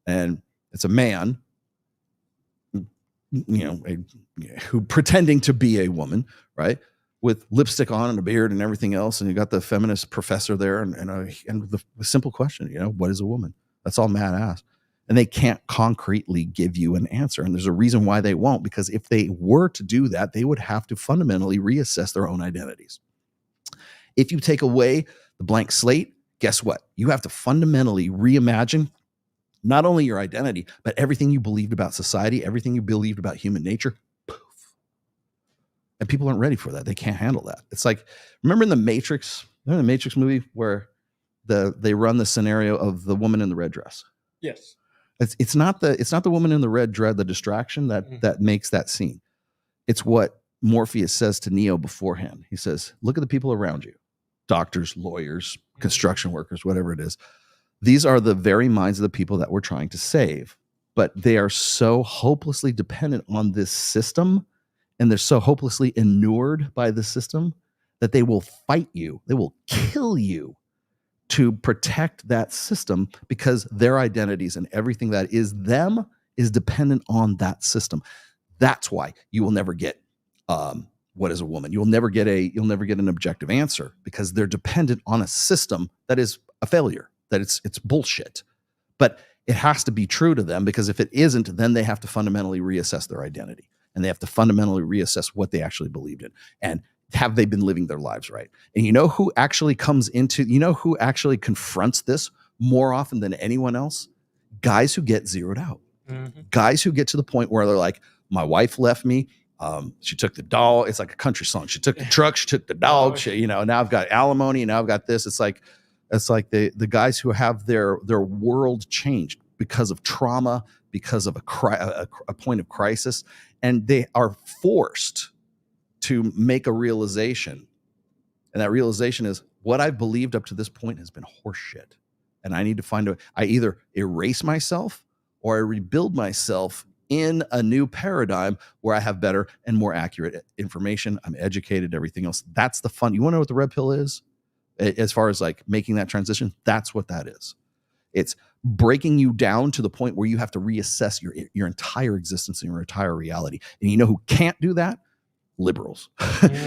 And it's a man, who pretending to be a woman, right, with lipstick on and a beard and everything else. And you got the feminist professor there, and the simple question, what is a woman? That's all Matt asked. And they can't concretely give you an answer. And there's a reason why they won't, because if they were to do that, they would have to fundamentally reassess their own identities. If you take away the blank slate, guess what? You have to fundamentally reimagine not only your identity, but everything you believed about society, everything you believed about human nature. Poof. And people aren't ready for that. They can't handle that. It's like, remember in the Matrix movie where they run the scenario of the woman in the red dress?
Yes.
It's not the woman in the red dread, the distraction that makes that scene. It's what Morpheus says to Neo beforehand. He says, look at the people around you, doctors, lawyers, construction workers, whatever it is. These are the very minds of the people that we're trying to save, but they are so hopelessly dependent on this system, and they're so hopelessly inured by the system that they will fight you. They will kill you to protect that system because their identities and everything that is them is dependent on that system. That's why you will never get what is a woman. You'll never get an objective answer because they're dependent on a system that is a failure, that it's bullshit. But it has to be true to them because if it isn't, then they have to fundamentally reassess their identity and they have to fundamentally reassess what they actually believed in and have they been living their lives right. And you know who actually confronts this more often than anyone else? Guys who get zeroed out. Mm-hmm. Guys who get to the point where they're like, my wife left me. She took the dog. It's like a country song. She took the truck. She took the dog. Now I've got alimony. Now I've got this. It's like the guys who have their world changed because of trauma, because of a point of crisis, and they are forced to make a realization. And that realization is what I've believed up to this point has been horseshit. And I need to I either erase myself or I rebuild myself in a new paradigm where I have better and more accurate information. I'm educated, everything else. That's the fun. You want to know what the red pill is? As far as like making that transition, that's what that is. It's breaking you down to the point where you have to reassess your entire existence and your entire reality. And you know who can't do that? Liberals.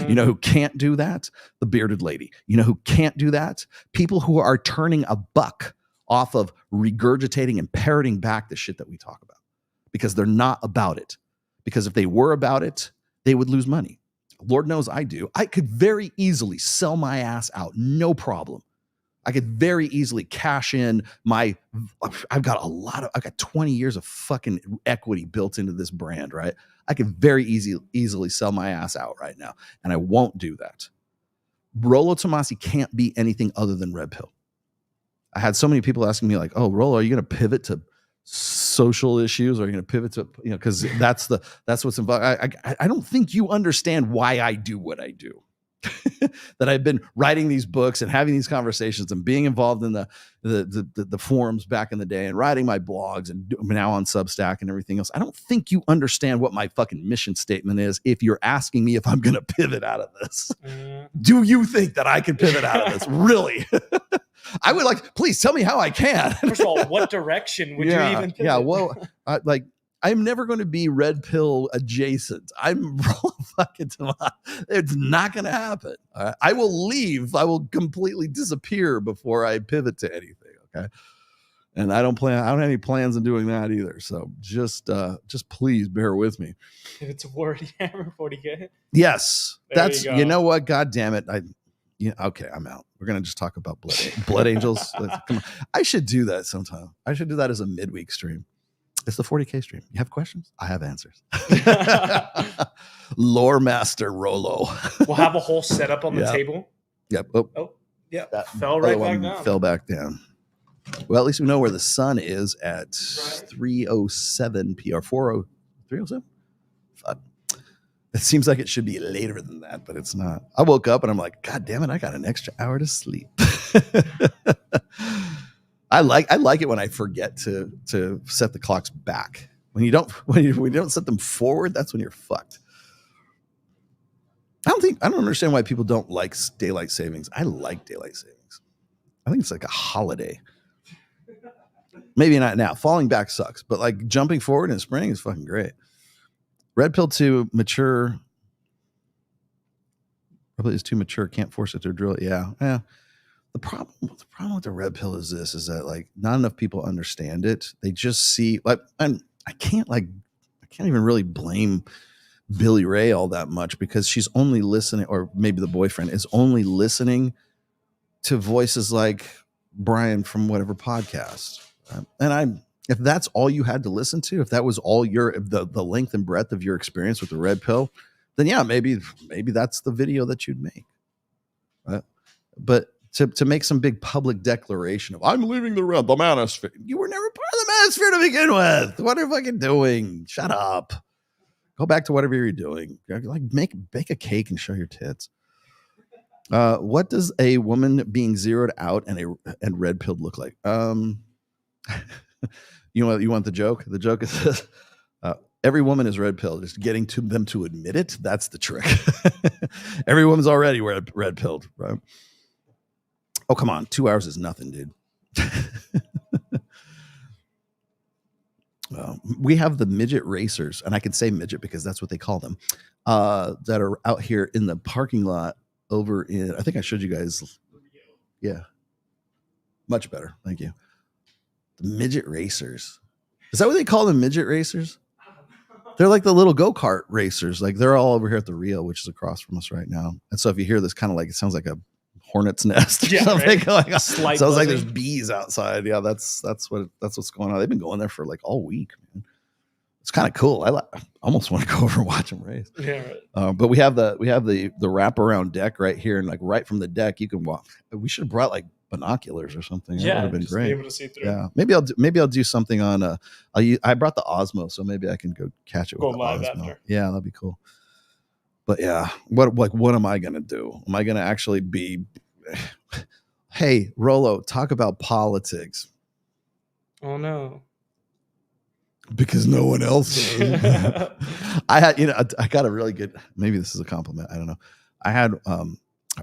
You know who can't do that? The bearded lady. You know who can't do that? People who are turning a buck off of regurgitating and parroting back the shit that we talk about because they're not about it. Because if they were about it, they would lose money. Lord knows I do. I could very easily sell my ass out. No problem. I could very easily cash in I've got 20 years of fucking equity built into this brand, right? I could very easily sell my ass out right now. And I won't do that. Rollo Tomasi can't be anything other than red pill. I had so many people asking me like, oh, Rollo, are you going to pivot to social issues? Or are you going to pivot to, because that's what's involved. I don't think you understand why I do what I do. That I've been writing these books and having these conversations and being involved in the forums back in the day and writing my blogs and now on Substack and everything else. I don't think you understand what my fucking mission statement is if you're asking me if I'm going to pivot out of this. Do you think that I can pivot out of this? Really? I would please tell me how I can.
First of all, what direction would you even pivot?
Yeah, well, I'm never going to be red pill adjacent. I'm fucking Tomas. It's not going to happen. I will leave. I will completely disappear before I pivot to anything. Okay. And I don't have any plans on doing that either. So just please bear with me.
If it's a Warhammer 40K.
Yes.
There you go.
You know what? God damn it. Okay, I'm out. We're going to just talk about blood angels. Come on. I should do that sometime. I should do that as a midweek stream. It's the 40K stream. You have questions? I have answers. Lore Master Rollo.
We'll have a whole setup on the table.
Yep.
Oh, yeah. Fell right back down.
Fell back down. Well, at least we know where the sun is at 3:07 p.m. 3:07? Fuck. It seems like it should be later than that, but it's not. I woke up and I'm like, God damn it, I got an extra hour to sleep. I like it when I forget to set the clocks back. When you don't set them forward, that's when you're fucked. I don't understand why people don't like daylight savings. I like daylight savings. I think it's like a holiday. Maybe not now. Falling back sucks, but like jumping forward in spring is fucking great. Red pill too mature. Probably is too mature. Can't force it to drill it. Yeah. The problem with the red pill is that like not enough people understand it. They just see and I can't even really blame Billie Ray all that much because she's only listening, or maybe the boyfriend is only listening to voices like Brian from whatever podcast. If that's all you had to listen to, if that was all the length and breadth of your experience with the red pill, then yeah, maybe that's the video that you'd make. Right? But to make some big public declaration of I'm leaving the manosphere. You were never part of the manosphere to begin with. What are you fucking doing? Shut up. Go back to whatever you're doing. Like bake a cake and show your tits. What does a woman being zeroed out and red pilled look like? You want the joke? The joke is this. Every woman is red pilled. Just getting them to admit it, that's the trick. Every woman's already red pilled, right? Oh, come on. 2 hours is nothing, dude. We have the midget racers, and I can say midget because that's what they call them, that are out here in the parking lot over in, I think I showed you guys. Yeah. Much better. Thank you. The midget racers. Is that what they call them, midget racers? They're like the little go-kart racers. Like they're all over here at the Rio, which is across from us right now. And so if you hear this, kind of like, it sounds like a hornet's nest or something
right.
going on.
Slight
Sounds like
buzzing.
there's bees outside. Yeah, that's what's going on. They've been going there for like all week, man. It's kind of cool. I almost want to go over and watch them race.
Yeah, right.
But we have the wraparound deck right here, and like right from the deck you can walk. We should have brought like binoculars or something. That would have been
just
great.
be able to see through.
Yeah, maybe I'll do something on. I brought the Osmo, so maybe I can go catch it.
Go
with the
live
Osmo.
after.
Yeah, that'd be cool. But yeah, what am I gonna do? Am I gonna actually be? Hey, Rolo, talk about politics.
Oh no.
Because no one else does. I got a really good, maybe this is a compliment, I don't know. I had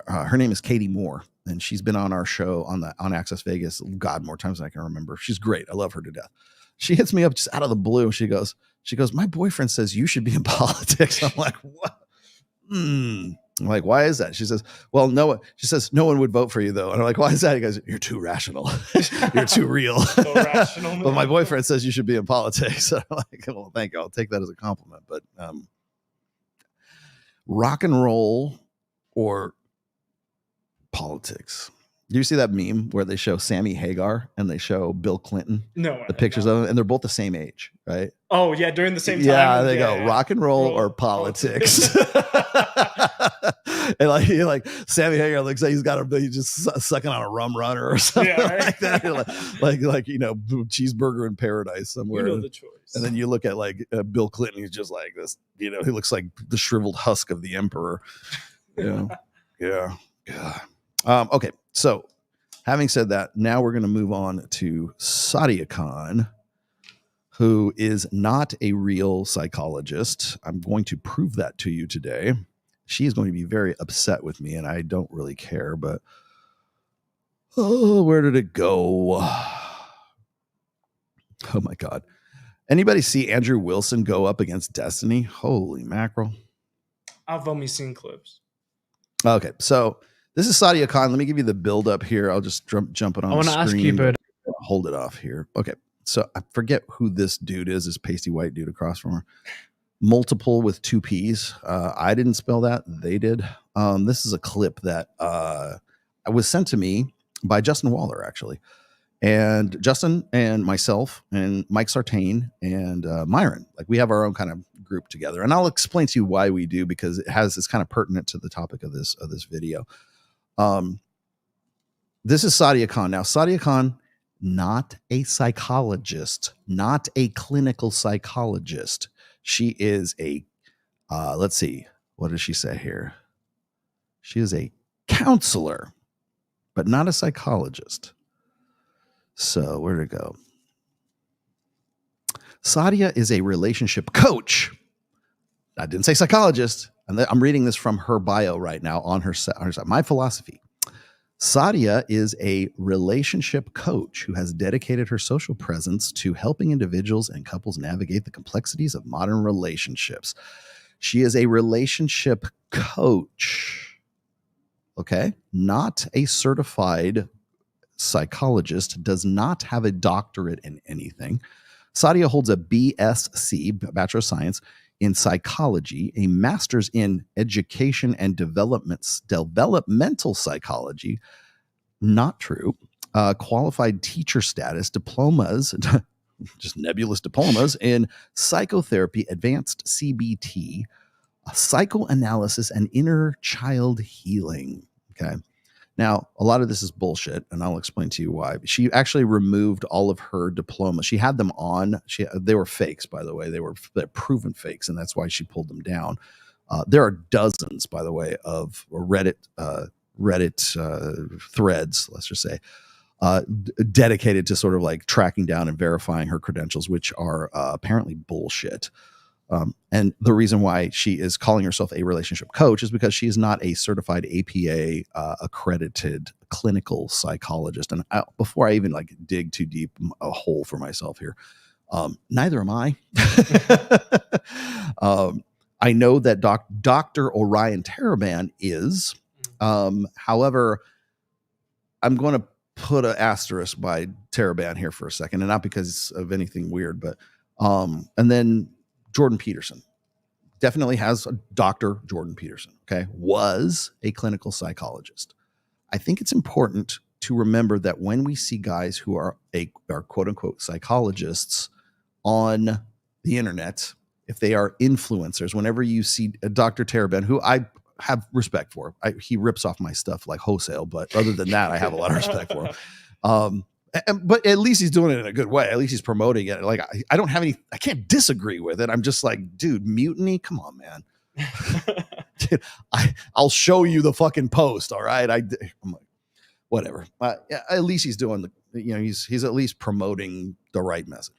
her name is Katie Moore, and she's been on our show on Access Vegas, God, more times than I can remember. She's great. I love her to death. She hits me up just out of the blue. She goes, my boyfriend says you should be in politics. I'm like, what? I'm like, why is that? She says, well, no. She says, no one would vote for you, though. And I'm like, why is that? He goes, you're too rational. You're too real.
So rational.
But my boyfriend says you should be in politics. I'm like, well, thank you. I'll take that as a compliment. But rock and roll or politics. Do you see that meme where they show Sammy Hagar and they show Bill Clinton?
No.
The pictures of them, and they're both the same age, right?
Oh yeah, during the same time.
Yeah, they go rock and roll or politics. And like Sammy Hagar looks like he's just sucking on a rum runner or something like that. like cheeseburger in paradise somewhere.
You know the choice.
And then you look at like Bill Clinton, he's just like this. He looks like the shriveled husk of the emperor. Yeah. Okay. So, having said that, now we're going to move on to Sadia Khan, who is not a real psychologist. I'm going to prove that to you today. She is going to be very upset with me, and I don't really care, but where did it go? Oh my God. Anybody see Andrew Wilson go up against Destiny? Holy mackerel.
I've only seen clips.
Okay, so this is Sadia Khan. Let me give you the build up here. I'll just jump it on the screen.
I want to ask you, but
hold it off here. Okay, so I forget who this dude is, this pasty white dude across from her. Multiple with 2 P's. I didn't spell that. They did. This is a clip that was sent to me by Justin Waller, actually. And Justin and myself and Mike Sartain and Myron, like we have our own kind of group together. And I'll explain to you why we do, because it's kind of pertinent to the topic of this video. This is Sadia Khan. Now, Sadia Khan, not a psychologist, not a clinical psychologist. She is a, let's see, what does she say here? She is a counselor, but not a psychologist. So where'd it go? Sadia is a relationship coach. I didn't say psychologist. And I'm reading this from her bio right now on her site. My philosophy. Sadia is a relationship coach who has dedicated her social presence to helping individuals and couples navigate the complexities of modern relationships. She is a relationship coach. Okay? Not a certified psychologist, does not have a doctorate in anything. Sadia holds a BSc, Bachelor of Science, in psychology, a master's in education and developmental psychology, not true, qualified teacher status, diplomas, just nebulous diplomas in psychotherapy, advanced CBT, psychoanalysis, and inner child healing. Okay. Now, a lot of this is bullshit, and I'll explain to you why. She actually removed all of her diplomas. She had them on. They were fakes, by the way. They're proven fakes, and that's why she pulled them down. There are dozens, by the way, of Reddit threads, let's just say, dedicated to sort of like tracking down and verifying her credentials, which are apparently bullshit. And the reason why she is calling herself a relationship coach is because she is not a certified APA accredited clinical psychologist. And before I even like dig too deep a hole for myself here, neither am I. I know that Dr. Orion Taraban is. However, I'm going to put an asterisk by Taraban here for a second, and not because of anything weird, but and then Jordan Peterson definitely has a Dr. Jordan Peterson, okay, was a clinical psychologist. I think it's important to remember that when we see guys who are quote unquote psychologists on the internet, if they are influencers, whenever you see a Dr. Taraban, who I have respect for, he rips off my stuff like wholesale, but other than that, I have a lot of respect for him. But at least he's doing it in a good way. At least he's promoting it. Like I don't have any, I can't disagree with it. I'm just like, dude, mutiny, come on, man. Dude, I'll show you the fucking post. All right, I'm like, whatever. At least he's doing he's at least promoting the right message.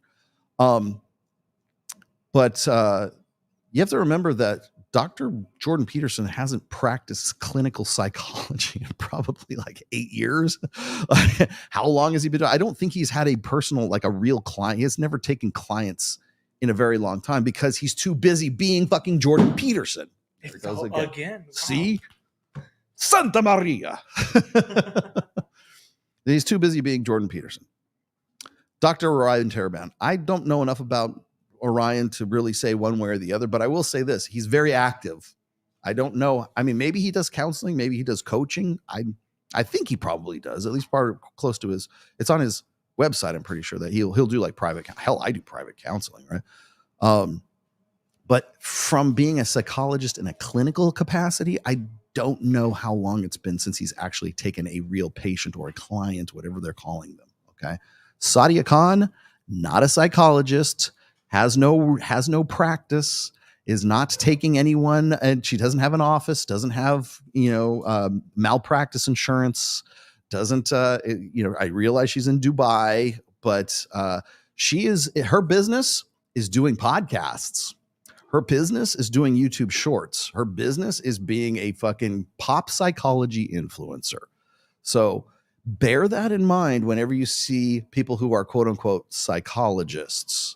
But you have to remember that Dr. Jordan Peterson hasn't practiced clinical psychology in probably like 8 years. How long has he been doing? I don't think he's had a personal, like a real client. He has never taken clients in a very long time because he's too busy being fucking Jordan Peterson. There it goes again. Wow. See? Santa Maria. He's too busy being Jordan Peterson. Dr. Orion Taraban. I don't know enough about Orion to really say one way or the other, but I will say this: he's very active. I don't know. I mean, maybe he does counseling, maybe he does coaching. I think he probably does, at least close to his. It's on his website. I'm pretty sure that he'll do like private. Hell, I do private counseling, right? But from being a psychologist in a clinical capacity, I don't know how long it's been since he's actually taken a real patient or a client, whatever they're calling them. Okay, Sadia Khan, not a psychologist. Has no practice, is not taking anyone, and she doesn't have an office, doesn't have, malpractice insurance, doesn't, I realize she's in Dubai, but her business is doing podcasts. Her business is doing YouTube shorts. Her business is being a fucking pop psychology influencer. So bear that in mind whenever you see people who are quote unquote psychologists.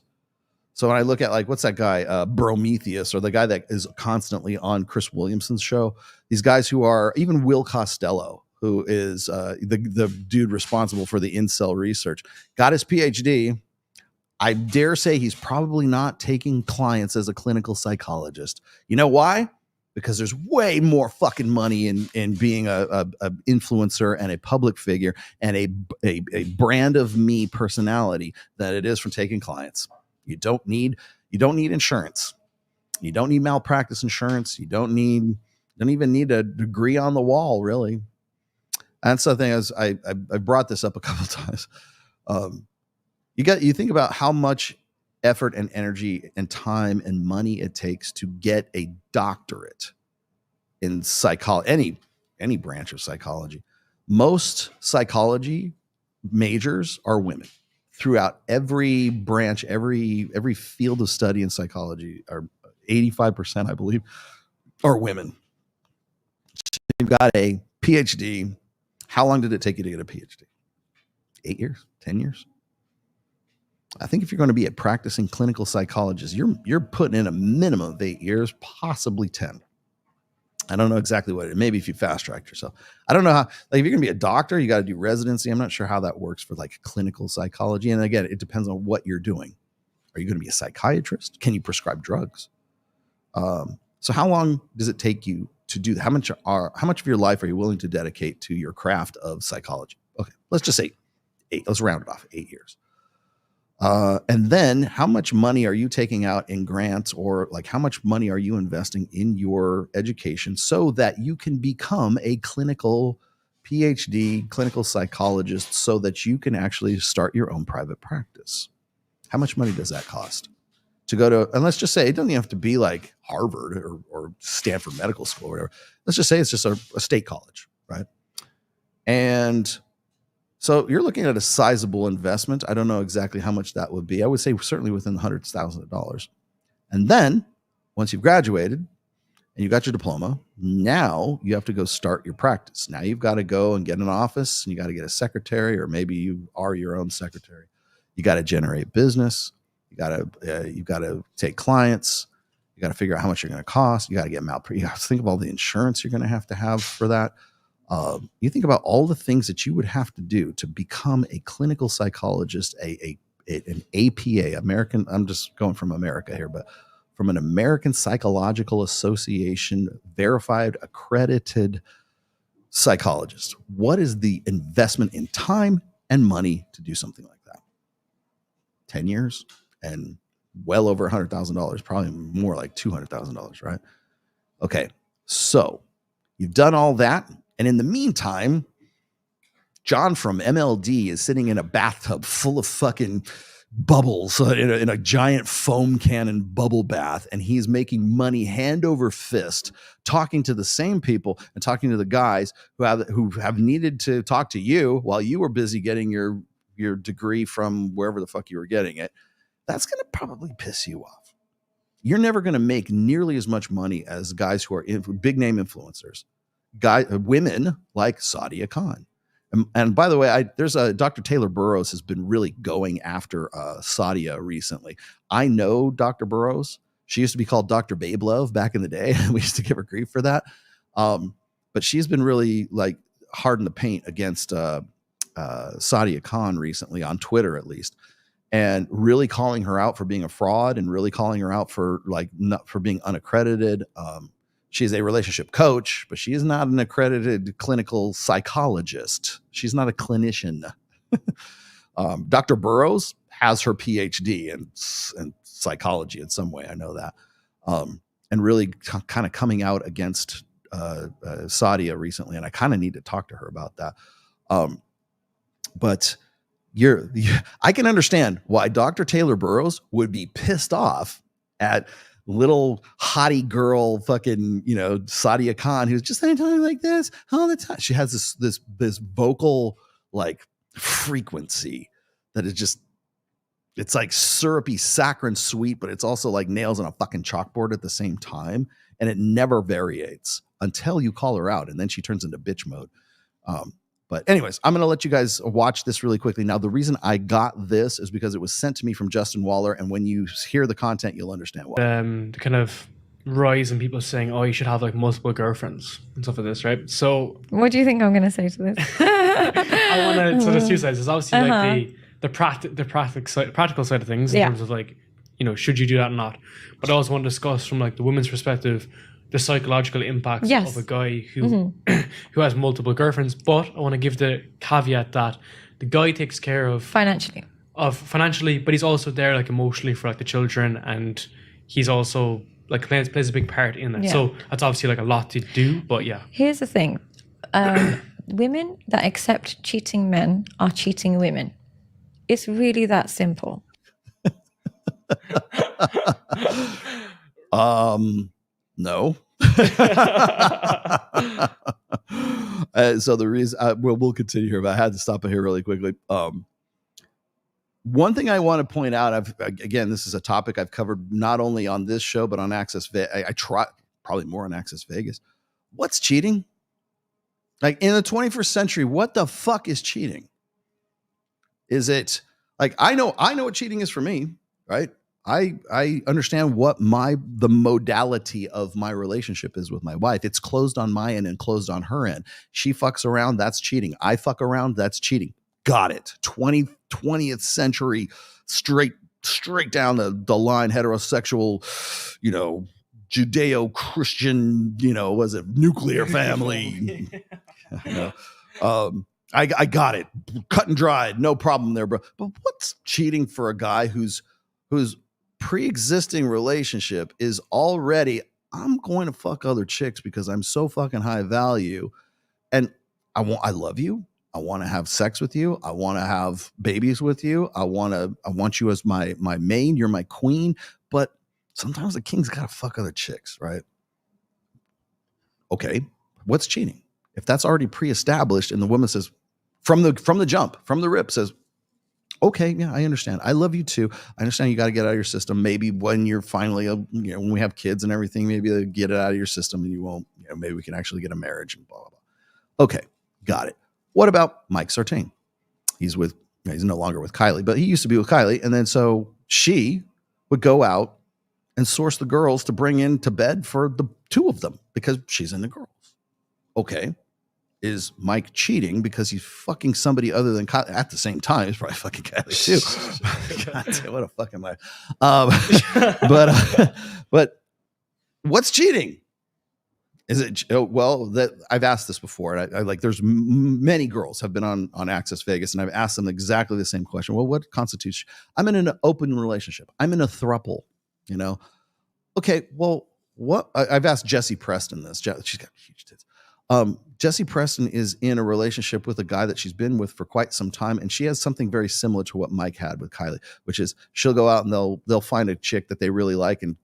So when I look at like, what's that guy, Prometheus, or the guy that is constantly on Chris Williamson's show, these guys who are, even Will Costello, who is the dude responsible for the incel research, got his PhD. I dare say he's probably not taking clients as a clinical psychologist. You know why? Because there's way more fucking money in being a influencer and a public figure and a brand of me personality than it is from taking clients. You don't need insurance. You don't need malpractice insurance. You don't even need a degree on the wall, really. That's the thing. Is I brought this up a couple of times. You think about how much effort and energy and time and money it takes to get a doctorate in psychology, any branch of psychology. Most psychology majors are women. Throughout every branch, every field of study in psychology, are 85%, I believe, are women. So you've got a PhD. How long did it take you to get a PhD? 8 years? 10 years? I think if you're going to be a practicing clinical psychologist, you're putting in a minimum of 8 years, possibly 10. I don't know exactly what it is. Maybe if you fast tracked yourself. I don't know how, like if you're gonna be a doctor, you got to do residency. I'm not sure how that works for like clinical psychology. And again, it depends on what you're doing. Are you going to be a psychiatrist? Can you prescribe drugs? So how long does it take you to do that? How much of your life are you willing to dedicate to your craft of psychology? Okay, let's just say 8. Let's round it off, 8 years. And then how much money are you taking out in grants, or like how much money are you investing in your education so that you can become a clinical PhD, clinical psychologist, so that you can actually start your own private practice? How much money does that cost to go to? And let's just say it doesn't even have to be like Harvard or Stanford Medical School or whatever. Let's just say it's just a state college, right? And so you're looking at a sizable investment. I don't know exactly how much that would be. I would say certainly within the hundreds of thousands of dollars. And then once you've graduated and and you got your diploma. Now you have to go start your practice. Now you've got to go and get an office, and you got to get a secretary, or maybe you are your own secretary. You got to generate business. You got to take clients. You got to figure out how much you're going to cost. You got to get you have to think of all the insurance you're going to have for that. You think about all the things that you would have to do to become a clinical psychologist, an APA, American. I'm just going from America here, but from an American Psychological Association verified, accredited psychologist. What is the investment in time and money to do something like that? 10 years and well over $100,000, probably more like $200,000, right? Okay, so you've done all that. And in the meantime, John from MLD is sitting in a bathtub full of fucking bubbles in a giant foam cannon bubble bath, and he's making money hand over fist, talking to the same people and talking to the guys who have needed to talk to you while you were busy getting your degree from wherever the fuck you were getting it. That's going to probably piss you off. You're never going to make nearly as much money as guys who are big name influencers, women like Sadia Khan. And by the way, there's Dr. Taylor Burrows has been really going after Sadia recently. I know Dr. Burrows. She used to be called Dr. Babe Love back in the day. We used to give her grief for that. But she's been really like hard in the paint against Sadia Khan recently, on Twitter at least, and really calling her out for being a fraud and really calling her out for being unaccredited. She's a relationship coach, but she is not an accredited clinical psychologist. She's not a clinician. Dr. Burrows has her PhD in psychology in some way. I know that. And really kind of coming out against Sadia recently. And I kind of need to talk to her about that. But I can understand why Dr. Taylor Burrows would be pissed off at little hottie girl fucking, Sadia Khan, who's just saying something like this all the time. She has this vocal like frequency that is just, it's like syrupy, saccharine sweet, but it's also like nails on a fucking chalkboard at the same time. And it never variates until you call her out. And then she turns into bitch mode. But anyways, I'm going to let you guys watch this really quickly. Now, the reason I got this is because it was sent to me from Justin Waller. And when you hear the content, you'll understand why.
The kind of rise in people saying, oh, you should have like multiple girlfriends and stuff like this, right? So
what do you think I'm going to say to this?
I want to, so there's two sides. There's obviously like the practical side of things in terms of like, should you do that or not? But I also want to discuss from like the women's perspective, the psychological impacts of a guy who who has multiple girlfriends. But I want to give the caveat that the guy takes care of financially, but he's also there like emotionally for like the children, and he's also like plays a big part in that. So that's obviously like a lot to do, but yeah.
Here's the thing. Women that accept cheating men are cheating women. It's really that simple.
No. So the reason we'll continue here, but I had to stop it here really quickly. One thing I want to point out, again, this is a topic I've covered not only on this show, but on Access Vegas. I try probably more on Access Vegas. What's cheating? Like in the 21st century, what the fuck is cheating? Is it like, I know what cheating is for me, right? I understand what the modality of my relationship is with my wife. It's closed on my end and closed on her end. She fucks around, that's cheating. I fuck around, that's cheating. Got it. 20th century, straight down the line, heterosexual, Judeo-Christian, was it nuclear family? I got it. Cut and dried, no problem there, bro. But what's cheating for a guy whose pre-existing relationship is already, I'm going to fuck other chicks because I'm so fucking high value, and I love you. I want to have sex with you. I want to have babies with you. I want you as my main. You're my queen. But sometimes the king's got to fuck other chicks, right? Okay, what's cheating? If that's already pre-established, and the woman says from the jump, from the rip, says, Okay, yeah, I understand. I love you too. I understand you got to get out of your system. Maybe when you're finally, when we have kids and everything, maybe they'll get it out of your system and you won't, maybe we can actually get a marriage and blah, blah, blah. Okay, got it. What about Mike Sartain? He's no longer with Kylie, but he used to be with Kylie. And then so she would go out and source the girls to bring in to bed for the two of them because she's into girls. Okay. Is Mike cheating because he's fucking somebody other than Kylie? At the same time, he's probably fucking Kylie too. God damn, what a fucking life. But what's cheating? Is it that I've asked this before, and I like there's many girls have been on Access Vegas, and I've asked them exactly the same question. Well, what constitutes? I'm in an open relationship. I'm in a throuple. Okay. Well, what I've asked Jessie Preston this. She's got huge tits. Jessie Preston is in a relationship with a guy that she's been with for quite some time, and she has something very similar to what Mike had with Kylie, which is she'll go out and they'll find a chick that they really like, and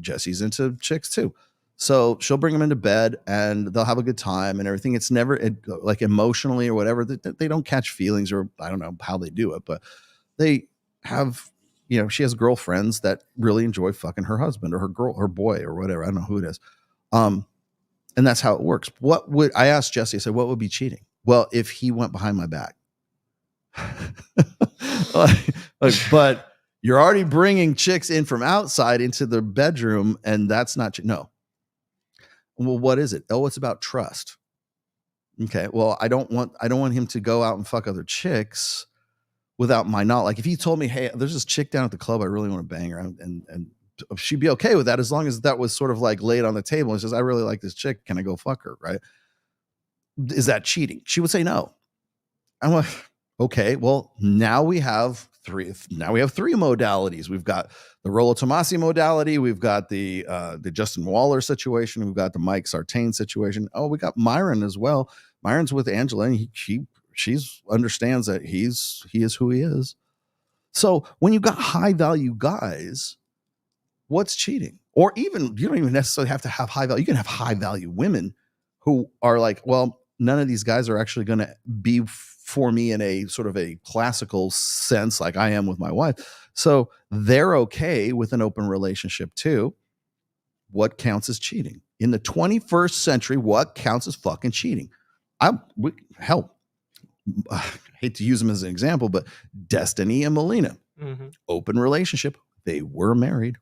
Jessie's into chicks too. So she'll bring them into bed and they'll have a good time and everything. It's never like emotionally or whatever. They don't catch feelings, or I don't know how they do it, but they have, she has girlfriends that really enjoy fucking her husband or her boy or whatever. I don't know who it is. And that's how it works. I asked Jessie, I said, what would be cheating? Well, if he went behind my back, but you're already bringing chicks in from outside into the bedroom, and that's not, no. Well, what is it? Oh, it's about trust. Okay. Well, I don't want him to go out and fuck other chicks without my knowledge. Like if he told me, hey, there's this chick down at the club, I really want to bang her, and she'd be okay with that as long as that was sort of like laid on the table and says, I really like this chick. Can I go fuck her? Right. Is that cheating? She would say no. I'm like, okay, well, now we have three modalities. We've got the Rollo Tomasi modality. We've got the Justin Waller situation. We've got the Mike Sartain situation. Oh, we got Myron as well. Myron's with Angela, and she's understands that he is who he is. So when you've got high value guys, what's cheating? Or even, you don't even necessarily have to have high value. You can have high value women who are like, well, none of these guys are actually going to be for me in a sort of a classical sense like I am with my wife. So they're okay with an open relationship too. What counts as cheating? In the 21st century, what counts as fucking cheating? I hate to use them as an example, but Destiny and Melina, open relationship. They were married.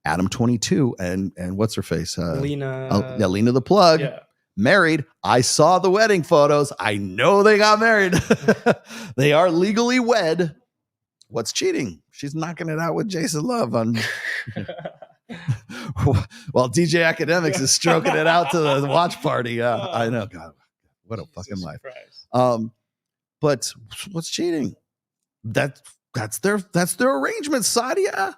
Adam 22 and what's her face? Lena. Lena the Plug. Yeah. Married. I saw the wedding photos. I know they got married. They are legally wed. What's cheating? She's knocking it out with Jason Love on while DJ Academics is stroking it out to the watch party. I know. God, what a fucking life. But what's cheating? That's their arrangement, Sadia.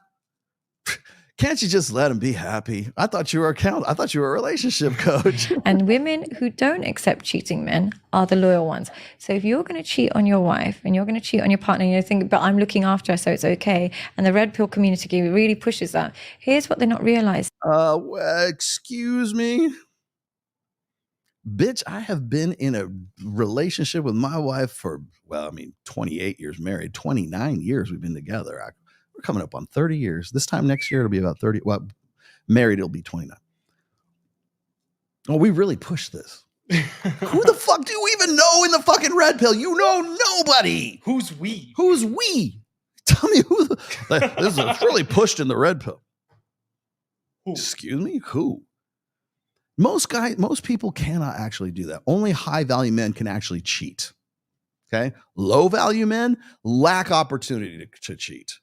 Can't you just let them be happy? I thought you were a relationship coach.
And women who don't accept cheating men are the loyal ones. So if you're going to cheat on your wife and you're going to cheat on your partner and you think, but I'm looking after her, so it's okay. And the red pill community really pushes that. Here's what they're not realizing.
Excuse me. Bitch, I have been in a relationship with my wife for, 28 years married, 29 years we've been together. We're coming up on 30 years. This time next year, it'll be about 30. Well, married, it'll be 29. Oh, we really pushed this. Who the fuck do you even know in the fucking red pill? You know nobody.
Who's we?
Who's we? Tell me who. This is really pushed in the red pill.
Who?
Excuse me? Who? Most people cannot actually do that. Only high value men can actually cheat. Okay. Low value men lack opportunity to cheat.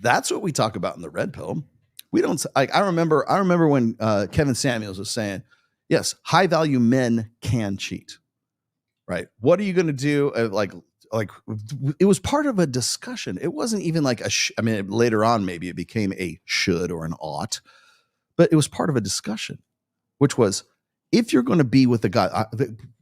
That's what we talk about in the red pill. We don't like. I remember when Kevin Samuels was saying, "Yes, high value men can cheat." Right? What are you going to do? Like it was part of a discussion. It wasn't even like later on maybe it became a should or an ought, but it was part of a discussion, which was if you're going to be with the guy.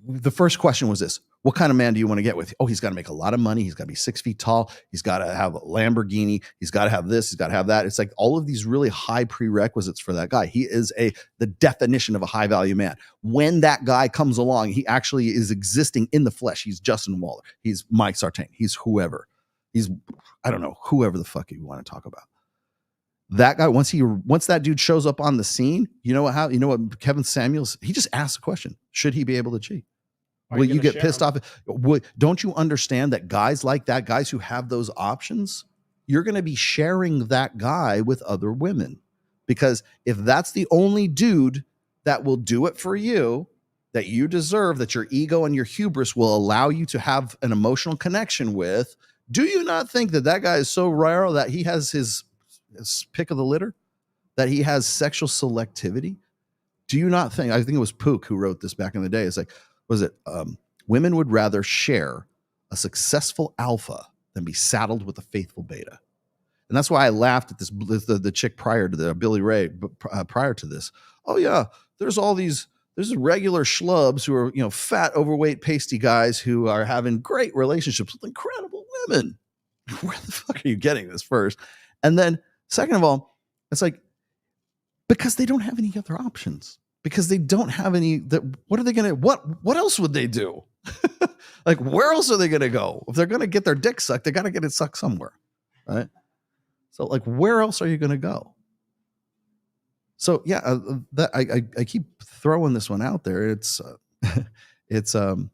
The first question was this. What kind of man do you want to get with? Oh, he's got to make a lot of money. He's got to be 6 feet tall. He's got to have a Lamborghini. He's got to have this. He's got to have that. It's like all of these really high prerequisites for that guy. He is the definition of a high value man. When that guy comes along, he actually is existing in the flesh. He's Justin Waller. He's Mike Sartain. He's whoever. He's, I don't know, whoever the fuck you want to talk about. That guy, once that dude shows up on the scene, you know what Kevin Samuels, he just asked a question. Should he be able to cheat? Will you get pissed off? Don't you understand that guys like that, guys who have those options, you're going to be sharing that guy with other women? Because if that's the only dude that will do it for you, that you deserve, that your ego and your hubris will allow you to have an emotional connection with, do you not think that that guy is so rare that he has his pick of the litter, that he has sexual selectivity? Do you not think, I think it was Pook who wrote this back in the day. It's like, women would rather share a successful alpha than be saddled with a faithful beta. And that's why I laughed at this, the chick prior to the Billie Ray, prior to this. Oh yeah, there's regular schlubs who are, fat, overweight, pasty guys who are having great relationships with incredible women. Where the fuck are you getting this first? And then second of all, it's like, because they don't have any other options. Because they don't have any, what are they going to, what else would they do? Like, where else are they going to go? If they're going to get their dick sucked, they got to get it sucked somewhere. Right? So like, where else are you going to go? So yeah, I keep throwing this one out there. It's the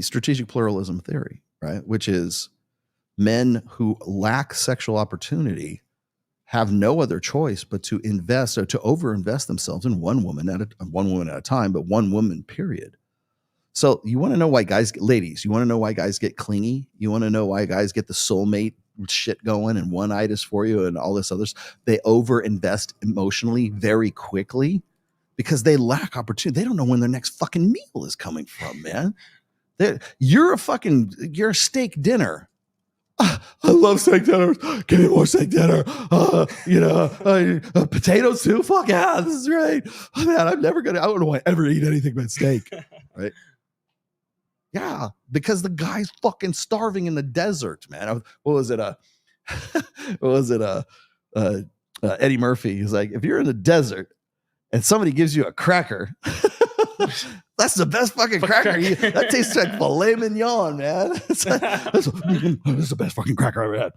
strategic pluralism theory, right? Which is men who lack sexual opportunity have no other choice but to invest or to overinvest themselves in one woman at a time, but one woman, period. So you want to know why ladies, you want to know why guys get clingy? You want to know why guys get the soulmate shit going and one-itis for you and all this others? They overinvest emotionally very quickly because they lack opportunity. They don't know when their next fucking meal is coming from, man. You're a steak dinner. I love steak dinners. Give me more steak dinner. Potatoes too. Fuck yeah, this is great. Oh, man, I don't know why I ever eat anything but steak. Right? Yeah, because the guy's fucking starving in the desert, man. What was it? Eddie Murphy. He's like, if you're in the desert and somebody gives you a cracker, that's the best fucking cracker. That tastes like filet mignon, man. This is the best fucking cracker I ever had.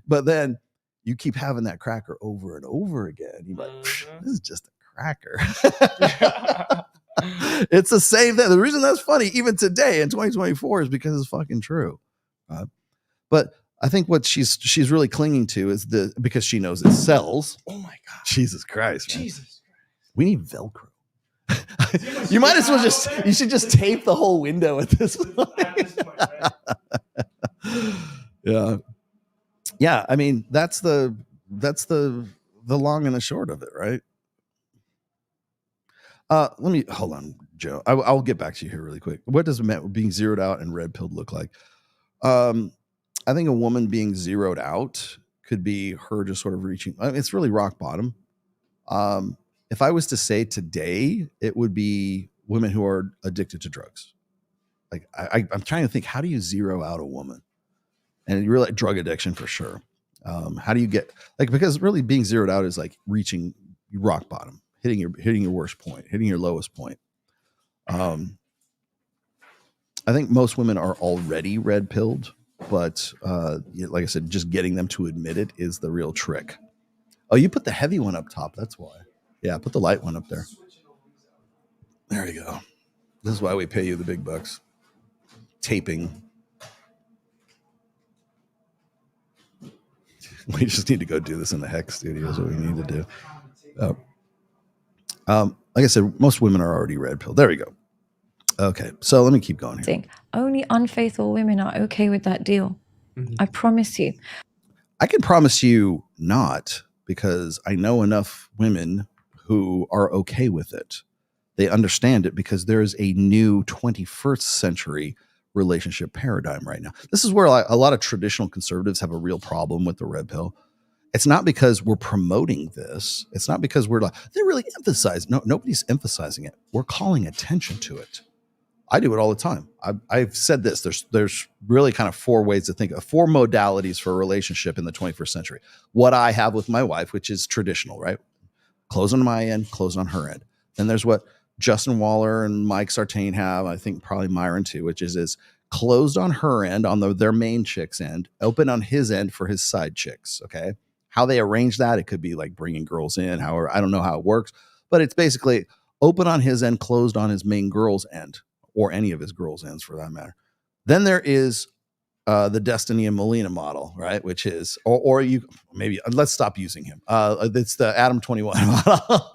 But then you keep having that cracker over and over again. You're like, this is just a cracker. It's the same thing. The reason that's funny, even today in 2024, is because it's fucking true. But I think what she's really clinging to is because she knows it sells. Oh my God. Jesus Christ. Man. Jesus. We need Velcro. You might as well you should just tape the whole window at this point. Yeah. I mean, that's the long and the short of it, right? Let me hold on, Joe. I'll get back to you here really quick. What does being zeroed out and red pilled look like? I think a woman being zeroed out could be her just sort of reaching. It's really rock bottom. If I was to say today, it would be women who are addicted to drugs. Like I'm trying to think, how do you zero out a woman? And you're like drug addiction for sure. How do you get because really being zeroed out is like reaching rock bottom, hitting your worst point, hitting your lowest point. I think most women are already red pilled, but like I said, just getting them to admit it is the real trick. Oh, you put the heavy one up top. That's why. Yeah, put the light one up there. There you go. This is why we pay you the big bucks. Taping. We just need to go do this in the Hex studio is what we need to do. Like I said, most women are already red pilled. There we go. Okay, so let me keep going here.
Only unfaithful women are okay with that deal. Mm-hmm. I promise you.
I can promise you not, because I know enough women who are okay with it. They understand it because there is a new 21st century relationship paradigm right now. This is where a lot of traditional conservatives have a real problem with the red pill. It's not because we're promoting this. It's not because they're really emphasizing. No, nobody's emphasizing it. We're calling attention to it. I do it all the time. I've said this. There's really kind of four ways to think of, four modalities for a relationship in the 21st century. What I have with my wife, which is traditional, right? Close on my end, close on her end. Then there's what Justin Waller and Mike Sartain have. I think probably Myron too, which is closed on her end, on their main chick's end, open on his end for his side chicks. Okay. How they arrange that, it could be like bringing girls in, however, I don't know how it works, but it's basically open on his end, closed on his main girl's end, or any of his girl's ends for that matter. Then there is the Destiny and Molina model, right? Which is, or you maybe let's stop using him. It's the Adam 21 model,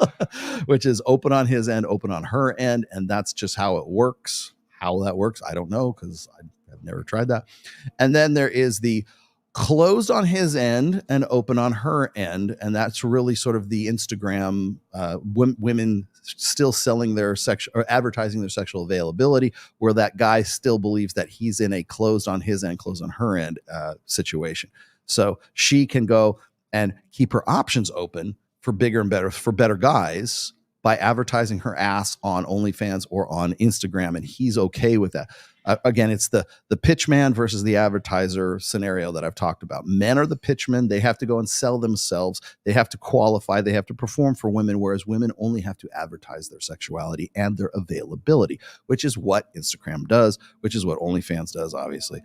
which is open on his end, open on her end, and that's just how it works. How that works, I don't know because I've never tried that. And then there is the closed on his end and open on her end, and that's really sort of the Instagram women still selling their sexual or advertising their sexual availability, where that guy still believes that he's in a closed on his end, closed on her end situation. So she can go and keep her options open for bigger and better guys by advertising her ass on OnlyFans or on Instagram, and he's okay with that. Again, it's the pitch man versus the advertiser scenario that I've talked about. Men are the pitchmen. They have to go and sell themselves. They have to qualify. They have to perform for women, whereas women only have to advertise their sexuality and their availability, which is what Instagram does, which is what OnlyFans does, obviously.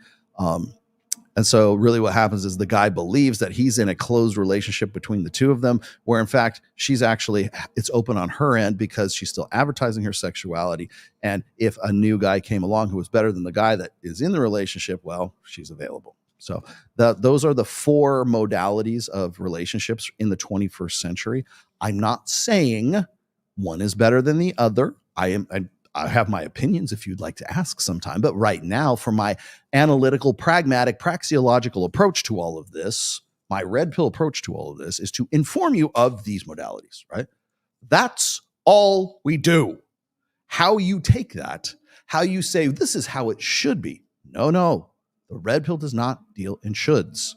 And so really what happens is the guy believes that he's in a closed relationship between the two of them, where in fact, it's open on her end because she's still advertising her sexuality. And if a new guy came along who was better than the guy that is in the relationship, well, she's available. So those are the 4 modalities of relationships in the 21st century. I'm not saying one is better than the other. I have my opinions if you'd like to ask sometime, but right now, for my analytical, pragmatic, praxeological approach to all of this, my red pill approach to all of this is to inform you of these modalities, right? That's all we do. How you take that, how you say, this is how it should be. No. The red pill does not deal in shoulds.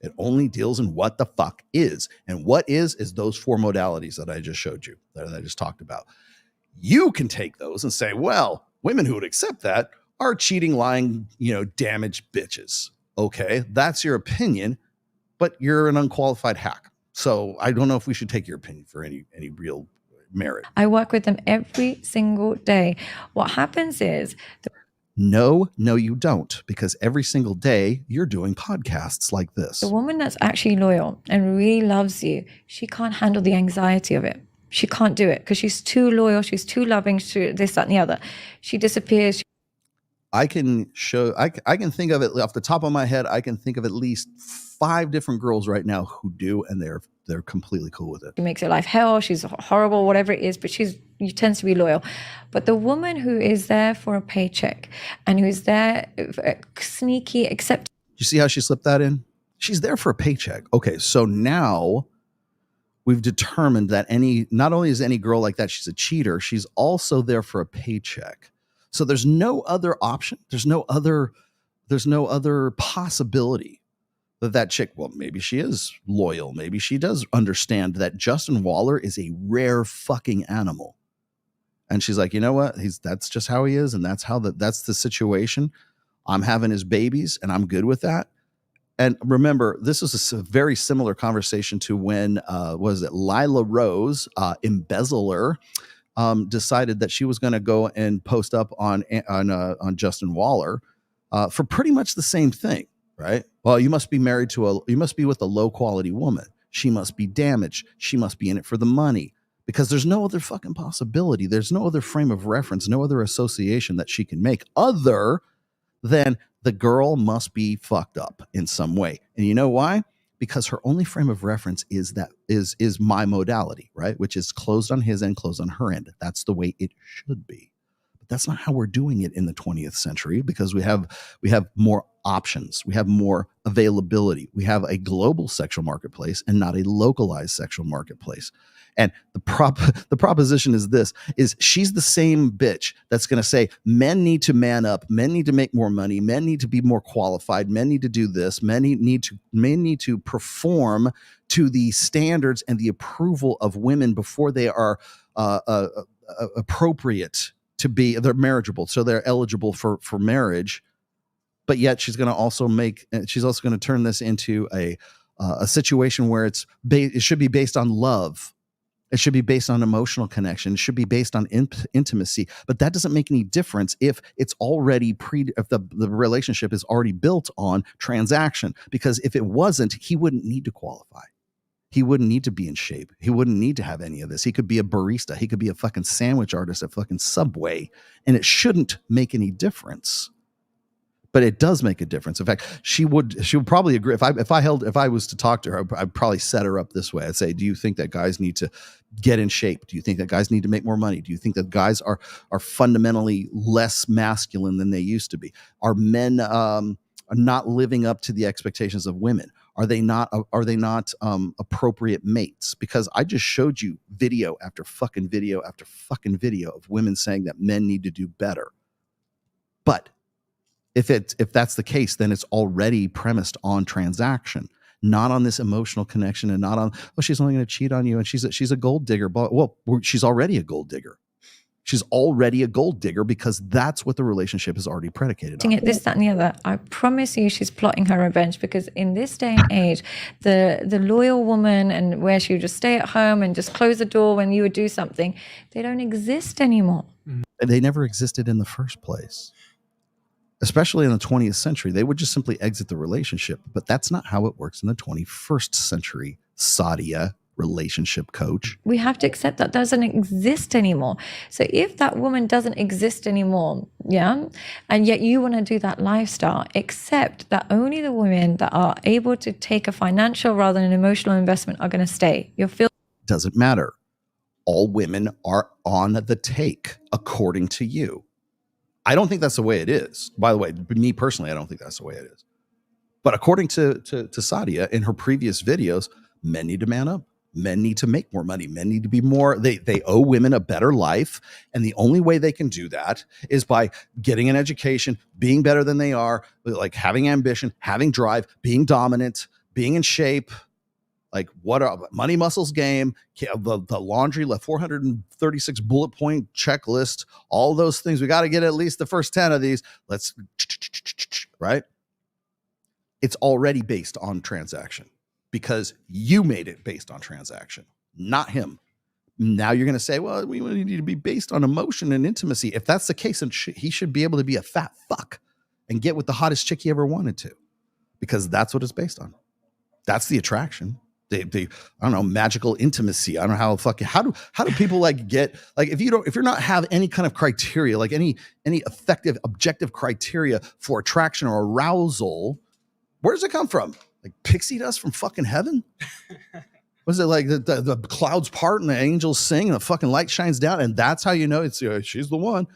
It only deals in what the fuck is. And what is those 4 modalities that I just showed you, that I just talked about. You can take those and say, well, women who would accept that are cheating, lying, damaged bitches. Okay, that's your opinion, but you're an unqualified hack. So I don't know if we should take your opinion for any real merit.
I work with them every single day. What happens is...
No, you don't, because every single day you're doing podcasts like this.
The woman that's actually loyal and really loves you, she can't handle the anxiety of it. She can't do it because she's too loyal. She's too loving. She's this, that, and the other. She disappears.
I can think of it off the top of my head. I can think of at least 5 different girls right now who do, and they're completely cool with it.
She makes her life hell. She's horrible, whatever it is, but she tends to be loyal. But the woman who is there for a paycheck and who's there sneaky, accept.
You see how she slipped that in? She's there for a paycheck. Okay, so now we've determined that not only is any girl like that, she's a cheater, she's also there for a paycheck. So there's no other option. There's no other possibility that chick, well, maybe she is loyal. Maybe she does understand that Justin Waller is a rare fucking animal. And she's like, you know what? That's just how he is. And that's the situation. I'm having his babies and I'm good with that. And remember, this is a very similar conversation to when, Lila Rose, embezzler, decided that she was going to go and post up on Justin Waller for pretty much the same thing, right? Well, you must be with a low quality woman. She must be damaged. She must be in it for the money, because there's no other fucking possibility. There's no other frame of reference, no other association that she can make other than the girl must be fucked up in some way. And you know why? Because her only frame of reference is my modality, right? Which is closed on his end, closed on her end. That's the way it should be. But that's not how we're doing it in the 20th century, because we have more options. We have more availability. We have a global sexual marketplace and not a localized sexual marketplace. And the proposition is she's the same bitch that's going to say men need to man up, men need to make more money, men need to be more qualified, men need to do this, men need to perform to the standards and the approval of women before they are appropriate to be, they're marriageable, so they're eligible for marriage. But yet she's also going to turn this into a situation where it should be based on love It should be based on emotional connection. It should be based on intimacy. But that doesn't make any difference if it's already if the relationship is already built on transaction. Because if it wasn't, he wouldn't need to qualify. He wouldn't need to be in shape. He wouldn't need to have any of this. He could be a barista. He could be a fucking sandwich artist at fucking Subway. And it shouldn't make any difference. But it does make a difference. In fact, she would probably agree. If I was to talk to her, I'd probably set her up this way. I'd say, do you think that guys need to get in shape? Do you think that guys need to make more money? Do you think that guys are fundamentally less masculine than they used to be? Are men not living up to the expectations of women? Are they not appropriate mates? Because I just showed you video after fucking video after fucking video of women saying that men need to do better. But if that's the case, then it's already premised on transaction, not on this emotional connection, and not on, oh, she's only going to cheat on you and she's a gold digger. But well, she's already a gold digger. She's already a gold digger because that's what the relationship is already predicated on.
This, that, and the other. I promise you, she's plotting her revenge, because in this day and age, the loyal woman, and where she would just stay at home and just close the door when you would do something, they don't exist anymore.
And they never existed in the first place. Especially in the 20th century, they would just simply exit the relationship. But that's not how it works in the 21st century, Sadia, relationship coach.
We have to accept that doesn't exist anymore. So if that woman doesn't exist anymore, yeah, and yet you want to do that lifestyle, accept that only the women that are able to take a financial rather than an emotional investment are going to stay.
Doesn't matter. All women are on the take, according to you. I don't think that's the way it is. By the way, me personally, I don't think that's the way it is. But according to Sadia in her previous videos, men need to man up. Men need to make more money. Men need to be more, they owe women a better life. And the only way they can do that is by getting an education, being better than they are, like having ambition, having drive, being dominant, being in shape. Like what a money muscles game, the laundry, the 436 bullet point checklist, all those things. We got to get at least the first 10 of these. Let's, right? It's already based on transaction because you made it based on transaction, not him. Now you're going to say, well, we need to be based on emotion and intimacy. If that's the case, then he should be able to be a fat fuck and get with the hottest chick he ever wanted to, because that's what it's based on. That's the attraction. They I don't know, magical intimacy. I don't know how do people like get, like, if you're not have any kind of criteria, like any effective objective criteria for attraction or arousal, where does it come from? Like pixie dust from fucking heaven? Was it like the clouds part and the angels sing and the fucking light shines down and that's how you know it's she's the one?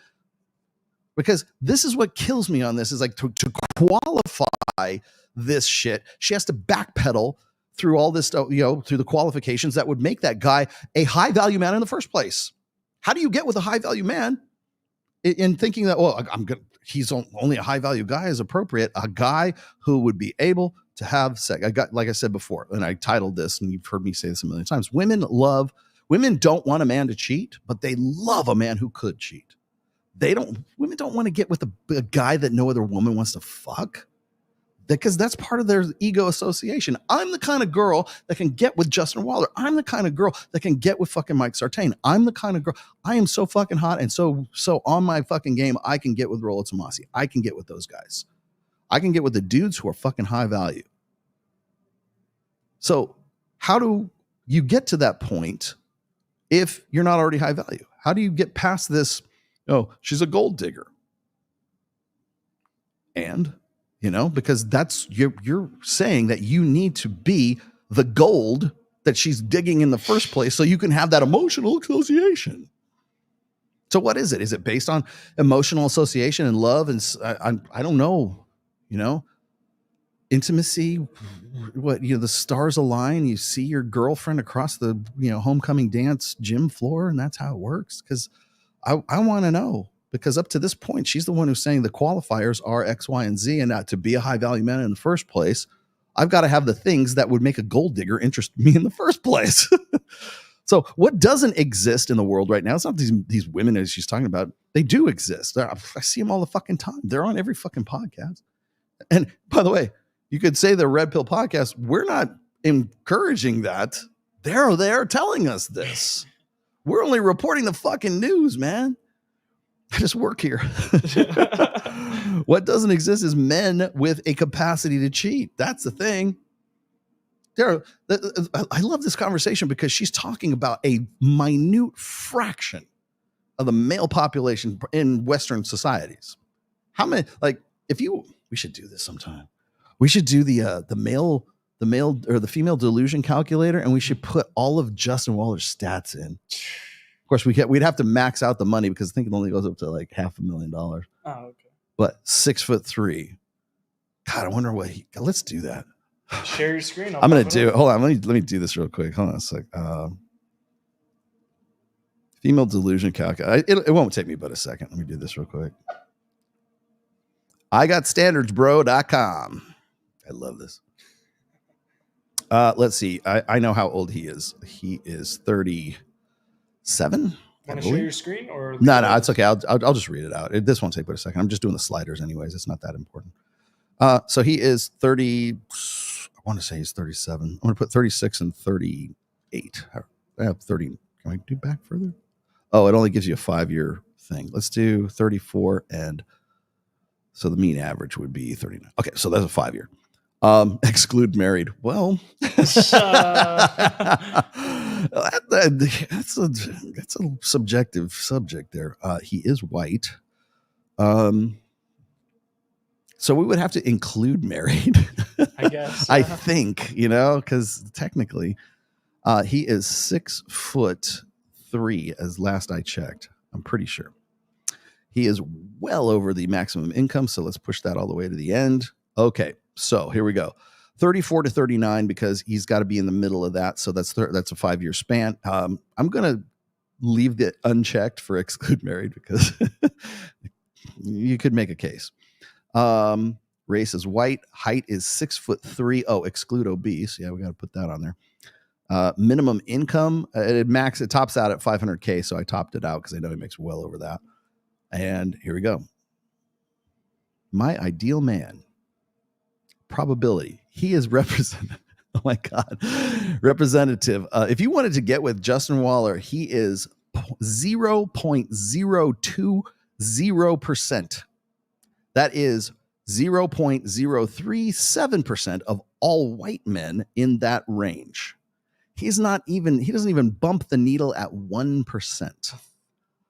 Because this is what kills me on this, is like to qualify this shit, she has to backpedal through all this stuff, through the qualifications that would make that guy a high value man in the first place. How do you get with a high value man in thinking that, well, he's only a high value guy is appropriate? A guy who would be able to have sex. Like I said before, and I titled this, and you've heard me say this a million times. Women don't want a man to cheat, but they love a man who could cheat. Women don't want to get with a guy that no other woman wants to fuck. Because that's part of their ego association. I'm the kind of girl that can get with Justin Waller. I'm the kind of girl that can get with fucking Mike Sartain. I'm the kind of girl, I am so fucking hot and so on my fucking game, I can get with Rollo Tomasi. I can get with those guys. I can get with the dudes who are fucking high value. So how do you get to that point if you're not already high value? How do you get past this, she's a gold digger? And because that's you're saying that you need to be the gold that she's digging in the first place so you can have that emotional association. So what is it? Is it based on emotional association and love? And I don't know, intimacy, the stars align, you see your girlfriend across the, homecoming dance gym floor, and that's how it works. Because I want to know. Because up to this point, she's the one who's saying the qualifiers are X, Y, and Z. And to be a high value man in the first place, I've got to have the things that would make a gold digger interest me in the first place. So what doesn't exist in the world right now? It's not these women as she's talking about. They do exist. I see them all the fucking time. They're on every fucking podcast. And by the way, you could say the Red Pill podcast, we're not encouraging that, They're there telling us this. We're only reporting the fucking news, man. I just work here. What doesn't exist is men with a capacity to cheat. That's the thing. I love this conversation because she's talking about a minute fraction of the male population in Western societies. How many, like, we should do this sometime. We should do the male or the female delusion calculator, and we should put all of Justin Waller's stats in. Of course, we'd have to max out the money because I think it only goes up to like $500,000.
Oh, okay.
But 6'3". God, I wonder what let's do that.
Share your screen.
I'm gonna do it. Hold on, let me do this real quick. Hold on a sec. Female delusion calculator. It won't take me but a second. Let me do this real quick. IGotStandardsBro.com. I love this. Let's see. I know how old he is. He is 37.
Want to share your screen or
no, it's okay. I'll just read it out. This won't take but a second. I'm just doing the sliders anyways. It's not that important. So he is 30. I want to say he's 37. I'm going to put 36 and 38. I have 30. Can I do back further? Oh, it only gives you a 5-year thing. Let's do 34, and so the mean average would be 39. Okay, so that's a 5-year. Exclude married. Well, that's a subjective subject there. He is white. So we would have to include married.
I guess.
I think, because technically he is 6'3" as last I checked. I'm pretty sure. He is well over the maximum income. So let's push that all the way to the end. Okay. So here we go. 34 to 39, because he's got to be in the middle of that. So that's a 5-year span. I'm going to leave the unchecked for exclude married because you could make a case. Race is white. Height is 6'3". Oh, exclude obese. Yeah, we got to put that on there. Minimum income, it tops out at $500K. So I topped it out because I know he makes well over that. And here we go. My ideal man. Probability. He is represented. Oh my God. Representative. If you wanted to get with Justin Waller, he is 0.020%. That is 0.037% of all white men in that range. He doesn't even bump the needle at 1%.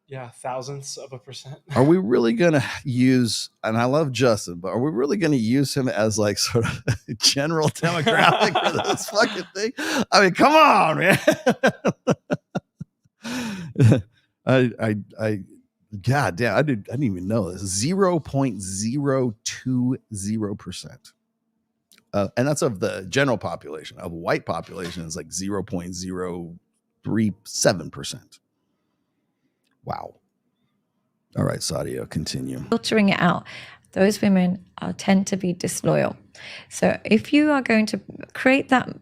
Yeah, thousandths of a percent.
Are we really going to use, and I love Justin, but are we really going to use him as like sort of a general demographic for this fucking thing? I mean, come on, man. God damn, I didn't even know this. 0.020%. And that's of the general population. Of white population is like 0.037%. Wow. All right, Sadia, continue.
Filtering it out. Those women tend to be disloyal. So if you are going to create that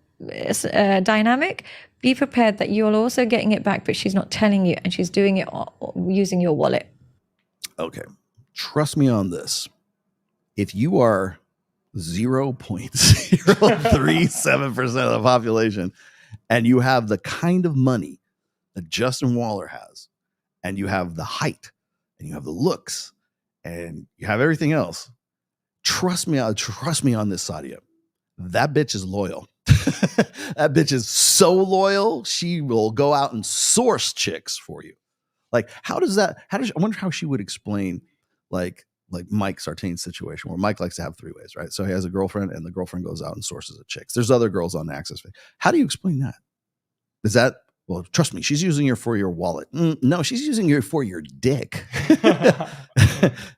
dynamic, be prepared that you're also getting it back, but she's not telling you, and she's doing it using your wallet.
Okay. Trust me on this. If you are 0.037% of the population and you have the kind of money that Justin Waller has, and you have the height, and you have the looks, and you have everything else, trust me on this, Sadia. That bitch is loyal. That bitch is so loyal, she will go out and source chicks for you. Like, I wonder how she would explain like Mike Sartain's situation, where Mike likes to have 3-ways, right? So he has a girlfriend, and the girlfriend goes out and sources a chicks. There's other girls on Access. How do you explain that? Is that, well, trust me, she's using you for your wallet. No, she's using you for your dick.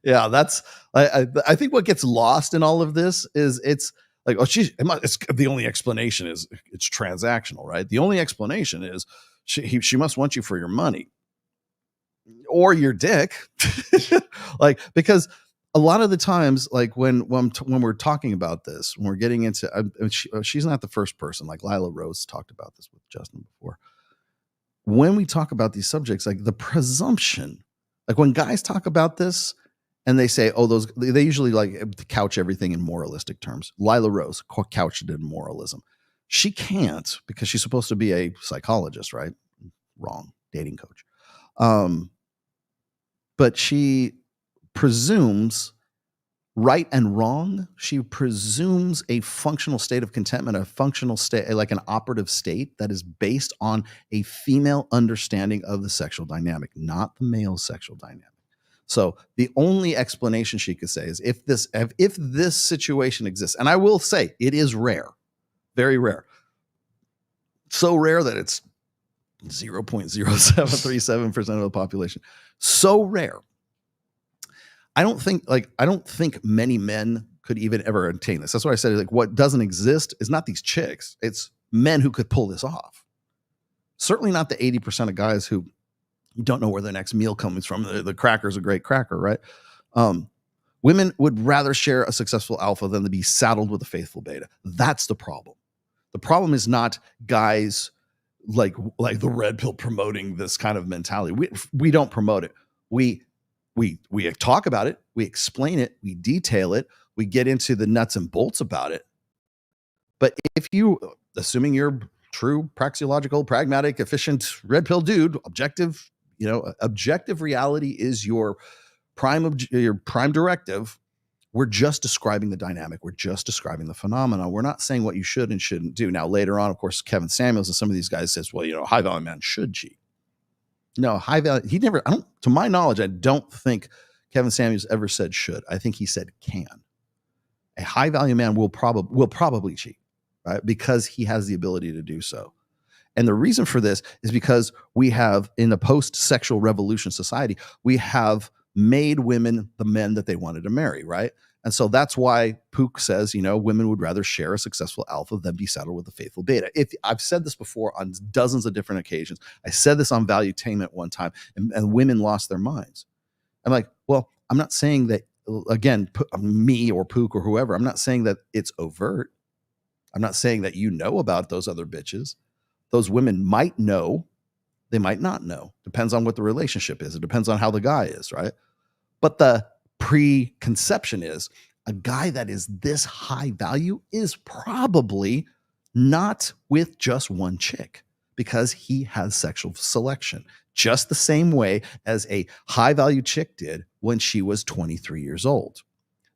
Yeah, that's, I think what gets lost in all of this is it's like, the only explanation is it's transactional, right? The only explanation is she must want you for your money or your dick. Like, because a lot of the times, like when we're talking about this, when we're getting into, she's not the first person. Like Lila Rose talked about this with Justin before. When we talk about these subjects, like the presumption, like when guys talk about this and they say, they usually like couch everything in moralistic terms. Lila Rose couched it in moralism. She can't because she's supposed to be a psychologist, right? Wrong. Dating coach. But she presumes right and wrong. She presumes a functional state of contentment, a functional state, like an operative state that is based on a female understanding of the sexual dynamic, not the male sexual dynamic. So the only explanation she could say is if this situation exists, and I will say it is rare, very rare, so rare that it's 0.0737% of the population, so rare. I don't think many men could even ever attain this. That's why I said, like, what doesn't exist is not these chicks. It's men who could pull this off. Certainly not the 80% of guys who don't know where their next meal comes from. The cracker's a great cracker, right? Women would rather share a successful alpha than to be saddled with a faithful beta. That's the problem. The problem is not guys like the red pill promoting this kind of mentality. We don't promote it. We talk about it, we explain it, we detail it, we get into the nuts and bolts about it. But if you, assuming you're true, praxeological, pragmatic, efficient, red pill dude, objective reality is your prime directive. We're just describing the dynamic. We're just describing the phenomena. We're not saying what you should and shouldn't do. Now, later on, of course, Kevin Samuels and some of these guys says, well, high value man should cheat. No, high value. He never, to my knowledge, I don't think Kevin Samuels ever said should. I think he said can. A high value man will probably cheat, right? Because he has the ability to do so. And the reason for this is because we have, in the post-sexual revolution society, we have made women the men that they wanted to marry, right? And so that's why Pook says, women would rather share a successful alpha than be saddled with a faithful beta. I've said this before on dozens of different occasions. I said this on Valuetainment one time, and women lost their minds. I'm like, well, I'm not saying that, again, me or Pook or whoever, I'm not saying that it's overt. I'm not saying that you know about those other bitches. Those women might know. They might not know. Depends on what the relationship is. It depends on how the guy is, right? But the preconception is a guy that is this high value is probably not with just one chick because he has sexual selection, just the same way as a high value chick did when she was 23 years old.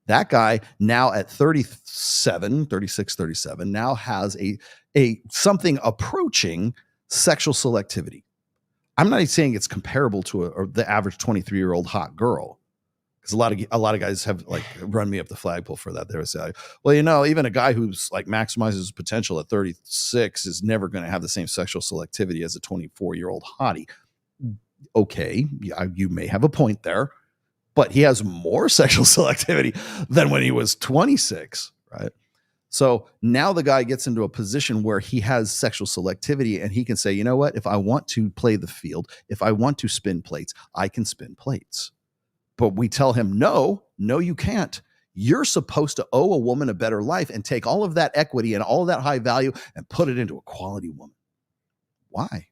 That guy now at 36, 37, now has a something approaching sexual selectivity. I'm not saying it's comparable to the average 23-year-old hot girl. Because a lot of guys have run me up the flagpole for that. They would say, well, even a guy who's maximizes his potential at 36 is never going to have the same sexual selectivity as a 24-year-old hottie. Okay, you may have a point there, but he has more sexual selectivity than when he was 26, right? So now the guy gets into a position where he has sexual selectivity and he can say, you know what? If I want to play the field, if I want to spin plates, I can spin plates. But we tell him, no, you can't. You're supposed to owe a woman a better life and take all of that equity and all of that high value and put it into a quality woman. Why?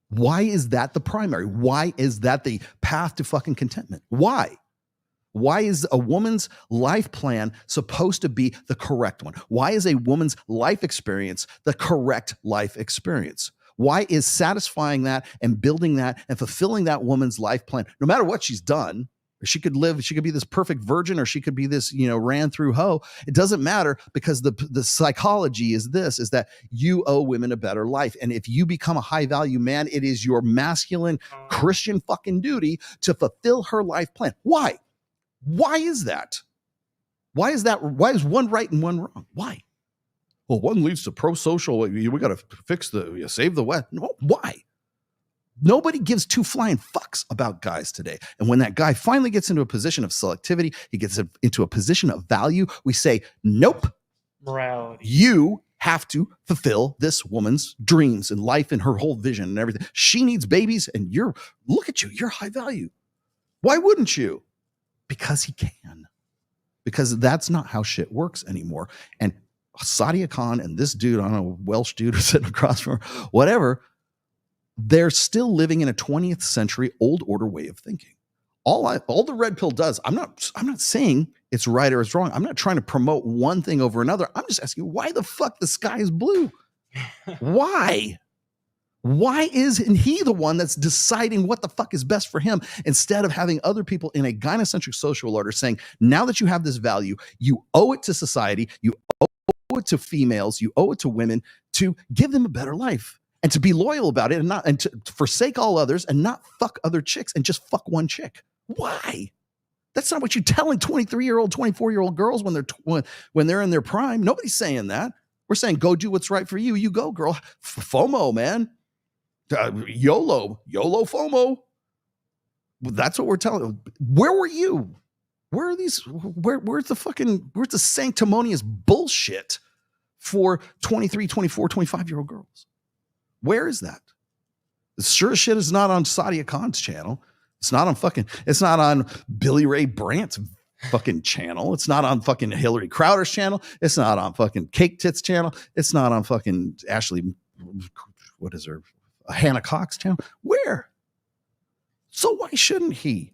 Why is that the primary? Why is that the path to fucking contentment? Why? Why is a woman's life plan supposed to be the correct one? Why is a woman's life experience the correct life experience? Why is satisfying that and building that and fulfilling that woman's life plan, no matter what she's done, she could be this perfect virgin, or she could be this, ran through hoe. It doesn't matter, because the psychology is that you owe women a better life. And if you become a high value man, it is your masculine Christian fucking duty to fulfill her life plan. Why? Why is that? Why is one right and one wrong? Why? Well, one leads to pro-social. We got to save the West. No, why? Nobody gives two flying fucks about guys today. And when that guy finally gets into a position of selectivity, he gets into a position of value, we say, nope.
Morality.
You have to fulfill this woman's dreams and life and her whole vision and everything. She needs babies, and look at you, you're high value. Why wouldn't you? Because he can. Because that's not how shit works anymore. And Sadia Khan and this dude, I don't know, Welsh dude who's sitting across from her, whatever, they're still living in a 20th century old order way of thinking. All the red pill does, I'm not saying it's right or it's wrong. I'm not trying to promote one thing over another. I'm just asking why the fuck the sky is blue. Why? Why isn't he the one that's deciding what the fuck is best for him instead of having other people in a gynocentric social order saying, now that you have this value, you owe it to society, you owe it to females, you owe it to women to give them a better life and to be loyal about it and to forsake all others and not fuck other chicks and just fuck one chick. Why? That's not what you're telling 23-year-old, 24-year-old girls when they're in their prime. Nobody's saying that. We're saying go do what's right for you. You go, girl. FOMO, man. YOLO FOMO. That's what we're telling. Where were you? Where are these? Where's the sanctimonious bullshit for 23, 24, 25-year-old girls? Where is that? Sure as shit is not on Sadia Khan's channel. It's not on Billie Ray Brandt's fucking channel. It's not on fucking Hillary Crowder's channel. It's not on fucking Cake Tits channel. It's not on fucking Ashley, what is her? Hannah Cox channel. Where? So why shouldn't he?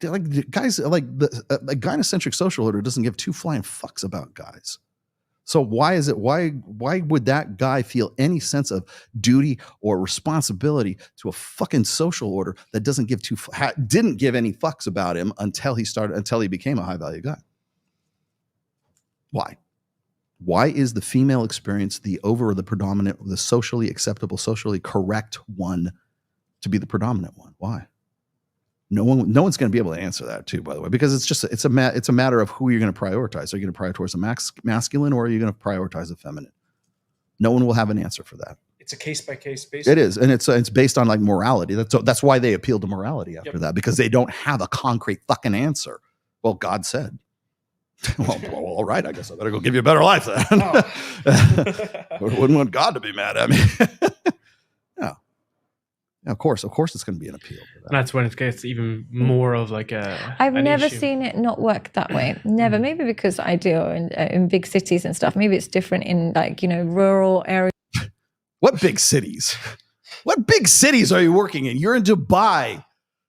Like guys, like the gynocentric social order doesn't give two flying fucks about guys. So why would that guy feel any sense of duty or responsibility to a fucking social order that didn't give any fucks about him until he became a high value guy? Why? Why is the female experience the predominant, the socially acceptable, socially correct one to be the predominant one? Why? No one's going to be able to answer that too, by the way, because it's a matter of who you're going to prioritize. Are you going to prioritize a masculine or are you going to prioritize a feminine? No one will have an answer for that.
It's a case by case basis.
It is, and it's based on like morality. That's why they appeal to morality after that, because they don't have a concrete fucking answer. Well, God said. well, all right, I guess I better go give you a better life then. Oh. Wouldn't want God to be mad at me. No. Of course, it's going to be an appeal.
That's when it gets even more of like
I've never seen it not work that way. Never. Maybe because I do in big cities and stuff. Maybe it's different in like, rural areas.
What big cities? What big cities are you working in? You're in Dubai.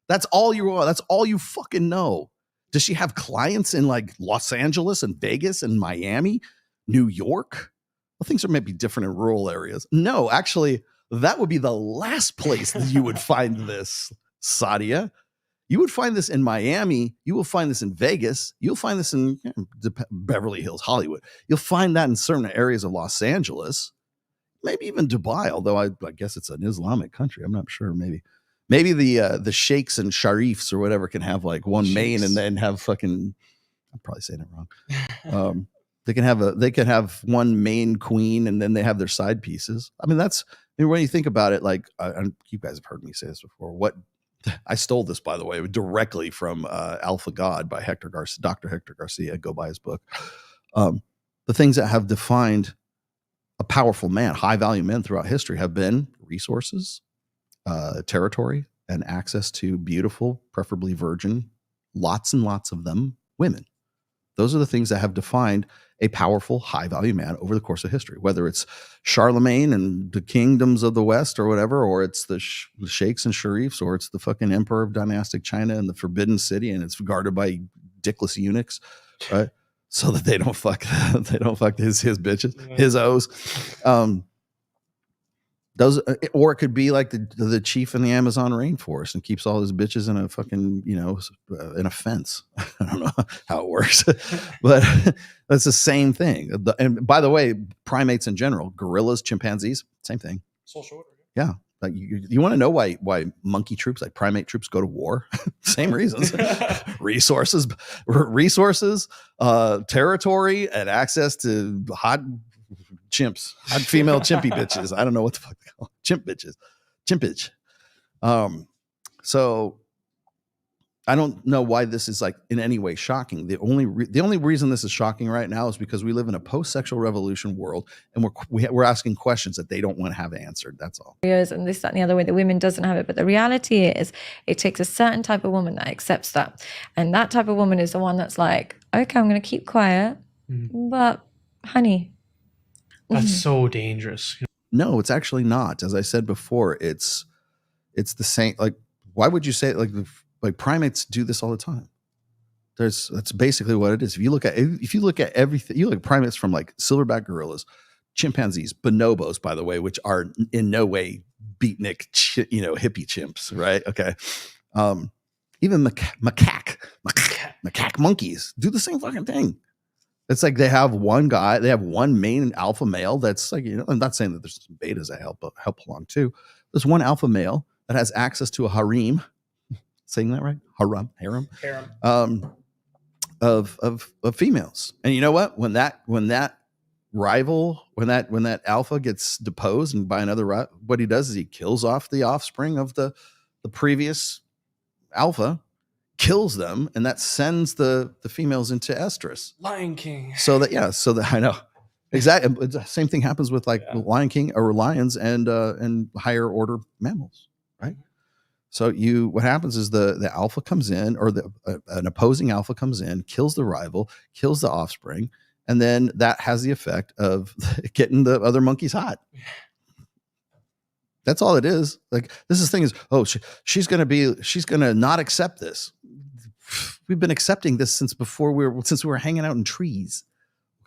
That's all you fucking know. Does she have clients in like Los Angeles and Vegas and Miami, New York? Well, things are maybe different in rural areas. No, actually, that would be the last place that you would find this, Sadia. You would find this in Miami. You will find this in Vegas. You'll find this in Beverly Hills, Hollywood. You'll find that in certain areas of Los Angeles, maybe even Dubai, although I guess it's an Islamic country. I'm not sure. Maybe the sheikhs and sharifs or whatever can have like one main and then have fucking, I'm probably saying it wrong. They can have one main queen and then they have their side pieces. I mean, when you think about it, like you guys have heard me say this before. I stole this, by the way, directly from Alpha God by Dr. Hector Garcia. Go buy his book. The things that have defined a powerful man, high value men throughout history have been resources, territory, and access to beautiful, preferably virgin, lots and lots of them, women. Those are the things that have defined a powerful, high-value man over the course of history, whether it's Charlemagne and the kingdoms of the West or whatever, or it's the sheikhs and sharifs, or it's the fucking emperor of dynastic China and the Forbidden City, and it's guarded by dickless eunuchs, right? So that they don't fuck his bitches, his O's. Those, or it could be like the chief in the Amazon rainforest and keeps all his bitches in a fucking, in a fence. I don't know how it works, but that's the same thing. And by the way, primates in general, gorillas, chimpanzees, same thing.
Social order.
Yeah. Like you want to know why monkey troops, like primate troops, go to war? Same reasons. resources, territory, and access to hot chimps, hot female chimpy bitches. I don't know what the fuck they call chimp bitches, chimpage. So I don't know why this is like in any way shocking. The only reason this is shocking right now is because we live in a post-sexual revolution world, and we're asking questions that they don't want to have answered. That's all.
And this, that, and the other way, the women doesn't have it. But the reality is, it takes a certain type of woman that accepts that, and that type of woman is the one that's like, okay, I'm going to keep quiet, but honey.
That's so dangerous.
No, it's actually not. As I said before, it's the same. Like, why would you say like primates do this all the time? That's basically what it is. If you look at everything, you look at primates from like silverback gorillas, chimpanzees, bonobos, by the way, which are in no way beatnik, hippie chimps, right? Okay. Even macaque monkeys do the same fucking thing. It's like they have one main alpha male that's like, I'm not saying that there's some betas that help along too. There's one alpha male that has access to a harem. Saying that right? Harem. Of females. And you know what? When that alpha gets deposed and by another, what he does is he kills off the offspring of the previous alpha, kills them, and that sends the females into estrus.
Lion King.
So that I know exactly. The same thing happens with Lion King or lions and higher order mammals, right? So what happens is the alpha comes in, or an opposing alpha comes in, kills the rival, kills the offspring, and then that has the effect of getting the other monkeys hot. That's all it is. Like this thing is, she's going to not accept this. We've been accepting this since we were hanging out in trees.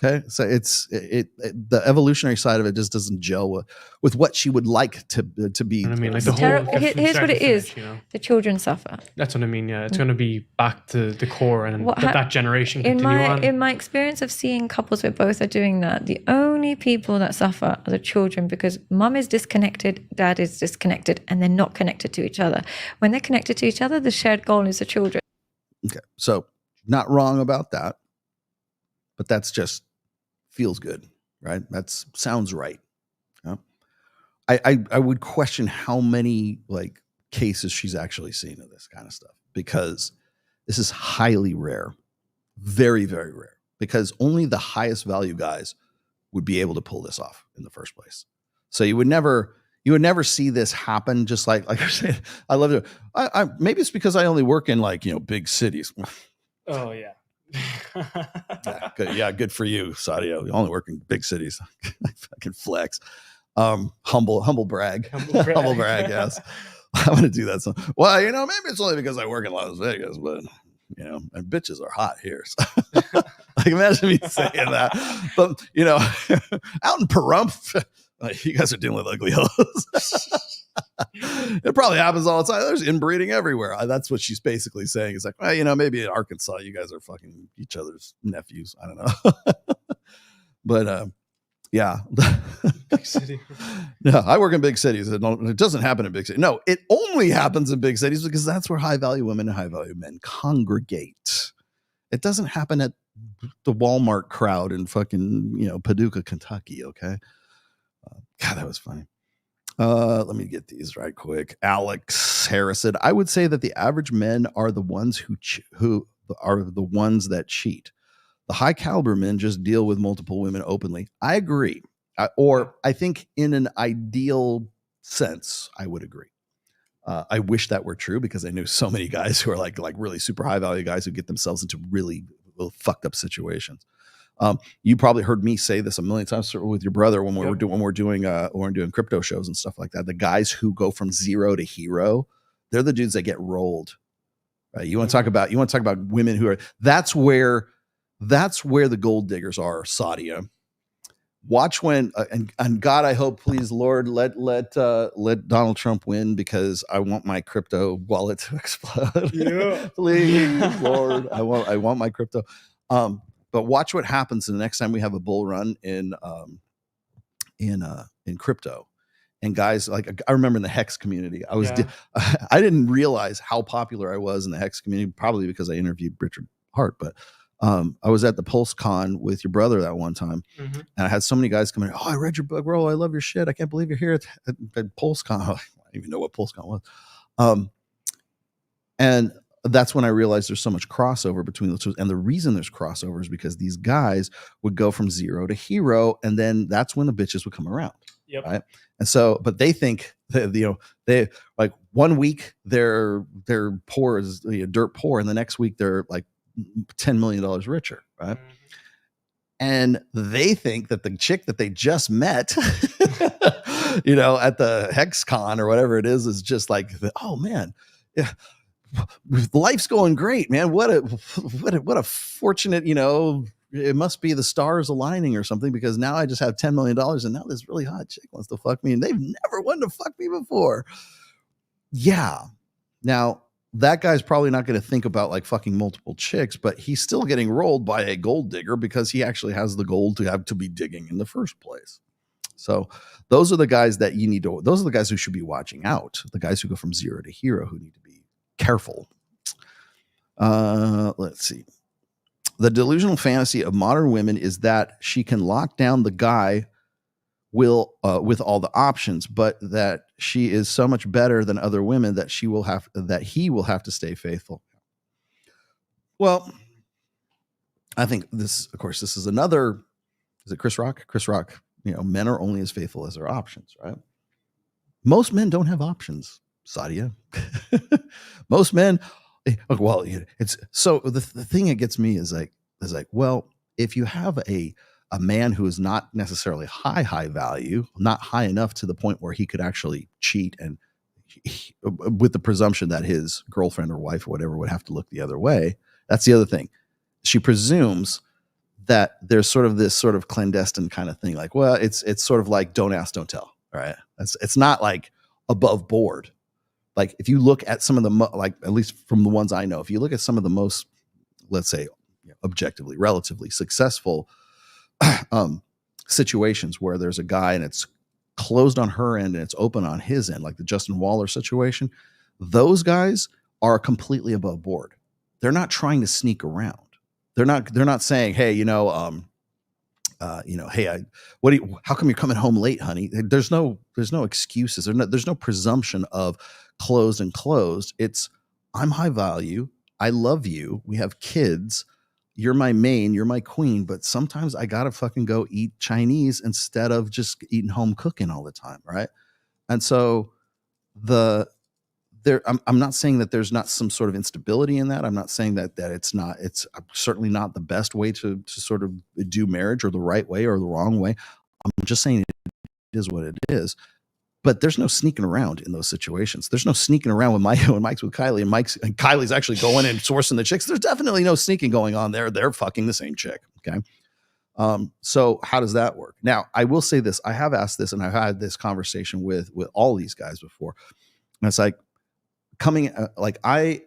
Okay. So the evolutionary side of it just doesn't gel with what she would like to be.
I mean, like
here's what it is. The children suffer.
That's what I mean. Yeah. It's going to be back to the core and that generation continue on.
In my experience of seeing couples where both are doing that, the only people that suffer are the children, because mum is disconnected, dad is disconnected, and they're not connected to each other. When they're connected to each other, the shared goal is the children.
Okay. So not wrong about that, but that's just feels good, right? That sounds right. Yeah. I would question how many like cases she's actually seen of this kind of stuff, because this is highly rare, very, very rare, because only the highest value guys would be able to pull this off in the first place. So you would never see this happen. Just like I said, I love it. I maybe it's because I only work in big cities.
Oh yeah.
Good for you, Sadia. You only work in big cities. I fucking flex. Humble brag. Humble brag, yes. I'm gonna do that. Well, maybe it's only because I work in Las Vegas, but and bitches are hot here. So. Like imagine me saying that. But out in Pahrump, you guys are dealing with ugly hoes. It probably happens all the time. There's inbreeding everywhere. That's what she's basically saying. It's like, well, maybe in Arkansas, you guys are fucking each other's nephews. I don't know. But yeah.
Big city.
No, I work in big cities. It doesn't happen in big cities. No, it only happens in big cities because that's where high value women and high value men congregate. It doesn't happen at the Walmart crowd in fucking, Paducah, Kentucky. Okay. God, that was funny. Let me get these right quick. Alex Harris said, I would say that the average men are the ones who are the ones that cheat. The high caliber men just deal with multiple women openly. I agree. Or I think in an ideal sense, I would agree. I wish that were true, because I knew so many guys who are like really super high value guys who get themselves into really fucked up situations. You probably heard me say this a million times with your brother when we're doing crypto shows and stuff like that. The guys who go from zero to hero, they're the dudes that get rolled. Right? You want to talk about women who are, that's where the gold diggers are, Sadia. Watch when and God, I hope, please, Lord, let Donald Trump win, because I want my crypto wallet to explode. Yeah. Please, Lord, I want my crypto. But watch what happens the next time we have a bull run in crypto. And guys, like I remember in the Hex community, I didn't realize how popular I was in the Hex community, probably because I interviewed Richard Hart. But I was at the PulseCon with your brother that one time, and I had so many guys coming. Oh, I read your book, bro. I love your shit. I can't believe you're here at PulseCon. I don't even know what PulseCon was. And that's when I realized there's so much crossover between those two. And the reason there's crossover is because these guys would go from zero to hero, and then that's when the bitches would come around.
Yep.
Right. And so, but they think that, they like 1 week they're poor as dirt poor, and the next week they're like $10 million richer. Right. And they think that the chick that they just met, at the HexCon or whatever it is just like, oh man, yeah. life's going great, man. What a fortunate, it must be the stars aligning or something, because now I just have $10 million and now this really hot chick wants to fuck me and they've never wanted to fuck me before. Yeah. Now that guy's probably not going to think about like fucking multiple chicks, but he's still getting rolled by a gold digger because he actually has the gold to have to be digging in the first place. So those are the guys that those are the guys who should be watching out. The guys who go from zero to hero, who need to be careful. Let's see. The delusional fantasy of modern women is that she can lock down the guy with all the options, but that she is so much better than other women that he will have to stay faithful. Well, I think this is another. Is it Chris Rock? Chris Rock. Men are only as faithful as their options, right? Most men don't have options, Sadia. Most men. Well, it's so the thing that gets me is like, well, if you have a man who is not necessarily high value, not high enough to the point where he could actually cheat, and with the presumption that his girlfriend or wife or whatever would have to look the other way. That's the other thing. She presumes that there's sort of this sort of clandestine kind of thing. Like, well, it's sort of like don't ask, don't tell. Right? It's not like above board. Like if you look at some of the like, at least from the ones I know, if you look at some of the most, let's say, objectively, relatively successful situations where there's a guy and it's closed on her end and it's open on his end, like the Justin Waller situation, those guys are completely above board. They're not trying to sneak around. They're not saying, hey, hey, how come you're coming home late, honey? There's no excuses. There's no presumption of closed. It's, I'm high value. I love you. We have kids. You're my main, you're my queen, but sometimes I gotta fucking go eat Chinese instead of just eating home cooking all the time, right? And so I'm not saying that there's not some sort of instability in that. I'm not saying that it's certainly not the best way to sort of do marriage, or the right way or the wrong way. I'm just saying it is what it is. But there's no sneaking around in those situations. There's no sneaking around when Mike's with Kylie and Kylie's actually going and sourcing the chicks. There's definitely no sneaking going on there. They're fucking the same chick. Okay. So how does that work? Now, I will say this. I have asked this and I've had this conversation with all these guys before. And it's like I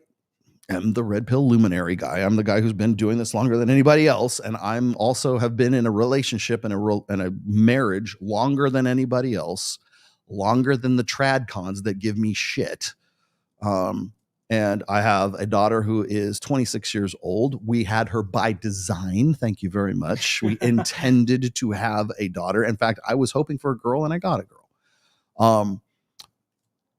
am the red pill luminary guy. I'm the guy who's been doing this longer than anybody else. And I'm also have been in a relationship and a marriage longer than anybody else. Longer than the trad cons that give me shit. And I have a daughter who is 26 years old. We had her by design. Thank you very much. We intended to have a daughter. In fact, I was hoping for a girl and I got a girl.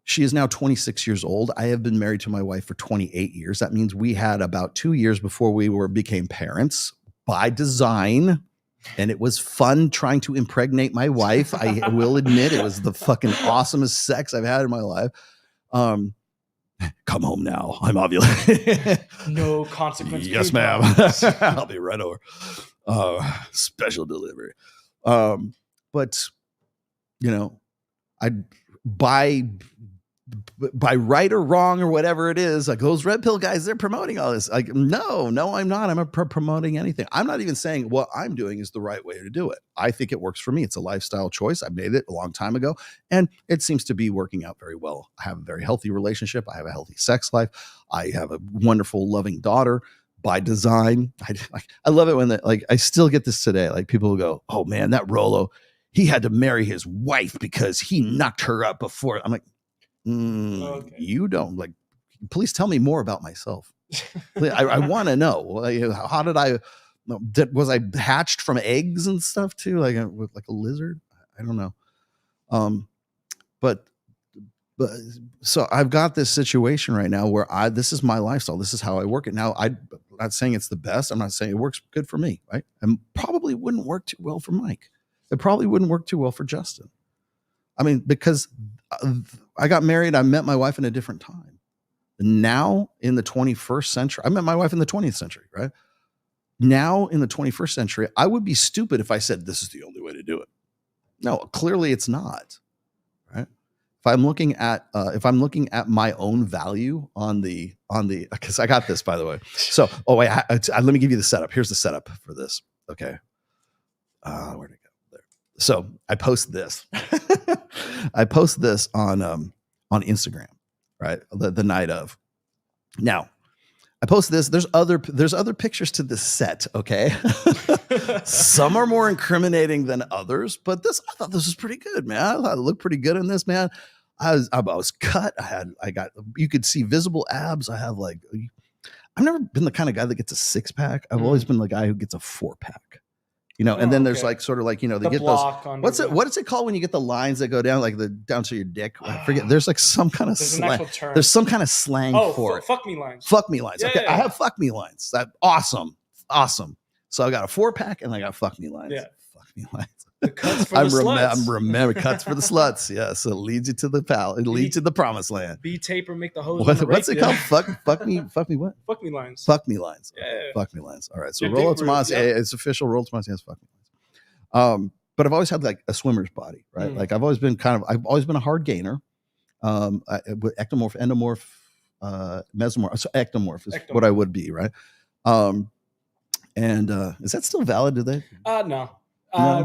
She is now 26 years old. I have been married to my wife for 28 years. That means we had about 2 years before we became parents by design. And it was fun trying to impregnate my wife. I will admit it was the fucking awesomest sex I've had in my life. Come home now. I'm ovulating.
No consequence.
Yes, ma'am. I'll be right over. Special delivery. But by right or wrong or whatever it is, like those red pill guys, they're promoting all this. Like, no, I'm not. I'm not promoting anything. I'm not even saying what I'm doing is the right way to do it. I think it works for me. It's a lifestyle choice. I made it a long time ago, and it seems to be working out very well. I have a very healthy relationship. I have a healthy sex life. I have a wonderful, loving daughter by design. I love it when I still get this today. Like people will go, "Oh man, that Rolo, he had to marry his wife because he knocked her up before." I'm like, okay. You don't please tell me more about myself. I want to know, how did was I hatched from eggs and stuff too? Like a lizard? I don't know. But so I've got this situation right now where this is my lifestyle. This is how I work it. Now, I'm not saying it's the best. I'm not saying it works good for me, right? And probably wouldn't work too well for Mike. It probably wouldn't work too well for Justin. I mean, because I got married, I met my wife in a different time. Now in the 21st century, I met my wife in the 20th century, right? Now in the 21st century, I would be stupid if I said this is the only way to do it. No, clearly it's not, right? if I'm looking at my own value on the because I got this, by the way. So wait, let me give you the setup. Here's the setup for this. Okay. Where'd it go? There. So I post this. I post this on Instagram, right? The night of. Now, I post this. There's other pictures to this set, okay? Some are more incriminating than others, but I thought this was pretty good, man. I thought it looked pretty good in this, man. I was cut. You could see visible abs. I've never been the kind of guy that gets a 6-pack. I've always been the guy who gets a 4-pack. And then there's they get those. What's it called when you get the lines that go down down to your dick? I forget. There's some kind of slang. There's some kind of slang for it.
Fuck me lines.
Fuck me lines.
Yeah,
okay,
yeah.
I have fuck me lines. That awesome. So I got a 4-pack and I got fuck me lines.
Yeah.
Fuck me lines.
The cuts for the sluts.
I'm remember cuts for the sluts. Yes, it leads you to the It leads you to the promised land.
B tape or make the hose.
What's it called? Fuck me what?
Fuck me lines.
Fuck me lines.
Yeah.
Fuck me lines. All right. So
Your
Rollo
dick root,
Tomasi, it's official. Rollo Tomasi has fuck me lines. But I've always had a swimmer's body, right? I've always been a hard gainer. With ectomorph, endomorph, mesomorph. So ectomorph is what I would be, right? And is that still valid today?
No.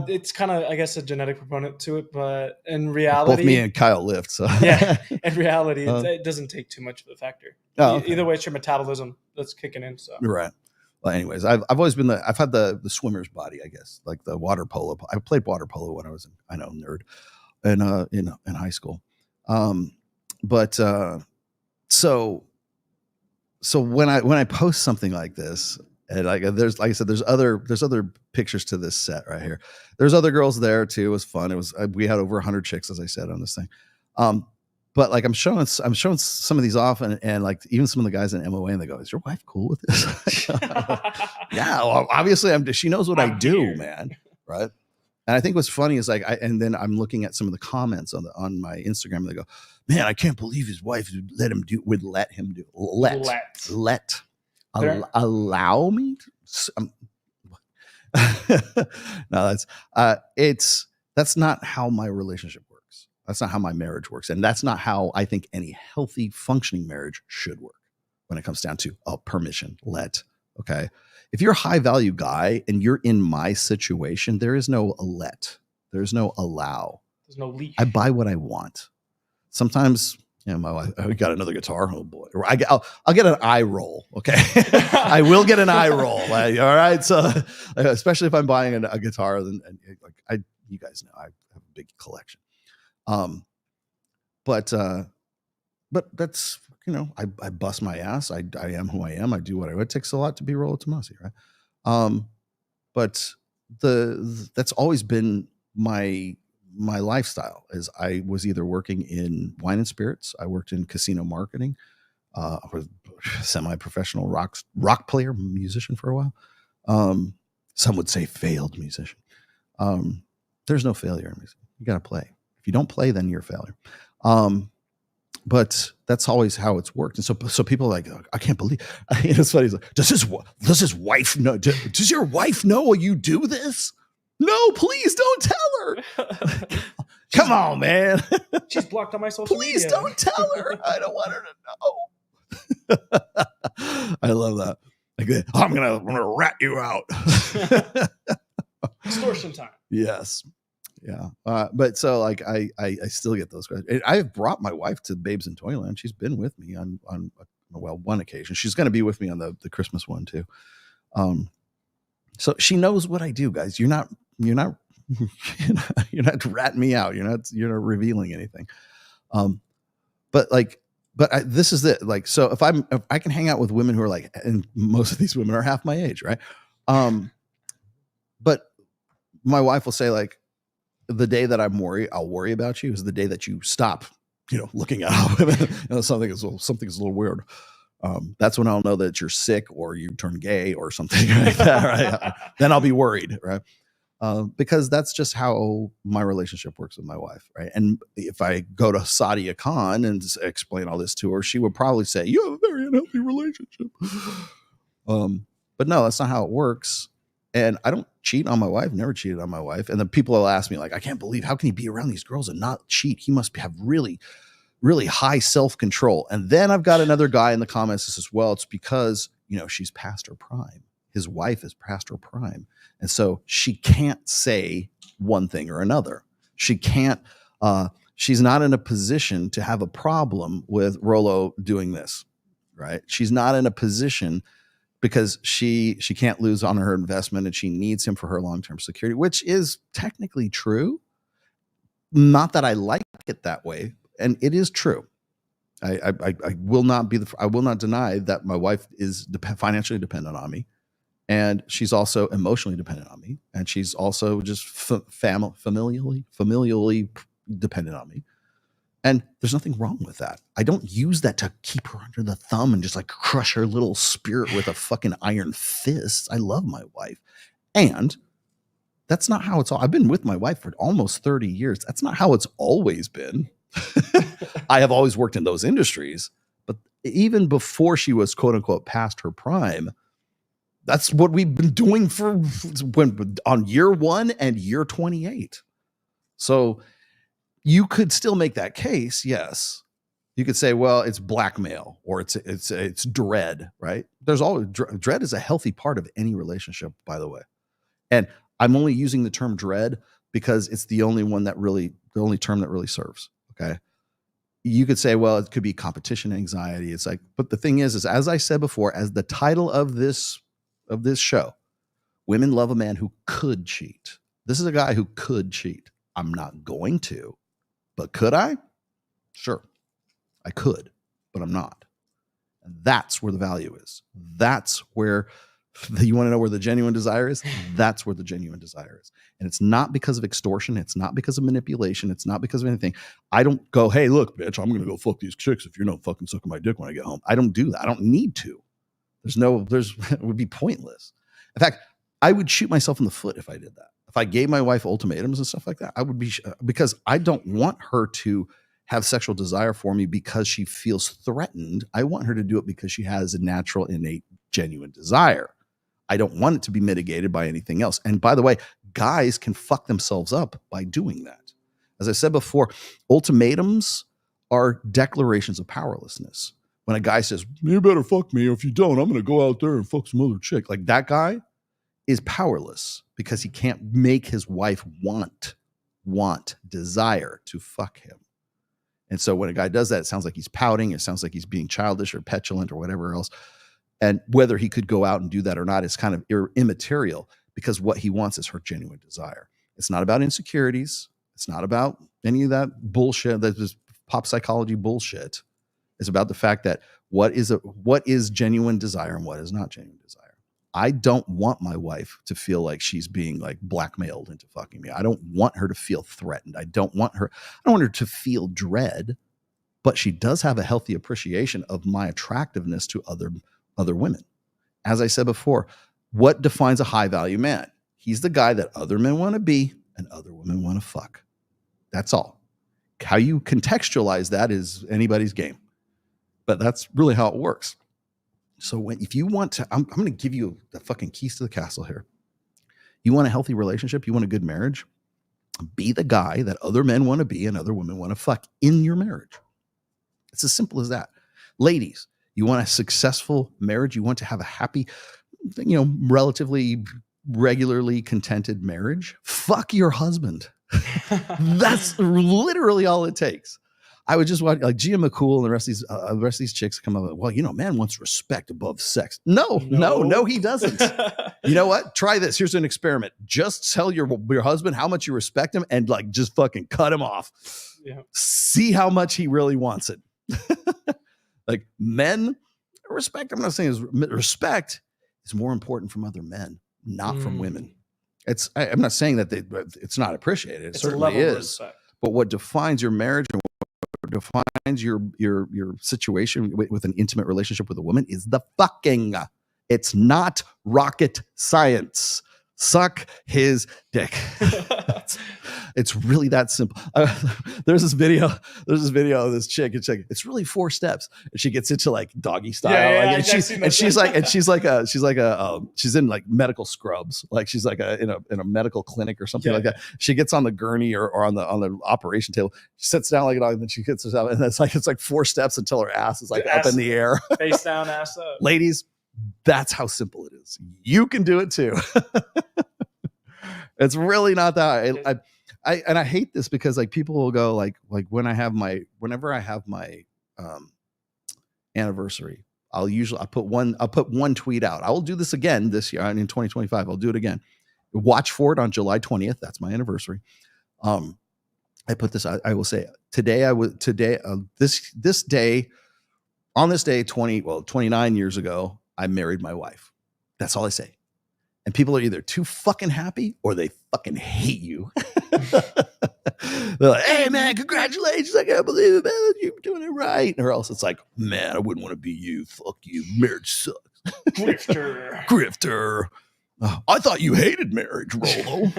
It's kind of, I guess, a genetic component to it, but in reality,
both me and Kyle lift. So
yeah, in reality, it doesn't take too much of a factor.
Okay.
Either way, it's your metabolism that's kicking in. So
right. Well, anyways, I've always been I've had the swimmer's body, I guess, like the water polo. I played water polo when I was nerd, in high school. So when I post something like this. And there's, like I said, there's other pictures to this set right here. There's other girls there too. It was fun. We had over 100 chicks, as I said, on this thing. But I'm showing some of these off, and even some of the guys in MOA, and they go, "Is your wife cool with this?" Yeah, well, obviously she knows what I do, man. Right. And I think what's funny is and then I'm looking at some of the comments on my Instagram, and they go, "Man, I can't believe his wife would let him do allow me to, no, that's not how my relationship works. That's not how my marriage works, and that's not how I think any healthy functioning marriage should work when it comes down to permission. Okay, if you're a high value guy and you're in my situation, there is no there's no allow,
there's no leash.
I buy what I want. Sometimes my wife, we got another guitar. Oh boy, I'll get an eye roll. Okay, I will get an eye roll. All right, so especially if I'm buying a guitar, then you guys know I have a big collection. But that's I bust my ass. I am who I am. I do what I. It takes a lot to be Rollo Tomasi, right? But that's always been my lifestyle. Is I was either working in wine and spirits, I worked in casino marketing, I was a semi-professional rock player, musician for a while. Some would say failed musician. There's no failure in music. You got to play. If you don't play, then you're a failure. But that's always how it's worked. And so people are like, I can't believe. It's funny. Like, does his wife know? Does your wife know you do this? No, please don't tell her. Come on, man.
She's blocked on my social media.
Please don't tell her. I don't want her to know. I love that. Like, I'm gonna rat you out.
Extortion time.
Yes. Yeah. But so I still get those questions. I have brought my wife to Babes in Toyland. She's been with me on one occasion. She's going to be with me on the Christmas one too. So she knows what I do, guys. You're not ratting me out. You're not revealing anything. This is it. Like, so if I can hang out with women who are and most of these women are half my age, right? But my wife will say the day that I'll worry about you is the day that you stop, looking at women. Something's a little weird. That's when I'll know that you're sick or you turn gay or something like that. Right? Then I'll be worried, right? Because that's just how my relationship works with my wife, right? And if I go to Sadia Khan and explain all this to her, she would probably say, "You have a very unhealthy relationship." But no, that's not how it works. And I don't cheat on my wife? Never cheated on my wife. And then people will ask me, like, I can't believe, how can he be around these girls and not cheat? He must have really, really high self-control. And then I've got another guy in the comments that says, well, it's because, she's past her prime. His wife is past her prime. And so she can't say one thing or another. She can't, she's not in a position to have a problem with Rollo doing this, right? She's not in a position because she can't lose on her investment and she needs him for her long-term security, which is technically true. Not that I like it that way. And it is true. I will not I will not deny that my wife is financially dependent on me. And she's also emotionally dependent on me. And she's also just familially dependent on me. And there's nothing wrong with that. I don't use that to keep her under the thumb and just like crush her little spirit with a fucking iron fist. I love my wife. And that's not how it's all. I've been with my wife for almost 30 years. That's not how it's always been. I have always worked in those industries. But even before she was quote unquote past her prime, that's what we've been doing on year 1 and year 28. So you could still make that case. Yes. You could say, well, it's blackmail or it's dread, right? There's always dread is a healthy part of any relationship, by the way. And I'm only using the term dread because it's the only term that really serves. Okay. You could say, well, it could be competition anxiety. It's like, but the thing is as I said before, as the title of this show, women love a man who could cheat. This is a guy who could cheat. I'm not going to, but could I? Sure, I could, but I'm not. And that's where the value is. That's where you want to know where the genuine desire is? That's where the genuine desire is. And it's not because of extortion. It's not because of manipulation. It's not because of anything. I don't go, hey, look, bitch, I'm going to go fuck these chicks if you're not fucking sucking my dick when I get home. I don't do that. I don't need to. It would be pointless. In fact, I would shoot myself in the foot if I did that. If I gave my wife ultimatums and stuff like that, I would be, because I don't want her to have sexual desire for me because she feels threatened. I want her to do it because she has a natural, innate, genuine desire. I don't want it to be mitigated by anything else. And by the way, guys can fuck themselves up by doing that. As I said before, ultimatums are declarations of powerlessness. When a guy says, you better fuck me, or if you don't, I'm going to go out there and fuck some other chick. Like that guy is powerless because he can't make his wife desire to fuck him. And so when a guy does that, it sounds like he's pouting. It sounds like he's being childish or petulant or whatever else. And whether he could go out and do that or not is kind of immaterial because what he wants is her genuine desire. It's not about insecurities. It's not about any of that bullshit, that is pop psychology bullshit. It's about the fact that what is genuine desire and what is not genuine desire. I don't want my wife to feel like she's being like blackmailed into fucking me. I don't want her to feel threatened. I don't want her to feel dread, but she does have a healthy appreciation of my attractiveness to other women. As I said before, what defines a high value man? He's the guy that other men want to be and other women want to fuck. That's all. How you contextualize that is anybody's game. But that's really how it works. So if you want to, I'm going to give you the fucking keys to the castle here. You want a healthy relationship? You want a good marriage? Be the guy that other men want to be and other women want to fuck in your marriage. It's as simple as that. Ladies, you want a successful marriage? You want to have a happy, relatively regularly contented marriage? Fuck your husband. That's literally all it takes. I would just watch like Gia McCool and the rest of these chicks come up. Well, man wants respect above sex. No, he doesn't. You know what? Try this. Here's an experiment. Just tell your husband how much you respect him and like just fucking cut him off. Yeah. See how much he really wants it. Like men, respect. I'm not saying respect is more important from other men, not from women. I'm not saying that it's not appreciated. It certainly is. But what defines your marriage and defines your situation with an intimate relationship with a woman is the fucking. It's not rocket science. Suck his dick. It's really that simple. There's this video of this chick. It's like, it's really 4 steps. And she gets into like doggy style. She's in like medical scrubs. Like she's like in a medical clinic or something like that. She gets on the gurney or on the operation table. She sits down like a dog, and then she gets herself, and it's like 4 steps until her ass is like up in the air.
Face down, ass up.
Ladies, that's how simple it is. You can do it too. It's really not that. I hate this because like people will go like whenever I have my anniversary, I'll put one tweet out. I will do this again this year in 2025. I'll do it again. Watch for it on July 20th. That's my anniversary. I put this. I will say this day, on this day 29 years ago, I married my wife. That's all I say. And people are either too fucking happy or they fucking hate you. They're like, hey man, congratulations. I can't believe it, man. You're doing it right. Or else it's like, man, I wouldn't want to be you. Fuck you. Marriage sucks. Grifter. Oh, I thought you hated marriage, Rolo.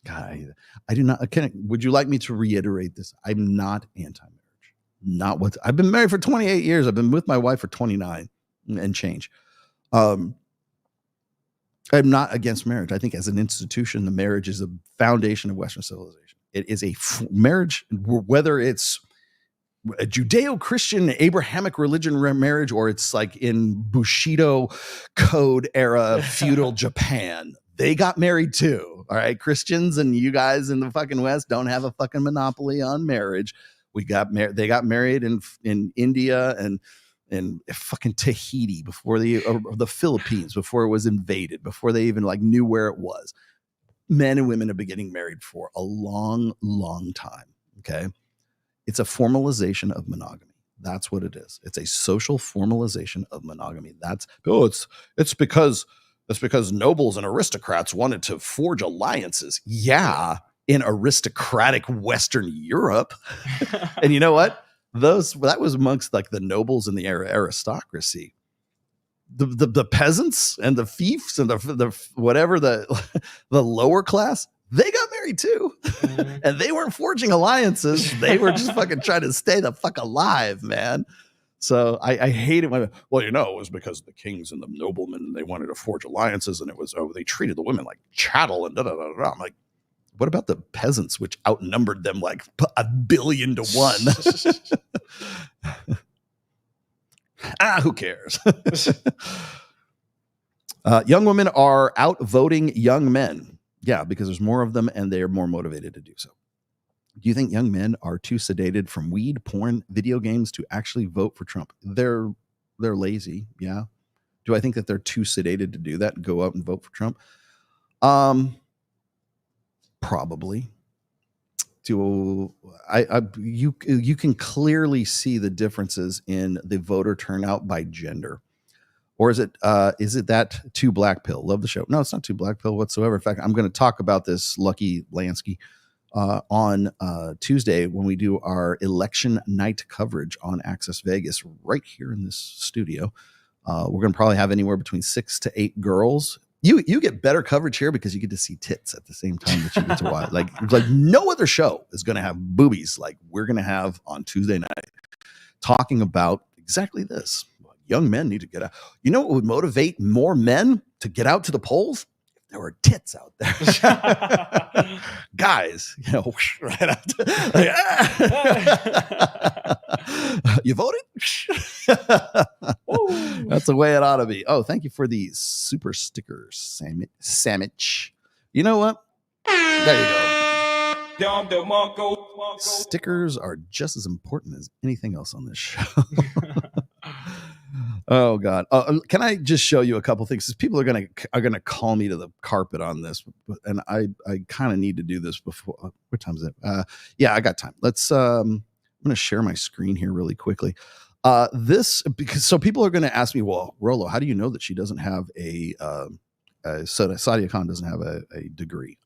God, I do not. Would you like me to reiterate this? I'm not anti-marriage. I've been married for 28 years. I've been with my wife for 29 and change. I'm not against marriage. I think as an institution, the marriage is a foundation of Western civilization. It is a marriage, whether it's a Judeo-Christian Abrahamic religion marriage, or it's like in Bushido code era feudal Japan. They got married too. All right. Christians and you guys in the fucking West don't have a fucking monopoly on marriage. They got married in India and fucking Tahiti before the Philippines, before it was invaded, before they even like knew where it was. Men and women have been getting married for a long, long time. Okay. It's a formalization of monogamy. That's what it is. It's a social formalization of monogamy. It's because nobles and aristocrats wanted to forge alliances. Yeah. In aristocratic Western Europe. And you know what? That was amongst like the nobles and the aristocracy. The peasants and the fiefs and the whatever the lower class, they got married too. Mm-hmm. And they weren't forging alliances. They were just fucking trying to stay the fuck alive, man. So I hate it when, well, it was because the kings and the noblemen, they wanted to forge alliances, and it was, they treated the women like chattel and da da da da. I'm like, what about the peasants, which outnumbered them like 1 billion to 1? Who cares? Young women are outvoting young men. Yeah, because there's more of them and they are more motivated to do so. Do you think young men are too sedated from weed, porn, video games to actually vote for Trump? They're lazy. Yeah. Do I think that they're too sedated to do that and go out and vote for Trump? Probably. You can clearly see the differences in the voter turnout by gender. Or is it that too black pill? Love the show. No, it's not too black pill whatsoever. In fact, I'm going to talk about this, Lucky Lansky, on Tuesday when we do our election night coverage on Access Vegas right here in this studio. We're going to probably have anywhere between 6 to 8 girls. You get better coverage here because you get to see tits at the same time that you get to watch. Like no other show is going to have boobies like we're going to have on Tuesday night, talking about exactly this. Young men need to get out. You know what would motivate more men to get out to the polls? If there were tits out there. Guys, right out you voted? That's the way it ought to be. Oh, thank you for the super stickers, sandwich. You know what? There you go. Stickers are just as important as anything else on this show. Oh God! Can I just show you a couple things? Because people are gonna call me to the carpet on this, and I kind of need to do this before. What time is it? Yeah, I got time. Let's. I'm gonna share my screen here really quickly. So people are gonna ask me, well, Rolo, how do you know that she doesn't have Sadia Khan doesn't have a degree?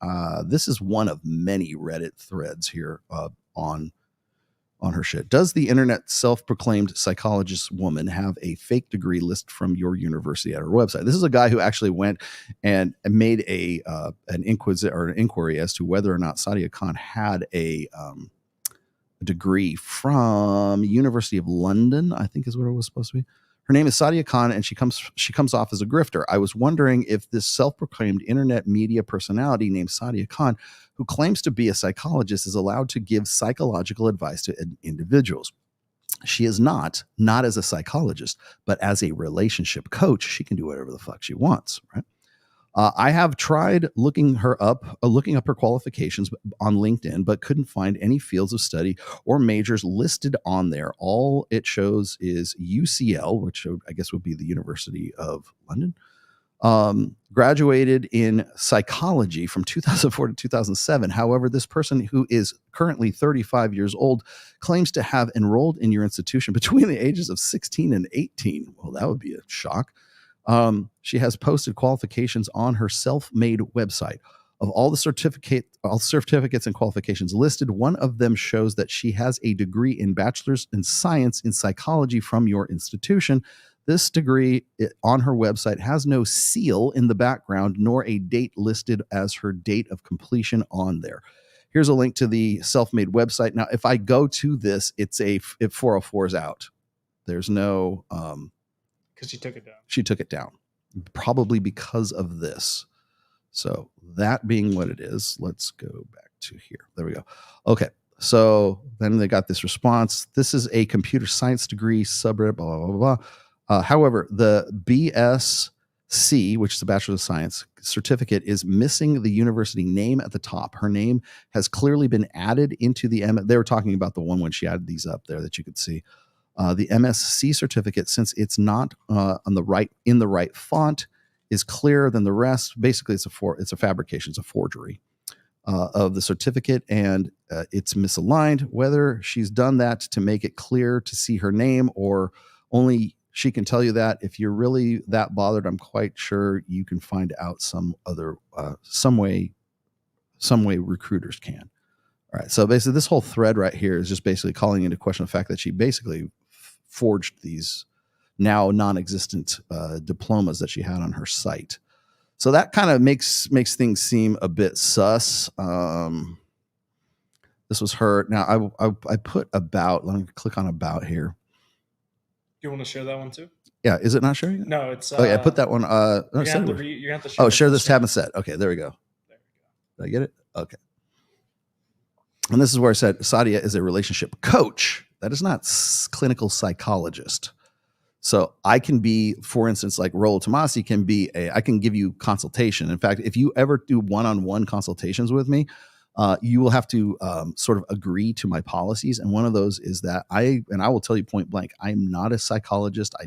This is one of many Reddit threads here on on her shit. Does the internet self-proclaimed psychologist woman have a fake degree list from your university at her website? This is a guy who actually went and made an inquiry as to whether or not Sadia Khan had a degree from University of London, I think is what it was supposed to be. Her name is Sadia Khan, and she comes off as a grifter. I was wondering if this self-proclaimed internet media personality named Sadia Khan, who claims to be a psychologist, is allowed to give psychological advice to individuals. She is not as a psychologist, but as a relationship coach, she can do whatever the fuck she wants, right? I have tried looking up her qualifications on LinkedIn, but couldn't find any fields of study or majors listed on there. All it shows is UCL, which I guess would be the University of London. Graduated in psychology from 2004 to 2007. However, this person, who is currently 35 years old, claims to have enrolled in your institution between the ages of 16 and 18. Well, that would be a shock. She has posted qualifications on her self-made website. Of all the certificates and qualifications listed, one of them shows that she has a degree in Bachelor's in Science in Psychology from your institution. This degree on her website has no seal in the background, nor a date listed as her date of completion on there. Here's a link to the self-made website. Now, if I go to this, if 404 is out. There's no...
Because she took it down.
She took it down, probably because of this. So that being what it is, let's go back to here. There we go. Okay. So then they got this response. This is a computer science degree, subreddit, blah, blah, blah, blah. However, the BSc, which is a Bachelor of Science certificate, is missing the university name at the top. Her name has clearly been added into the they were talking about the one when she added these up there that you could see. The MSc certificate, since it's not in the right font, is clearer than the rest. Basically, it's a fabrication, it's a forgery of the certificate, and it's misaligned. Whether she's done that to make it clear to see her name, or only she can tell you that. If you're really that bothered, I'm quite sure you can find out some way recruiters can. All right. So basically, this whole thread right here is just basically calling into question the fact that she basically forged these now non-existent diplomas that she had on her site. So that kind of makes things seem a bit sus. This was her. Now I put about. Let me click on about here.
You want to share that one too?
Yeah. Is it not sharing?
No, it's.
Oh yeah, put that one.
You're gonna have to share.
Oh, share this tab and set. Okay, there we go. Did I get it? Okay. And this is where I said Sadia is a relationship coach. That is not clinical psychologist. So I can be, for instance, like Rollo Tomasi can be I can give you consultation. In fact, if you ever do one-on-one consultations with me, you will have to sort of agree to my policies. And one of those is that I will tell you point blank, I'm not a psychologist. I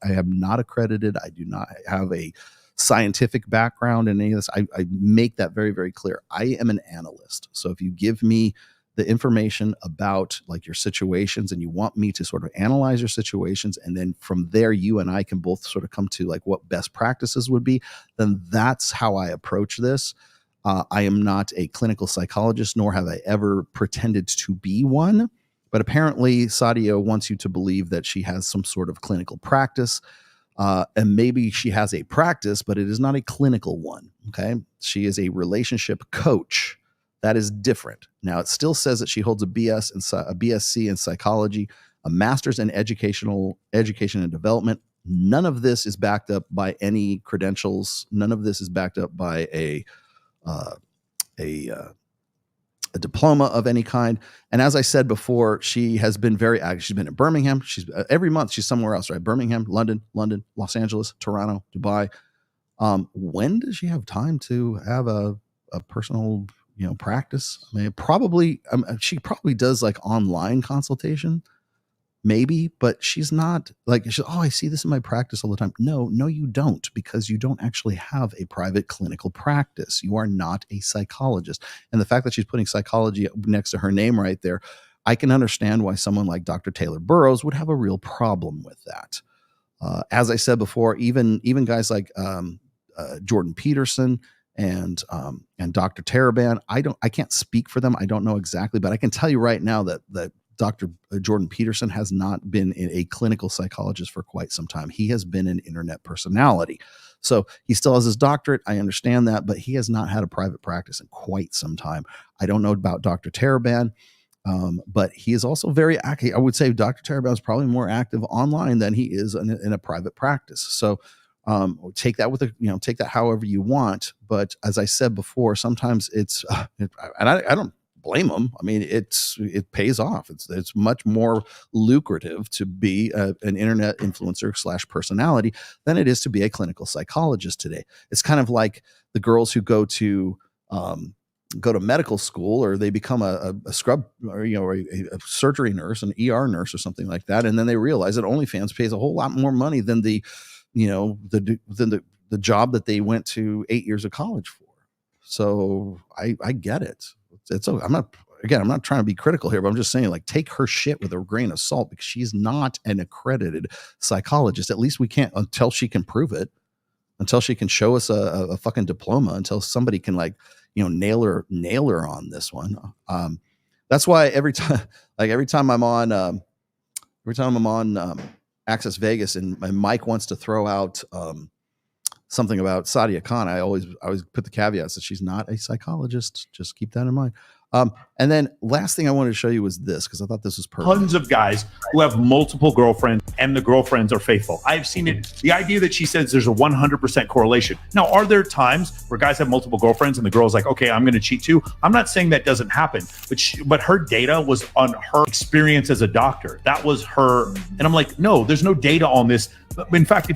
am not accredited. I do not have a scientific background in any of this. I make that very, very clear. I am an analyst. So if you give me the information about like your situations and you want me to sort of analyze your situations, and then from there you and I can both sort of come to like what best practices would be, then that's how I approach this. I am not a clinical psychologist, nor have I ever pretended to be one. But apparently Sadia wants you to believe that she has some sort of clinical practice. And maybe she has a practice, but it is not a clinical one. Okay. She is a relationship coach. That is different. Now, it still says that she holds a BSc in psychology, a master's in education and development. None of this is backed up by any credentials. None of this is backed up by a diploma of any kind. And as I said before, she has been very active. She's been in Birmingham. She's every month she's somewhere else, right? Birmingham, London, Los Angeles, Toronto, Dubai. When does she have time to have a personal, practice? I mean, she probably does like online consultation, maybe, but she's not like, I see this in my practice all the time. No, you don't, because you don't actually have a private clinical practice. You are not a psychologist. And the fact that she's putting psychology next to her name right there, I can understand why someone like Dr. Taylor Burroughs would have a real problem with that. As I said before, even guys like Jordan Peterson and Dr. Taraban, I can't speak for them. I don't know exactly, but I can tell you right now that Dr. Jordan Peterson has not been a clinical psychologist for quite some time. He has been an internet personality. So he still has his doctorate. I understand that, but he has not had a private practice in quite some time. I don't know about Dr. Taraban, but he is also very active. I would say Dr. Taraban is probably more active online than he is in a private practice. So take that take that however you want. But as I said before, sometimes it's, and I don't blame them. I mean, it pays off. It's much more lucrative to be an internet influencer / personality than it is to be a clinical psychologist today. It's kind of like the girls who go to medical school, or they become a scrub, or a surgery nurse, an ER nurse or something like that, and then they realize that OnlyFans pays a whole lot more money than the job that they went to 8 years of college for. So I get it. I'm not trying to be critical here, but I'm just saying, like, take her shit with a grain of salt, because she's not an accredited psychologist. At least we can't, until she can prove it, until she can show us a fucking diploma, until somebody can nail her on this one. That's why every time I'm on Access Vegas and Mike wants to throw out something about Sadia Khan, I always put the caveat that she's not a psychologist. Just keep that in mind. And then last thing I wanted to show you was this, because I thought this was perfect.
Tons of guys who have multiple girlfriends and the girlfriends are faithful. I've seen it. The idea that she says there's a 100% correlation. Now, are there times where guys have multiple girlfriends and the girl's like, okay, I'm going to cheat too? I'm not saying that doesn't happen, but her data was on her experience as a doctor. That was her. And I'm like, no, there's no data on this. In fact,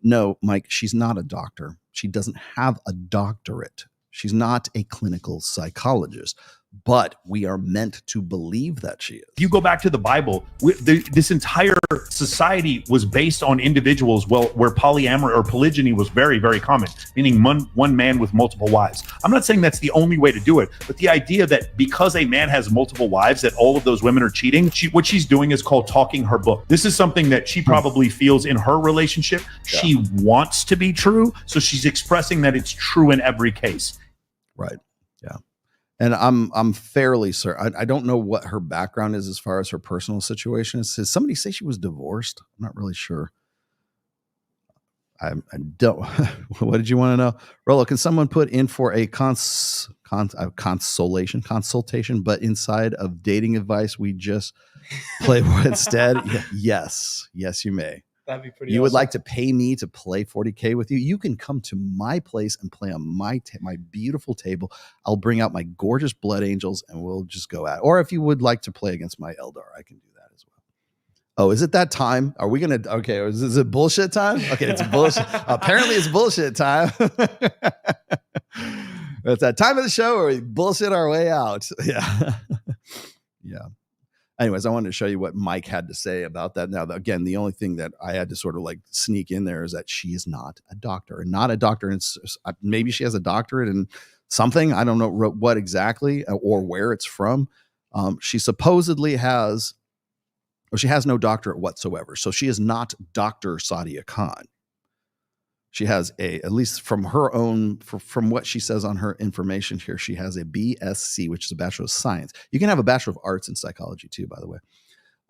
no, Mike, she's not a doctor. She doesn't have a doctorate. She's not a clinical psychologist, but we are meant to believe that she is.
If you go back to the Bible, this entire society was based on individuals where polyamory or polygyny was very, very common, meaning one man with multiple wives. I'm not saying that's the only way to do it, but the idea that because a man has multiple wives, that all of those women are cheating, what she's doing is called talking her book. This is something that she probably feels in her relationship. Yeah. She wants to be true, so she's expressing that it's true in every case.
Right. Yeah. And I'm fairly certain. I don't know what her background is as far as her personal situation. Does somebody say she was divorced? I'm not really sure. I don't. What did you want to know? Rollo, can someone put in for a consultation, but inside of dating advice we just play instead? Yes, you may.
That'd be pretty
You
awesome.
would like to pay me to play 40K with you? You can come to my place and play on my beautiful table. I'll bring out my gorgeous blood angels and we'll just go at it. Or if you would like to play against my Eldar, I can do that as well. Oh, is it that time? Are we going to, okay, is it bullshit time? Okay, it's bullshit. Apparently it's bullshit time. It's that time of the show where we bullshit our way out. Yeah. Yeah. Anyways, I wanted to show you what Mike had to say about that. Now, again, the only thing that I had to sort of like sneak in there is that she is not a doctor, and not a doctor. And maybe she has a doctorate in something. I don't know what exactly or where it's from. She supposedly has, or she has no doctorate whatsoever. So she is not Dr. Sadia Khan. She has at least from her own, from what she says on her information here, she has a BSc, which is a Bachelor of Science. You can have a Bachelor of Arts in psychology too, by the way,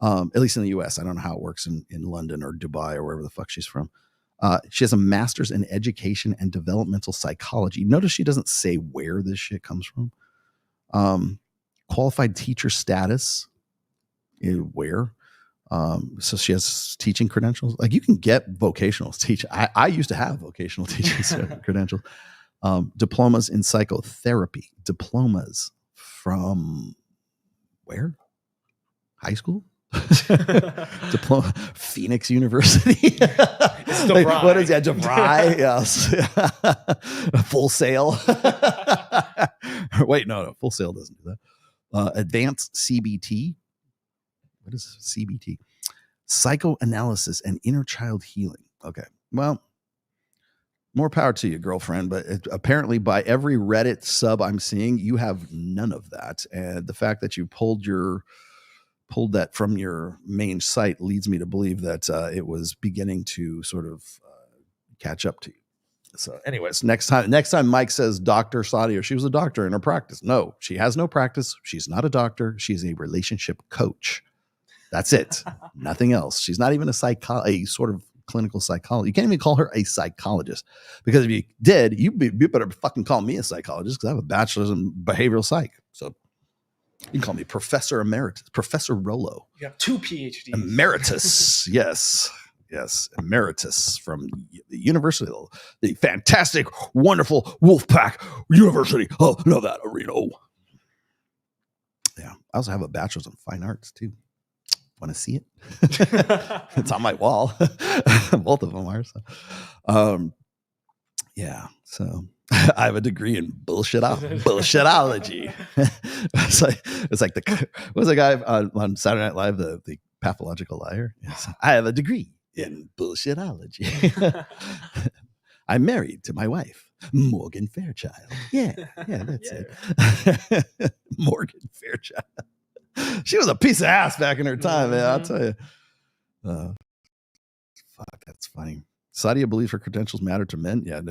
at least in the US. I don't know how it works in London or Dubai or wherever the fuck she's from. She has a master's in education and developmental psychology. Notice she doesn't say where this shit comes from. Qualified teacher status, where? So she has teaching credentials. Like, you can get vocational teaching. I used to have vocational teaching credentials. Diplomas in psychotherapy. Diplomas from where? High school? Diploma, Phoenix University. Like, what is that? DeVry? Yes. Full Sail. Wait, no. Full Sail doesn't do that. Advanced CBT. What is CBT? Psychoanalysis and inner child healing. Okay. Well, more power to you, girlfriend. But apparently by every Reddit sub I'm seeing, you have none of that. And the fact that you pulled that from your main site leads me to believe that it was beginning to sort of catch up to you. So anyways, next time Mike says Dr. Sadia, she was a doctor in her practice. No, she has no practice. She's not a doctor. She's a relationship coach. That's it. Nothing else. She's not even a sort of clinical psychologist. You can't even call her a psychologist, because if you did, you better fucking call me a psychologist, because I have a bachelor's in behavioral psych. So you can call me Professor Emeritus, Professor Rollo.
You have 2 PhDs.
Emeritus. Yes. Emeritus from the University, the fantastic, wonderful Wolfpack University of Nevada, Reno. Yeah. I also have a bachelor's in fine arts too. Want to see it? It's on my wall. Both of them are. So. Yeah. So I have a degree in bullshitology. it's like what was the guy on Saturday Night Live, the pathological liar? Yes. I have a degree in bullshitology. I'm married to my wife, Morgan Fairchild. Yeah, that's it. Morgan Fairchild. She was a piece of ass back in her time, man. I'll tell you. Fuck, that's funny. Sadia believes her credentials matter to men. Yeah,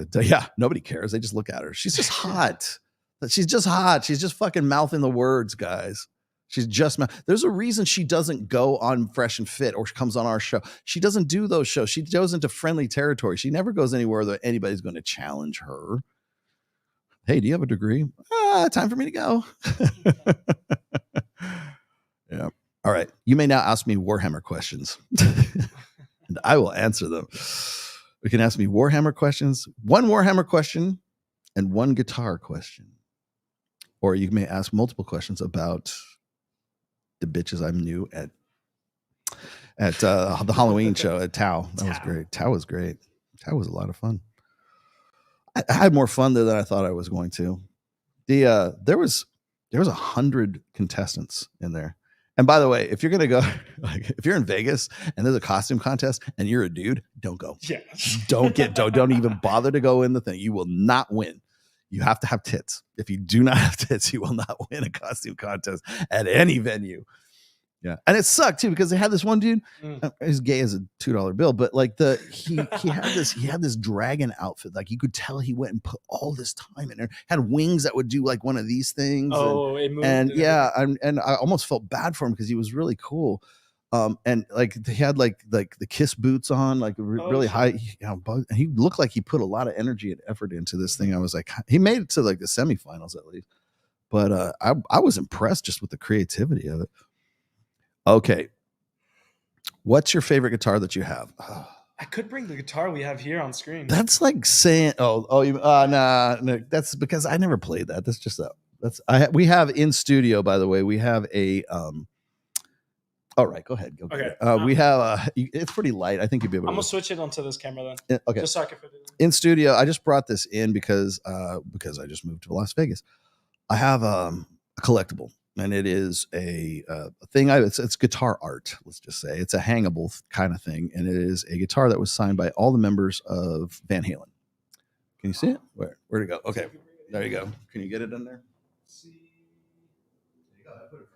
nobody cares. They just look at her. She's just hot. She's just hot. She's just fucking mouthing the words, guys. She's just there's a reason she doesn't go on Fresh and Fit or comes on our show. She doesn't do those shows. She goes into friendly territory. She never goes anywhere that anybody's going to challenge her. Hey, do you have a degree? Time for me to go. Yeah. All right. You may now ask me Warhammer questions, and I will answer them. You can ask me Warhammer questions, one Warhammer question, and one guitar question. Or you may ask multiple questions about the bitches I knew at the Halloween show at Tao. That was great. Tao was great. Tao was a lot of fun. I had more fun there than I thought I was going to. There was 100 contestants in there. And by the way, if you're gonna go, like, if you're in Vegas and there's a costume contest and you're a dude, don't go.
Yeah.
Don't even bother to go in the thing. You will not win. You have to have tits. If you do not have tits, you will not win a costume contest at any venue. Yeah, and it sucked too, because they had this one dude. He's gay as a $2 bill, but like he had this dragon outfit. Like you could tell he went and put all this time in there. Had wings that would do like one of these things.
Oh, it moved.
And yeah, and I almost felt bad for him because he was really cool. And like he had like the Kiss boots on, like really high. And he looked like he put a lot of energy and effort into this thing. I was like, he made it to like the semifinals at least. But I was impressed just with the creativity of it. Okay. What's your favorite guitar that you have?
I could bring the guitar we have here on screen.
That's like saying, nah. That's because I never played that. That's just we have in studio, by the way, we have a, all right, go ahead. Go
okay.
We have it's pretty light. I think you'd be able to.
I'm going to switch it onto this camera then.
Okay.
Just so I can fit it
in studio. I just brought this in because I just moved to Las Vegas. I have a collectible. And it is a thing. It's guitar art. Let's just say it's a hangable kind of thing, and it is a guitar that was signed by all the members of Van Halen. Can you see it? Where'd it go? Okay, there you go. Can you get it in there? See. There you go. I put it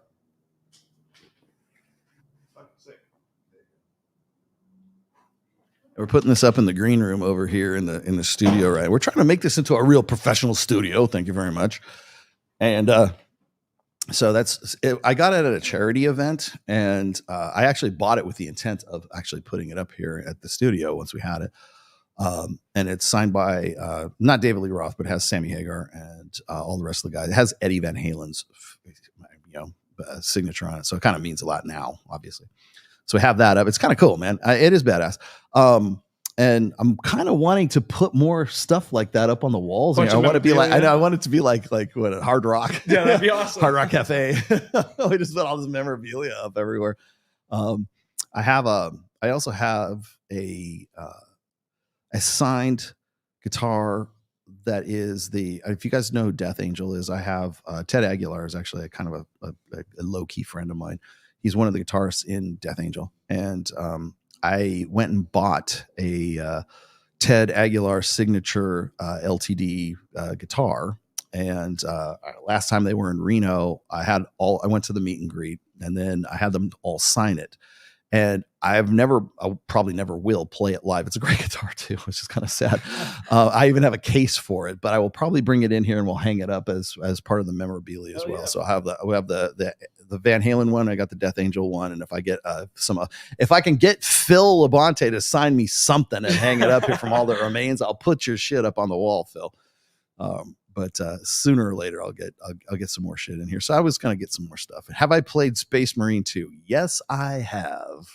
We're putting this up in the green room over here in the studio. Right, we're trying to make this into a real professional studio. Thank you very much. And so that's it. I got it at a charity event, and I actually bought it with the intent of actually putting it up here at the studio once we had it. And it's signed by not David Lee Roth, but it has Sammy Hagar and all the rest of the guys. It has Eddie Van Halen's signature on it, so it kind of means a lot now, obviously. So we have that up. It's kind of cool, man. It is badass. And I'm kind of wanting to put more stuff like that up on the walls. I want to be like, I want it to be like what, a Hard Rock.
Yeah, that'd be awesome.
Hard Rock Cafe. We just put all this memorabilia up everywhere. I also have a signed guitar that is if you guys know who Death Angel is, I have Ted Aguilar is actually a kind of a low key friend of mine. He's one of the guitarists in Death Angel, and I went and bought a Ted Aguilar signature LTD guitar. And last time they were in Reno, I went to the meet and greet, and then I had them all sign it. And I probably never will play it live. It's a great guitar too, which is kind of sad. I even have a case for it, but I will probably bring it in here and we'll hang it up as part of the memorabilia as well. Yeah. So we have the Van Halen one, I got the Death Angel one, and if I get if I can get Phil Labonte to sign me something and hang it up here from All That Remains, I'll put your shit up on the wall, Phil. But sooner or later, I'll get some more shit in here. So I was gonna get some more stuff. Have I played Space Marine 2? Yes, I have.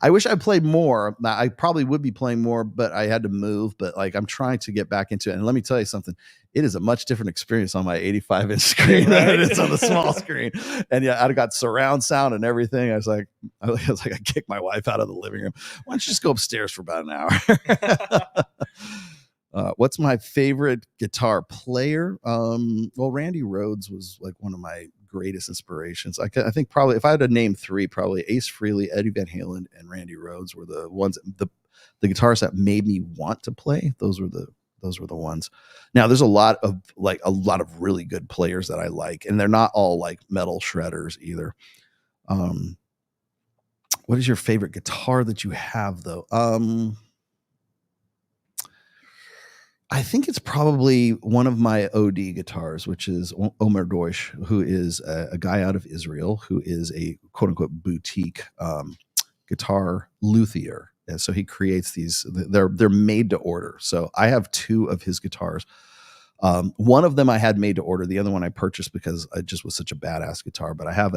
I wish I played more. I probably would be playing more, but I had to move. But like, I'm trying to get back into it. And let me tell you something. It is a much different experience on my 85-inch screen than it is on the small screen. And yeah, I got surround sound and everything. I was like, I kicked my wife out of the living room. Why don't you just go upstairs for about an hour? What's my favorite guitar player? Well, Randy Rhoads was like one of my greatest inspirations. I think probably if I had to name three, probably Ace Frehley, Eddie Van Halen, and Randy Rhoads were the ones, the guitars that made me want to play. Those were the ones. Now there's a lot of really good players that I like, and they're not all like metal shredders either. What is your favorite guitar that you have though? I think it's probably one of my OD guitars, which is Omer Deutsch, who is a guy out of Israel, who is a quote unquote boutique guitar luthier. And so he creates these, they're made to order. So I have two of his guitars. One of them I had made to order. The other one I purchased because it just was such a badass guitar. But I have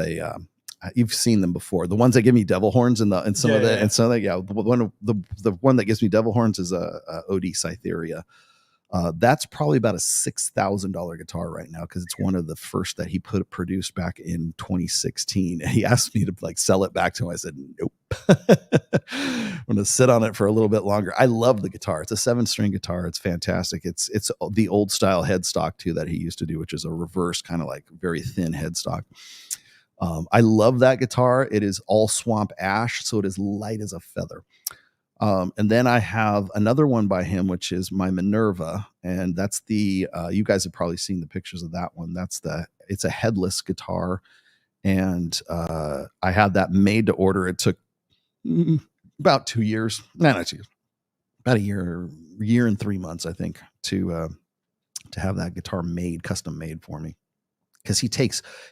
you've seen them before. The ones that give me devil horns the one that gives me devil horns is a OD Cytherea. That's probably about a $6,000 guitar right now because it's one of the first that he produced back in 2016. And he asked me to like sell it back to him. I said, nope. I'm going to sit on it for a little bit longer. I love the guitar. It's a 7-string guitar. It's fantastic. It's the old style headstock too that he used to do, which is a reverse kind of like very thin headstock. I love that guitar. It is all swamp ash, so it is light as a feather. And then I have another one by him, which is my Minerva. And that's you guys have probably seen the pictures of that one. It's a headless guitar. And, I had that made to order. It took about 2 years, not 2 years, about a year and 3 months, I think, to have that guitar custom made for me. Cause he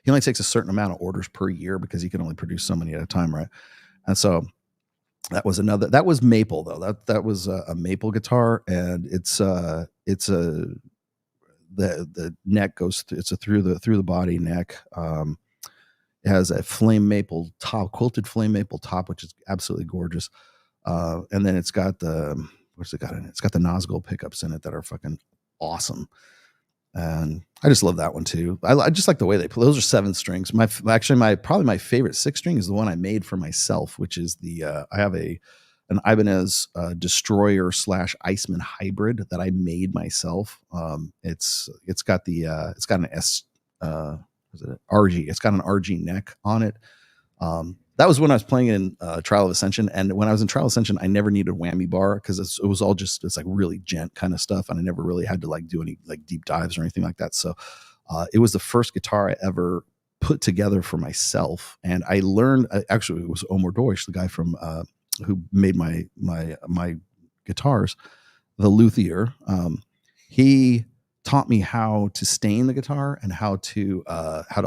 only takes a certain amount of orders per year because he can only produce so many at a time. Right. And so, that was maple though. That was a maple guitar, and the neck goes through the body neck. It has a flame maple top, quilted flame maple top, which is absolutely gorgeous. And then it's got what's it got in it? It's got the Nazgul pickups in it that are fucking awesome. And I just love that one too. I just like the way they play. Those are 7 strings. Probably my favorite 6-string is the one I made for myself, which is I have an Ibanez Destroyer / Iceman hybrid that I made myself. It's got an RG. It's got an RG neck on it. That was when I was playing in Trial of Ascension, and when I was in Trial of Ascension, I never needed a whammy bar because it was all it's like really gent kind of stuff, and I never really had to like do any like deep dives or anything like that. So it was the first guitar I ever put together for myself, and I learned. Actually, it was Omer Deutsch, the guy from who made my guitars, the luthier. He taught me how to stain the guitar and how to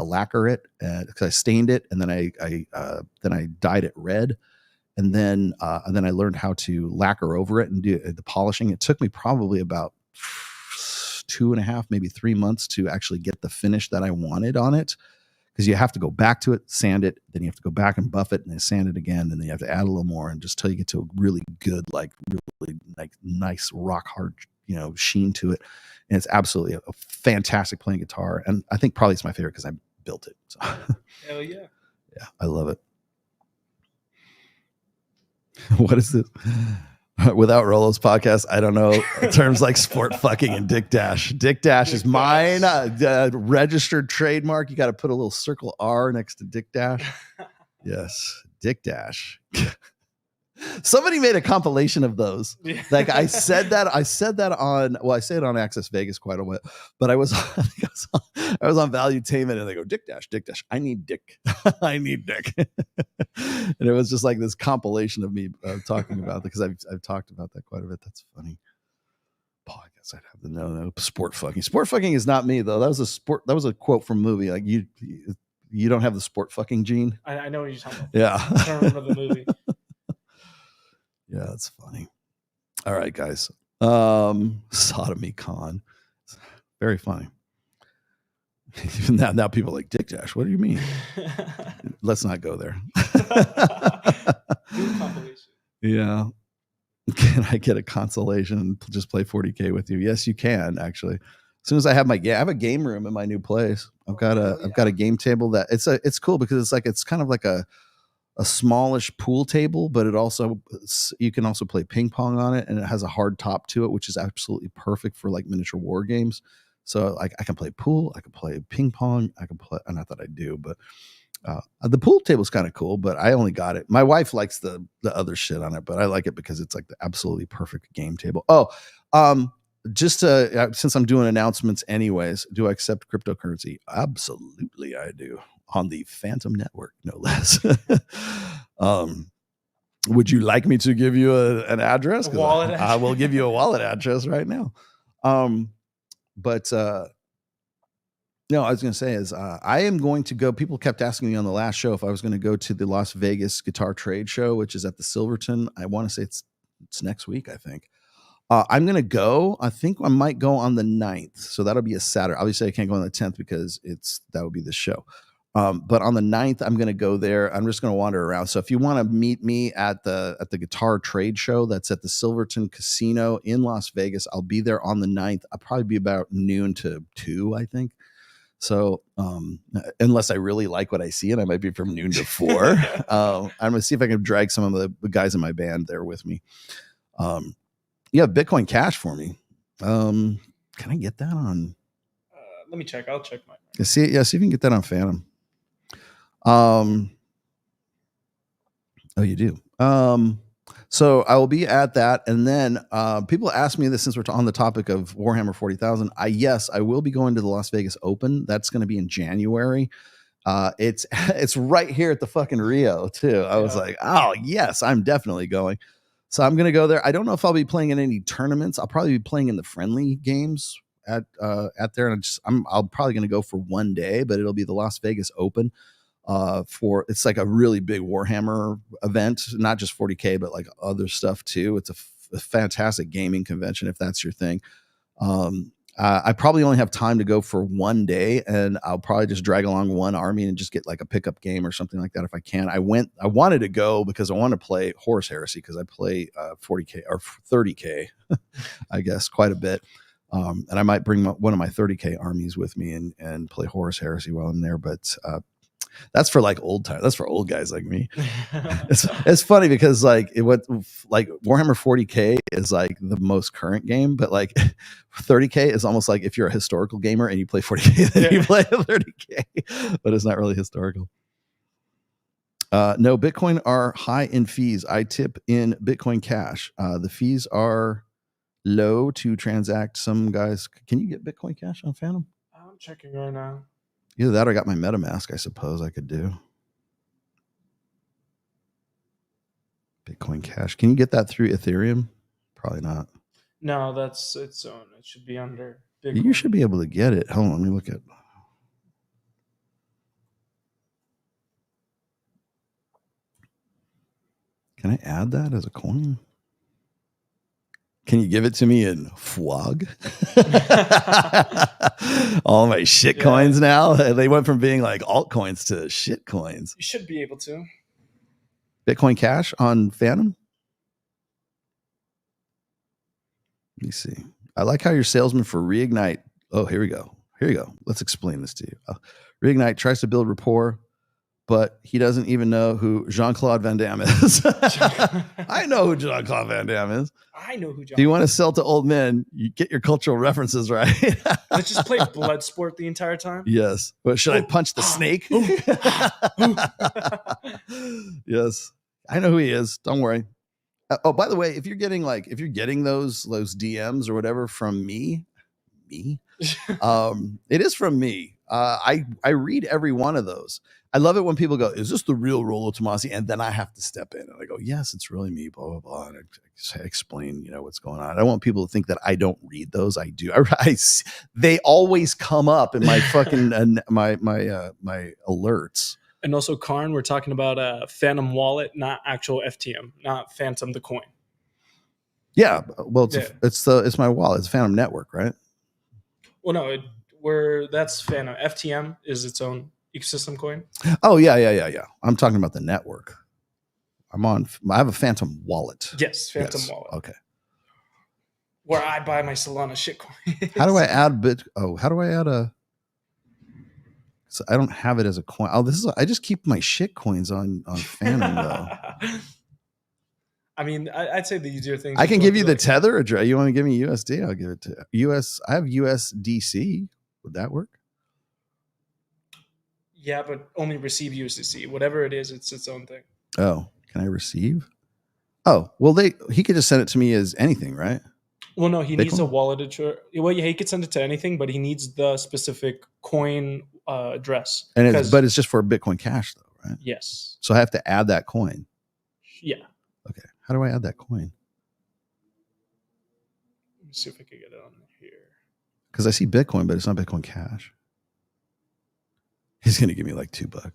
lacquer it, because I stained it and then I dyed it red, and then I learned how to lacquer over it and do the polishing. It took me probably about 2.5, maybe 3 months to actually get the finish that I wanted on it, because you have to go back to it, sand it, then you have to go back and buff it and then sand it again, and then you have to add a little more, and just till you get to a really good, like really like nice rock hard, sheen to it. And it's absolutely a fantastic playing guitar. And I think probably it's my favorite because I built it. So.
Hell yeah.
Yeah, I love it. What is this? Without Rolo's podcast, I don't know terms like sport fucking and dick dash. Dick dash is mine. Registered trademark. You got to put a little circle R next to dick dash. Yes, dick dash. Somebody made a compilation of those. Like I said that on, I say it on Access Vegas quite a bit, but I was on Valuetainment, and they go, dick dash. I need dick. I need dick. And it was just like this compilation of me talking about it, because I've talked about that quite a bit. That's funny. Paul, I guess I'd have to know. Sport fucking is not me though. That was a quote from a movie. Like you You don't have the sport fucking gene.
I know what you're talking about.
Yeah.
I don't remember the movie.
Yeah, that's funny. All right, guys. Sodomy con. Very funny. Even now people are like, Dick Dash, what do you mean? Let's not go there. Yeah. Can I get a consolation and just play 40K with you? Yes, you can, actually. As soon as I have I have a game room in my new place. I've got a game table that it's cool because it's kind of like a smallish pool table, but you can also play ping pong on it, and it has a hard top to it, which is absolutely perfect for like miniature war games. So like I can play pool, I can play ping pong, I can play, not that I do, but the pool table is kind of cool, but I only got it. My wife likes the other shit on it, but I like it because it's like the absolutely perfect game table. Oh, just since I'm doing announcements anyways, do I accept cryptocurrency? Absolutely, I do. On the Phantom Network, no less. Would you like me to give you an address? I will give you a wallet address right now. But no, I was going to say is I am going to go. People kept asking me on the last show if I was going to go to the Las Vegas Guitar Trade Show, which is at the Silverton. I want to say it's next week, I think. I'm going to go. I think I might go on the 9th. So that'll be a Saturday. Obviously, I can't go on the 10th because that would be the show. But on the 9th, I'm going to go there. I'm just going to wander around. So if you want to meet me at the Guitar Trade Show, that's at the Silverton Casino in Las Vegas, I'll be there on the 9th. I'll probably be about noon to 2, I think. So unless I really like what I see, and I might be from noon to 4, I'm going to see if I can drag some of the guys in my band there with me. You have Bitcoin Cash for me. Can I get that on?
Let me check. I'll check mine.
See if you can get that on Phantom. Oh, you do. So I will be at that, and then people ask me this since we're on the topic of Warhammer 40,000. Yes, I will be going to the Las Vegas Open. That's going to be in January. It's right here at the fucking Rio too. I was like, oh yes, I'm definitely going. So I'm going to go there. I don't know if I'll be playing in any tournaments. I'll probably be playing in the friendly games at there, and I'm probably going to go for one day, but it'll be the Las Vegas Open. It's like a really big Warhammer event, not just 40K, but like other stuff too. It's a fantastic gaming convention if that's your thing. I probably only have time to go for one day, and I'll probably just drag along one army and just get like a pickup game or something like that if I can. I wanted to go because I want to play Horus Heresy because I play 40K or 30K, I guess, quite a bit. And I might bring one of my 30K armies with me and play Horus Heresy while I'm there. But that's for like old time. That's for old guys like me. It's funny because like Warhammer 40K is like the most current game, but like 30K is almost like if you're a historical gamer and you play 40K, then you play 30K, but it's not really historical. No, Bitcoin are high in fees. I tip in Bitcoin Cash. The fees are low to transact. Some guys, can you get Bitcoin Cash on Phantom?
I'm checking right now.
Either that or I got my MetaMask, I suppose I could do. Bitcoin Cash. Can you get that through Ethereum? Probably not.
No, that's its own. It should be under Bitcoin.
You should be able to get it. Hold on, let me look at. Can I add that as a coin? Can you give it to me in FWOG? All my shit coins now. They went from being like altcoins to shit coins.
You should be able to.
Bitcoin Cash on Phantom? Let me see. I like how you're salesman for Reignite. Oh, here we go. Here you go. Let's explain this to you. Reignite tries to build rapport, but he doesn't even know who Jean-Claude Van Damme is. I know who Jean-Claude Van Damme is.
I know who Jean-Claude.
Do you want to sell to old men? You get your cultural references right.
Let's just play Bloodsport the entire time.
Yes. But should I punch the snake? Yes. I know who he is. Don't worry. Oh, by the way, if you're getting those DMs or whatever from me, it is from me. I read every one of those. I love it when people go, "Is this the real Rollo Tomasi?" And then I have to step in and I go, "Yes, it's really me." Blah blah blah, and I explain, what's going on. I don't want people to think that I don't read those. I do. They always come up in my fucking my alerts.
And also, Karn, we're talking about a Phantom wallet, not actual FTM, not Phantom the coin.
Yeah, well, it's my wallet. It's Phantom Network, right?
Well, no, that's Phantom. FTM is its own ecosystem coin.
Oh yeah. I'm talking about the network. I have a Phantom wallet.
Yes, Phantom wallet.
Okay.
Where I buy my Solana shitcoin.
How do I add how do I add a? So I don't have it as a coin. Oh, I just keep my shit coins on Phantom though.
I mean, I'd say the easier thing.
I can give you the Tether address. You want to give me USD? I'll give it to US. I have USDC. Would that work?
Yeah, but only receive USDC. Whatever it is, it's its own thing.
Oh, can I receive? Oh, well, he could just send it to me as anything, right?
Well, no, he needs a wallet address. Well, yeah, he could send it to anything, but he needs the specific coin address.
But it's just for Bitcoin Cash, though, right?
Yes.
So I have to add that coin.
Yeah.
Okay. How do I add that coin?
Let me see if I can get it on here.
Because I see Bitcoin, but it's not Bitcoin Cash. He's going to give me like $2.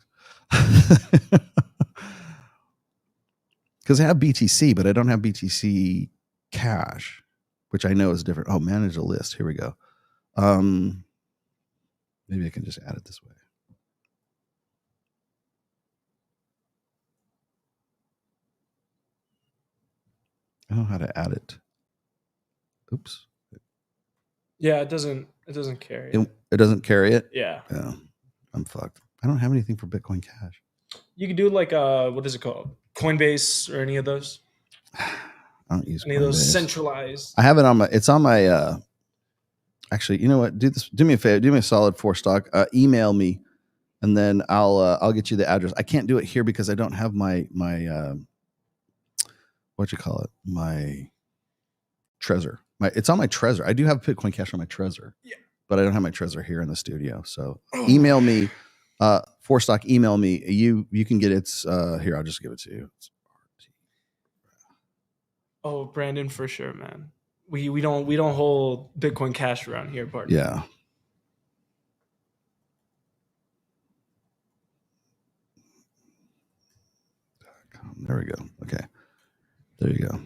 Because I have BTC, but I don't have BTC Cash, which I know is different. Oh, manage a list. Here we go. Maybe I can just add it this way. I don't know how to add it. Oops.
Yeah, it doesn't carry it.
It doesn't carry it?
Yeah.
I'm fucked. I don't have anything for Bitcoin Cash.
You could do like what is it called? Coinbase or any of those?
I don't use
any
Coinbase.
of those centralized.
I have it it's on my actually, you know what? Do me a favor, do me a solid 4stock. Email me and then I'll get you the address. I can't do it here because I don't have my what you call it? My Trezor. It's on my Trezor. I do have Bitcoin Cash on my Trezor. Yeah. But I don't have my Trezor here in the studio. So email me, 4stock, email me. You can get its here, I'll just give it to you.
Oh, Brandon, for sure, man. We don't hold Bitcoin Cash around here, partner.
Yeah. There we go. Okay. There you go.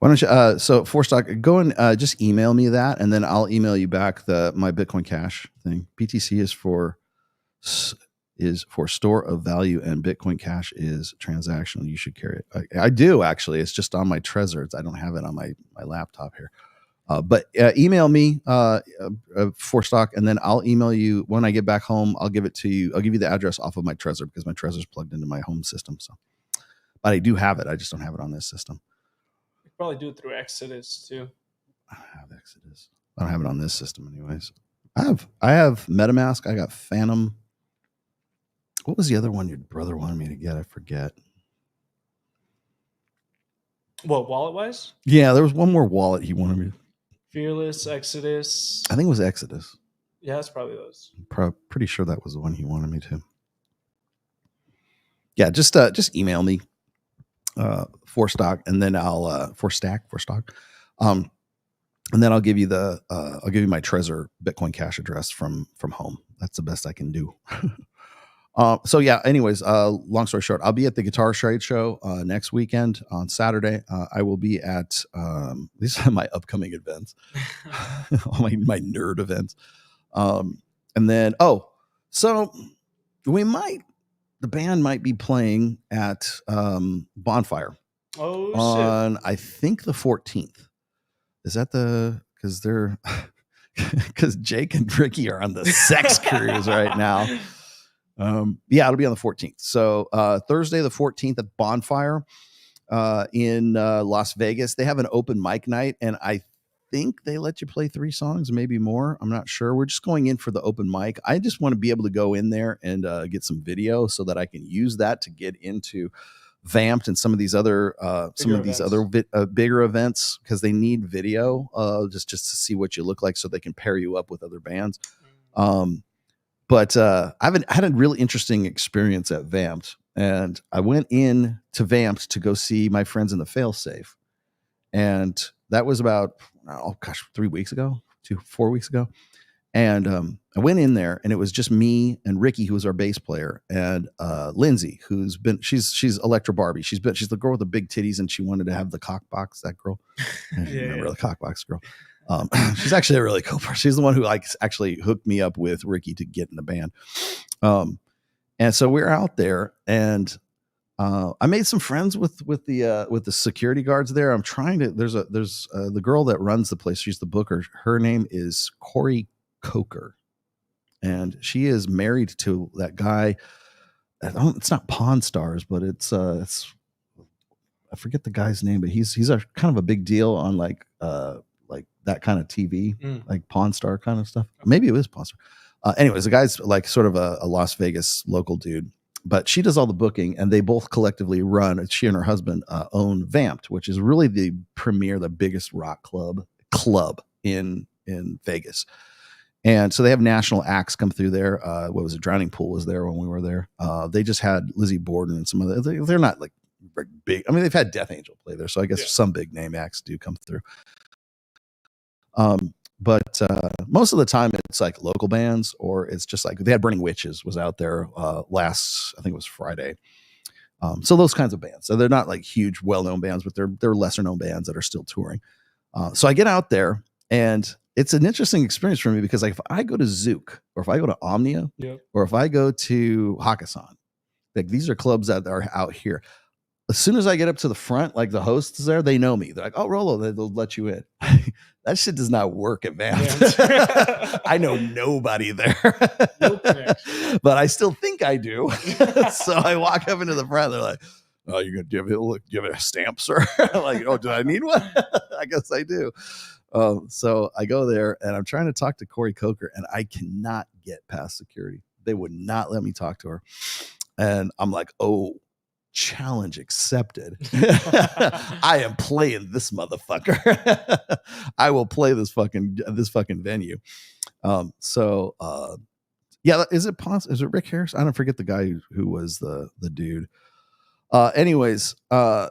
Why don't you so 4stock, go and just email me that and then I'll email you back my Bitcoin Cash thing. BTC is for store of value and Bitcoin Cash is transactional. You should carry it. I do actually. It's just on my Trezor. I don't have it on my laptop here. But email me 4stock and then I'll email you when I get back home. I'll give it to you. I'll give you the address off of my Trezor because my Trezor is plugged into my home system. So, but I do have it. I just don't have it on this system.
You probably do it through Exodus too.
I don't have Exodus. I don't have it on this system anyways. I have MetaMask. I got Phantom. What was the other one your brother wanted me to get? I forget.
What, wallet-wise?
Yeah, there was one more wallet he wanted me.
Fearless, Exodus.
I think it was Exodus.
Yeah, it's probably those.
Pretty sure that was the one he wanted me to. Yeah, just email me 4stock, and then I'll 4stock. And then I'll give you my Trezor Bitcoin Cash address from home. That's the best I can do. So yeah, anyways, long story short, I'll be at the Guitar Trade Show next weekend on Saturday. I will be at these are my upcoming events, my nerd events. And then so the band might be playing at Bonfire on I think the 14th. Is that because Jake and Ricky are on the sex cruise right now. Yeah, it'll be on the 14th. So Thursday the 14th at Bonfire in Las Vegas. They have an open mic night, and I think they let you play 3 songs, maybe more. I'm not sure. We're just going in for the open mic. I just want to be able to go in there and get some video so that I can use that to get into Vamped and some of these other bigger events because they need video just to see what you look like so they can pair you up with other bands. But I had a really interesting experience at Vamped, and I went in to Vamped to go see my friends in the Failsafe, and that was about 4 weeks ago. And I went in there, and it was just me and Ricky, who was our bass player, and Lindsay, she's Electra Barbie. She's the girl with the big titties, and she wanted to have the cock box. That girl, remember the cock box girl? She's actually a really cool person. She's the one who actually hooked me up with Ricky to get in the band. And so we're out there, and I made some friends with the security guards there. I'm trying to. There's the girl that runs the place. She's the booker. Her name is Corey Coker, and she is married to that guy. It's not Pawn Stars, but it's I forget the guy's name, but he's a kind of a big deal on like that kind of TV, like Pawn Star kind of stuff. Maybe it was Pawn Star. Anyways, the guy's like sort of a Las Vegas local dude, but she does all the booking, and they both collectively run. She and her husband own Vamped, which is really the biggest rock club in Vegas. And so they have national acts come through there. What was it? Drowning Pool was there when we were there. They just had Lizzie Borden and some other. They're not like big. I mean, they've had Death Angel play there, so I guess some big name acts do come through. But most of the time it's like local bands, or it's just like they had Burning Witches was out there last, I think it was Friday. So those kinds of bands. So they're not like huge, well-known bands, but they're lesser known bands that are still touring. So I get out there, and it's an interesting experience for me because like if I go to Zook, or if I go to Omnia, or if I go to Hakkasan, like these are clubs that are out here. As soon as I get up to the front, like the hosts there, they know me. They're like, "Oh, Rolo," they'll let you in. That shit does not work at Vamped. I know nobody there, but I still think I do. So I walk up into the front. They're like, "Oh, do you have a stamp, sir?" I'm like, "Oh, do I need one?" I guess I do. So I go there, and I'm trying to talk to Corey Coker, and I cannot get past security. They would not let me talk to her, and I'm like, "Oh, challenge accepted." I am playing this motherfucker. I will play this fucking venue. Yeah, is it Rick Harris? I don't forget the guy who was the dude. Anyways,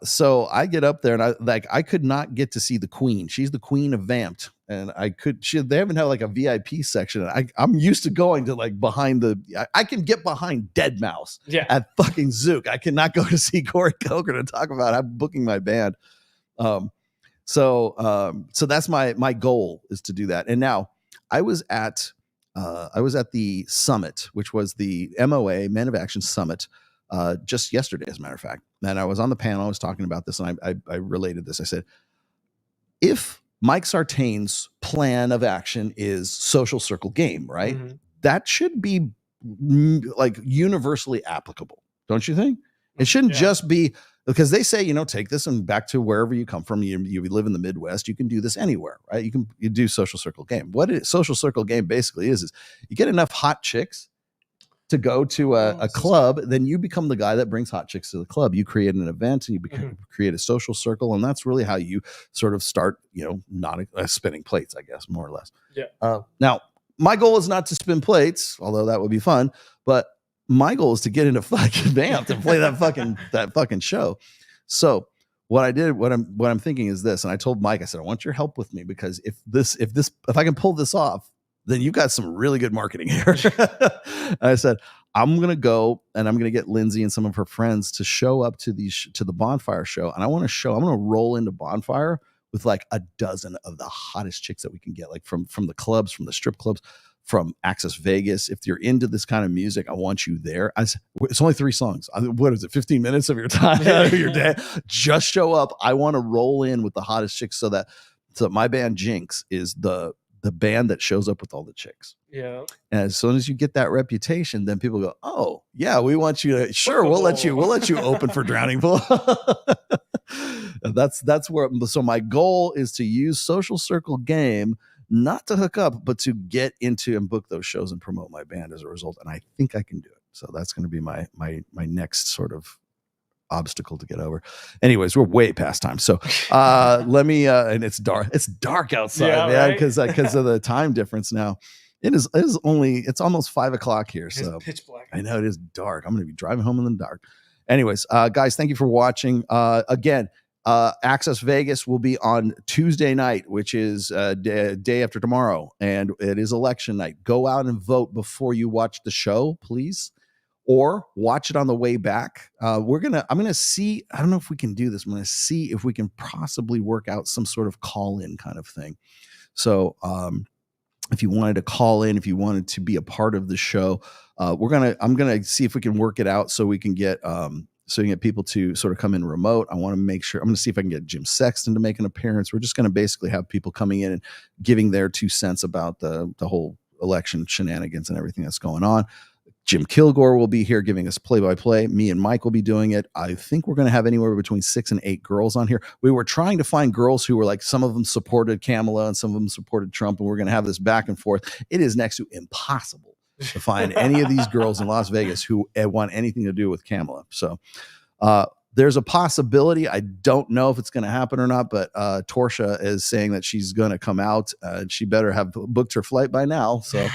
so I get up there, and I could not get to see the queen. She's the queen of Vamped, and they haven't had like a VIP section. I'm used to going to like behind I can get behind Deadmau5 at fucking Zook. I cannot go to see Corey Coker to talk about I'm booking my band. So that's my goal, is to do that. And now I was at the summit, which was the MOA Men of Action Summit, just yesterday, as a matter of fact. And I was on the panel, I was talking about this, and I related this. I said, if Mike Sartain's plan of action is social circle game, right? Mm-hmm. That should be like universally applicable, don't you think? It shouldn't just be, because they say, take this and back to wherever you come from. You live in the Midwest, you can do this anywhere, right? You do social circle game. What social circle game basically is you get enough hot chicks to go to a club, then you become the guy that brings hot chicks to the club. You create an event, and you create a social circle, and that's really how you sort of start, not spinning plates, I guess, more or less. Yeah. Now, my goal is not to spin plates, although that would be fun, but my goal is to get into fucking Vamped and play that fucking show. So what I'm thinking is this, and I told Mike, I said, I want your help with me, because if I can pull this off, then you've got some really good marketing here. I said, I'm going to go, and I'm going to get Lindsay and some of her friends to show up to the Bonfire show. And I'm going to roll into Bonfire with like a dozen of the hottest chicks that we can get, like from the clubs, from the strip clubs, from Access Vegas. If you're into this kind of music, I want you there. It's only 3 songs. What is it? 15 minutes of your time, of your day? Just show up. I want to roll in with the hottest chicks, so my band Jinx is the band that shows up with all the chicks. Yeah. And as soon as you get that reputation, then people go, "Oh yeah, we want you to." Sure, we'll let you open for Drowning Pool. That's where. So my goal is to use social circle game, not to hook up, but to get into and book those shows and promote my band as a result. And I think I can do it. So that's going to be my next sort of obstacle to get over. Anyways, we're way past time, so let me and it's dark outside, man, because of the time difference now. It's almost 5 o'clock here.
It's
So
pitch black.
I know it is dark. I'm going to be driving home in the dark. Anyways, guys, thank you for watching. Again, Access Vegas will be on Tuesday night, which is day after tomorrow. And it is election night. Go out and vote before you watch the show, please. Or watch it on the way back. I'm going to see, I don't know if we can do this. I'm going to see if we can possibly work out some sort of call-in kind of thing. So if you wanted to call in, if you wanted to be a part of the show, I'm going to see if we can work it out so we can get, people to sort of come in remote. I want to make sure, I'm going to see if I can get Jim Sexton to make an appearance. We're just going to basically have people coming in and giving their 2 cents about the whole election shenanigans and everything that's going on. Jim Kilgore will be here giving us play-by-play. Me and Mike will be doing it. I think we're going to have anywhere between 6 and 8 girls on here. We were trying to find girls who were like, some of them supported Kamala and some of them supported Trump, and we're going to have this back and forth. It is next to impossible to find any of these girls in Las Vegas who want anything to do with Kamala. So there's a possibility. I don't know if it's going to happen or not, but Torsha is saying that she's going to come out. She better have booked her flight by now. So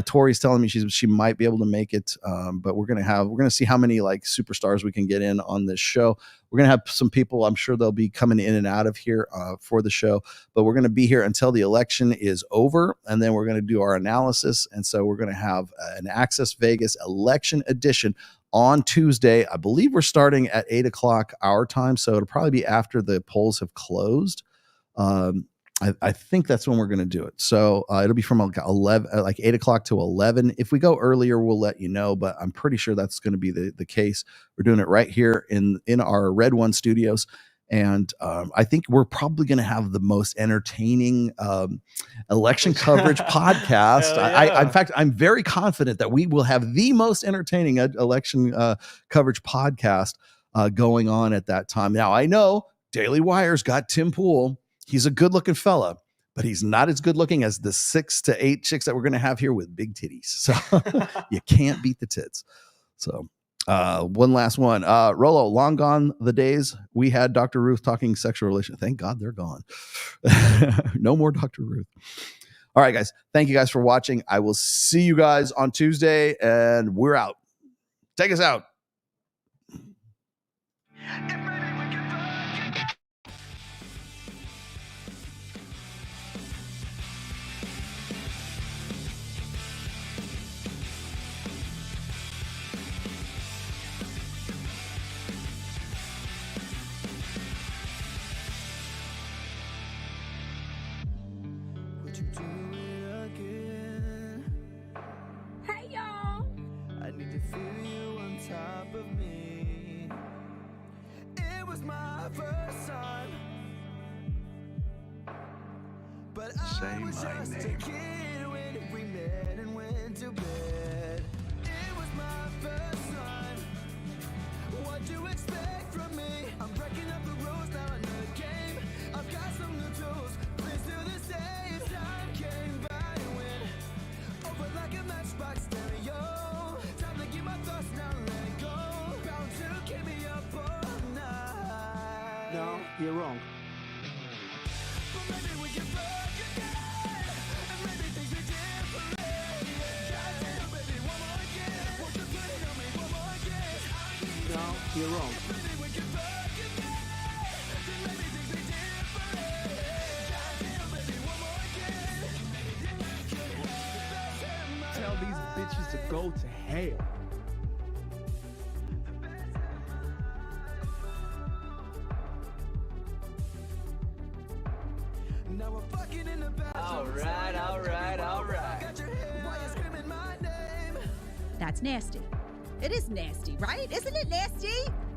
Tori's telling me she might be able to make it. But we're going to see how many like superstars we can get in on this show. We're going to have some people, I'm sure they'll be coming in and out of here for the show, but we're going to be here until the election is over. And then we're going to do our analysis. And so we're going to have an Access Vegas election edition on Tuesday. I believe we're starting at 8 o'clock our time. So it'll probably be after the polls have closed. I think that's when we're going to do it. So it'll be from like 8 o'clock to 11. If we go earlier, we'll let you know, but I'm pretty sure that's going to be the case. We're doing it right here in our Red One studios. And I think we're probably going to have the most entertaining election coverage podcast. In fact, I'm very confident that we will have the most entertaining election coverage podcast going on at that time. Now, I know Daily Wire's got Tim Pool. He's a good-looking fella, but he's not as good-looking as the 6 to 8 chicks that we're going to have here with big titties. So you can't beat the tits. So one last one. Rolo, long gone the days we had Dr. Ruth talking sexual relations. Thank God they're gone. No more Dr. Ruth. All right, guys. Thank you guys for watching. I will see you guys on Tuesday, and we're out. Take us out.
Hey y'all!
I need to feel you on top of me. It was my first time, but I was just a kid when we met and went to bed. It was my first time. What do you expect from me? I'm breaking up the rules now in the game. I've got some new tools. Please do the same. Time came by when over like a matchbox stereo. Time to get my thoughts now, let go. Bound to keep me up all night.
No, you're wrong.
But maybe we can fuck again, and maybe things are different. Goddamn, baby, one more again. Won't you put it on me one more again?
No, you're wrong.
Maybe we can fuck again, then maybe things are different. Goddamn, baby, one more again.
Tell these bitches to go to hell.
Now we're fucking in the bathroom.
Alright.
Got your head while you're screaming my name.
That's nasty. It is nasty, right? Isn't it nasty?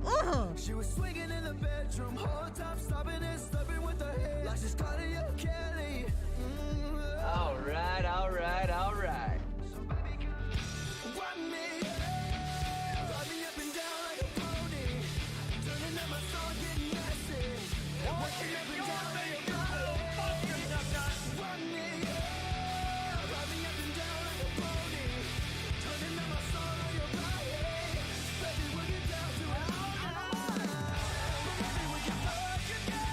Ugh.
She was swinging in the bedroom, whole top stopping and stopping with her head like she's Claudia Kelly.
Alright.
So baby, come run me, ride me up and down like a pony, turning up my song, getting nasty, walking up and down like a pony. Run me, ride me up and down like a pony, turning up my song on your body. Baby, we'll get down to it all night. But maybe we can fuck again.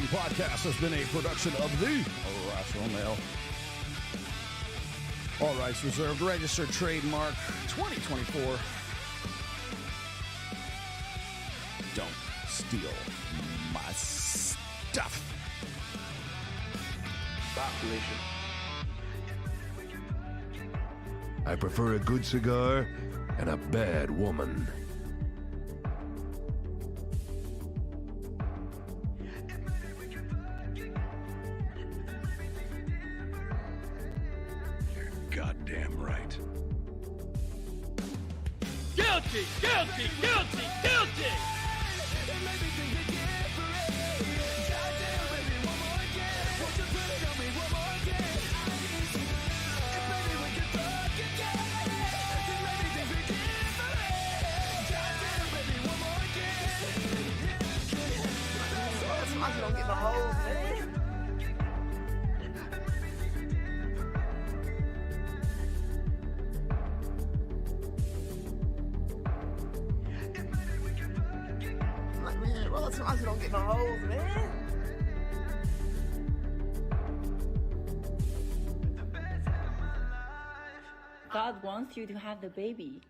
following podcast has been a production of the Irrational Male. All rights reserved. Registered trademark 2024. Don't steal my stuff.
Population.
I prefer a good cigar and a bad woman. Goddamn right.
Guilty, guilty, guilty, guilty!
Somebody don't get the hose, man. Like, man, bro, somebody don't get the hose, man.
God wants you to have the baby.